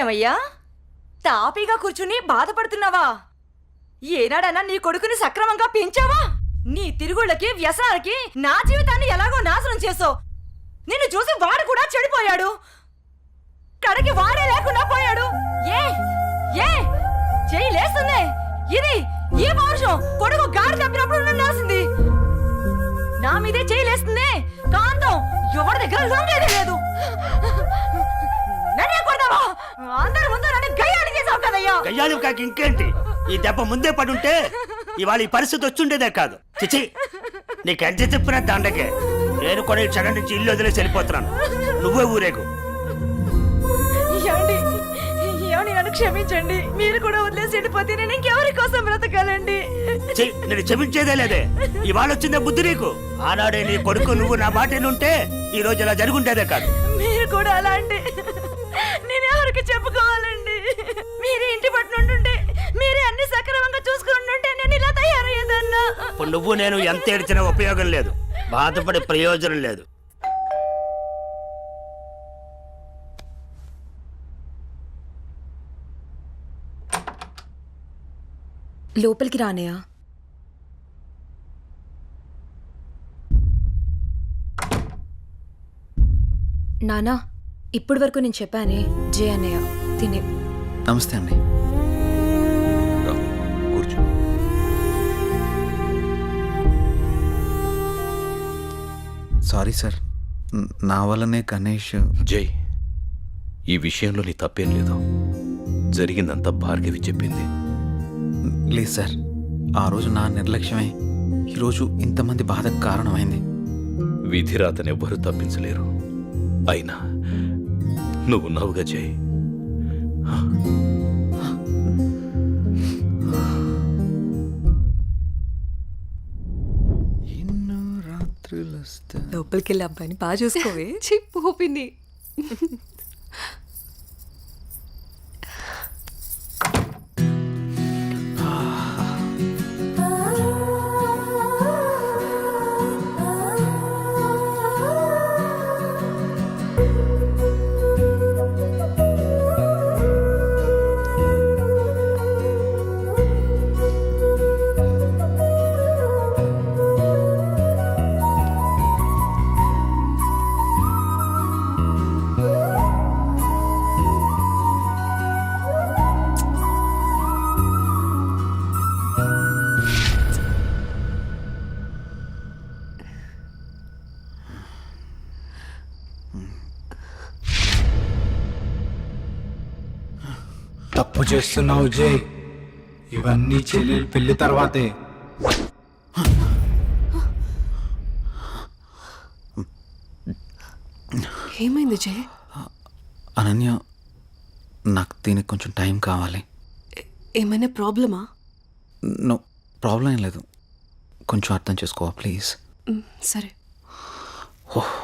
ఏమయ్యా, తాపీగా కూర్చుని బాధపడుతున్నావా? ఏనాడన్నా నీ కొడుకుని సక్రమంగా పెంచావా? నీ తిరుగుళ్ళకి, వ్యసనాలకి నా జీవితాన్ని ఎలాగో నాశనం చేసావు. నిన్ను చూసి వాడు కూడా చెడిపోయాడు. కడకి వాడే లేకుండా పోయాడు. ఏ ఏ చెయ్యి లేస్తుంది. ఇది ఈ పౌరుషం కొడుకు గాడి తప్పినప్పుడు ఉండాల్సింది. నా మీదే చెయ్యి లేస్తుంది. కాంతం ఎవరి దగ్గర లొంగేదే లేదు. నన్నే కొడతావా? అందరి ముందు నన్ను గయ్యాలి చేసావు కదయ్యా. గయ్యాలి కాక ఇంకేంటి? ఈ దెబ్బ ముందే పడుంటే ఇవాళ ఈ పరిస్థితి వచ్చుండేదే కాదు. చిచి, నీకెంత చెప్పినా దండకే. నేను కూడా ఈ క్షణం నుంచి ఇల్లు వదిలేసి వెళ్ళిపోతున్నాను. నువ్వే ఊరేగు. ఏమండి, నన్ను క్షమించండి. మీరు కూడా వదిలేసి వెళ్ళిపోతే నేను ఇంకెవరి కోసం బ్రతకాలండి? నేను క్షమించేదే లేదే. ఇవాళ వచ్చిందే బుద్ధి నీకు. ఆనాడే నీ కొడుకు నువ్వు నా మాట ఉంటే ఈ రోజు ఇలా జరుగుంటేదే కాదు. మీరు కూడా అలా అంటే నేను ఎవరికి చెప్పుకోవాలండి? మీరే ఇంటి పట్టునుంటుంటే, మీరే అన్ని సక్రమంగా చూసుకుంటుంటే నేను ఇలా తయారయ్యేదన్నా. ఇప్పుడు నువ్వు నేను ఎంత ఏడ్చినా ఉపయోగం లేదు. బాధపడే ప్రయోజనం లేదు. లోపలికి రానయ్యా. నానా, ఇప్పటి వరకు నేను చెప్పానే, జయ అన్నయ్య తినే. నమస్తే అండి. కూర్చో. సారీ సార్, నా వల్లనే గణేష్. జై, ఈ విషయంలో నీ తప్పేం లేదు. జరిగిందంతా భార్గవి చెప్పింది. లేదు సార్, ఆ రోజు నా నిర్లక్ష్యమే ఈరోజు ఇంతమంది బాధకు కారణమైంది. విధిరాతనెవ్వరూ తప్పించలేరు. అయినా నువ్వున్నావుగా జై. లోపలికి వెళ్ళి అబ్బాయిని బాగా చూసుకోవే. చెప్పు పిన్ని. తప్పు చేస్తున్నావు జై. ఇవన్నీ చెల్లెలు పెళ్లి తర్వాతే. ఏమైంది జయ? అనన్య, నాకు దీనికి కొంచెం టైం కావాలి. ఏమైనా ప్రాబ్లమా? నో ప్రాబ్లం ఏం లేదు, కొంచెం అర్థం చేసుకోవా ప్లీజ్. సరే. ఓహ్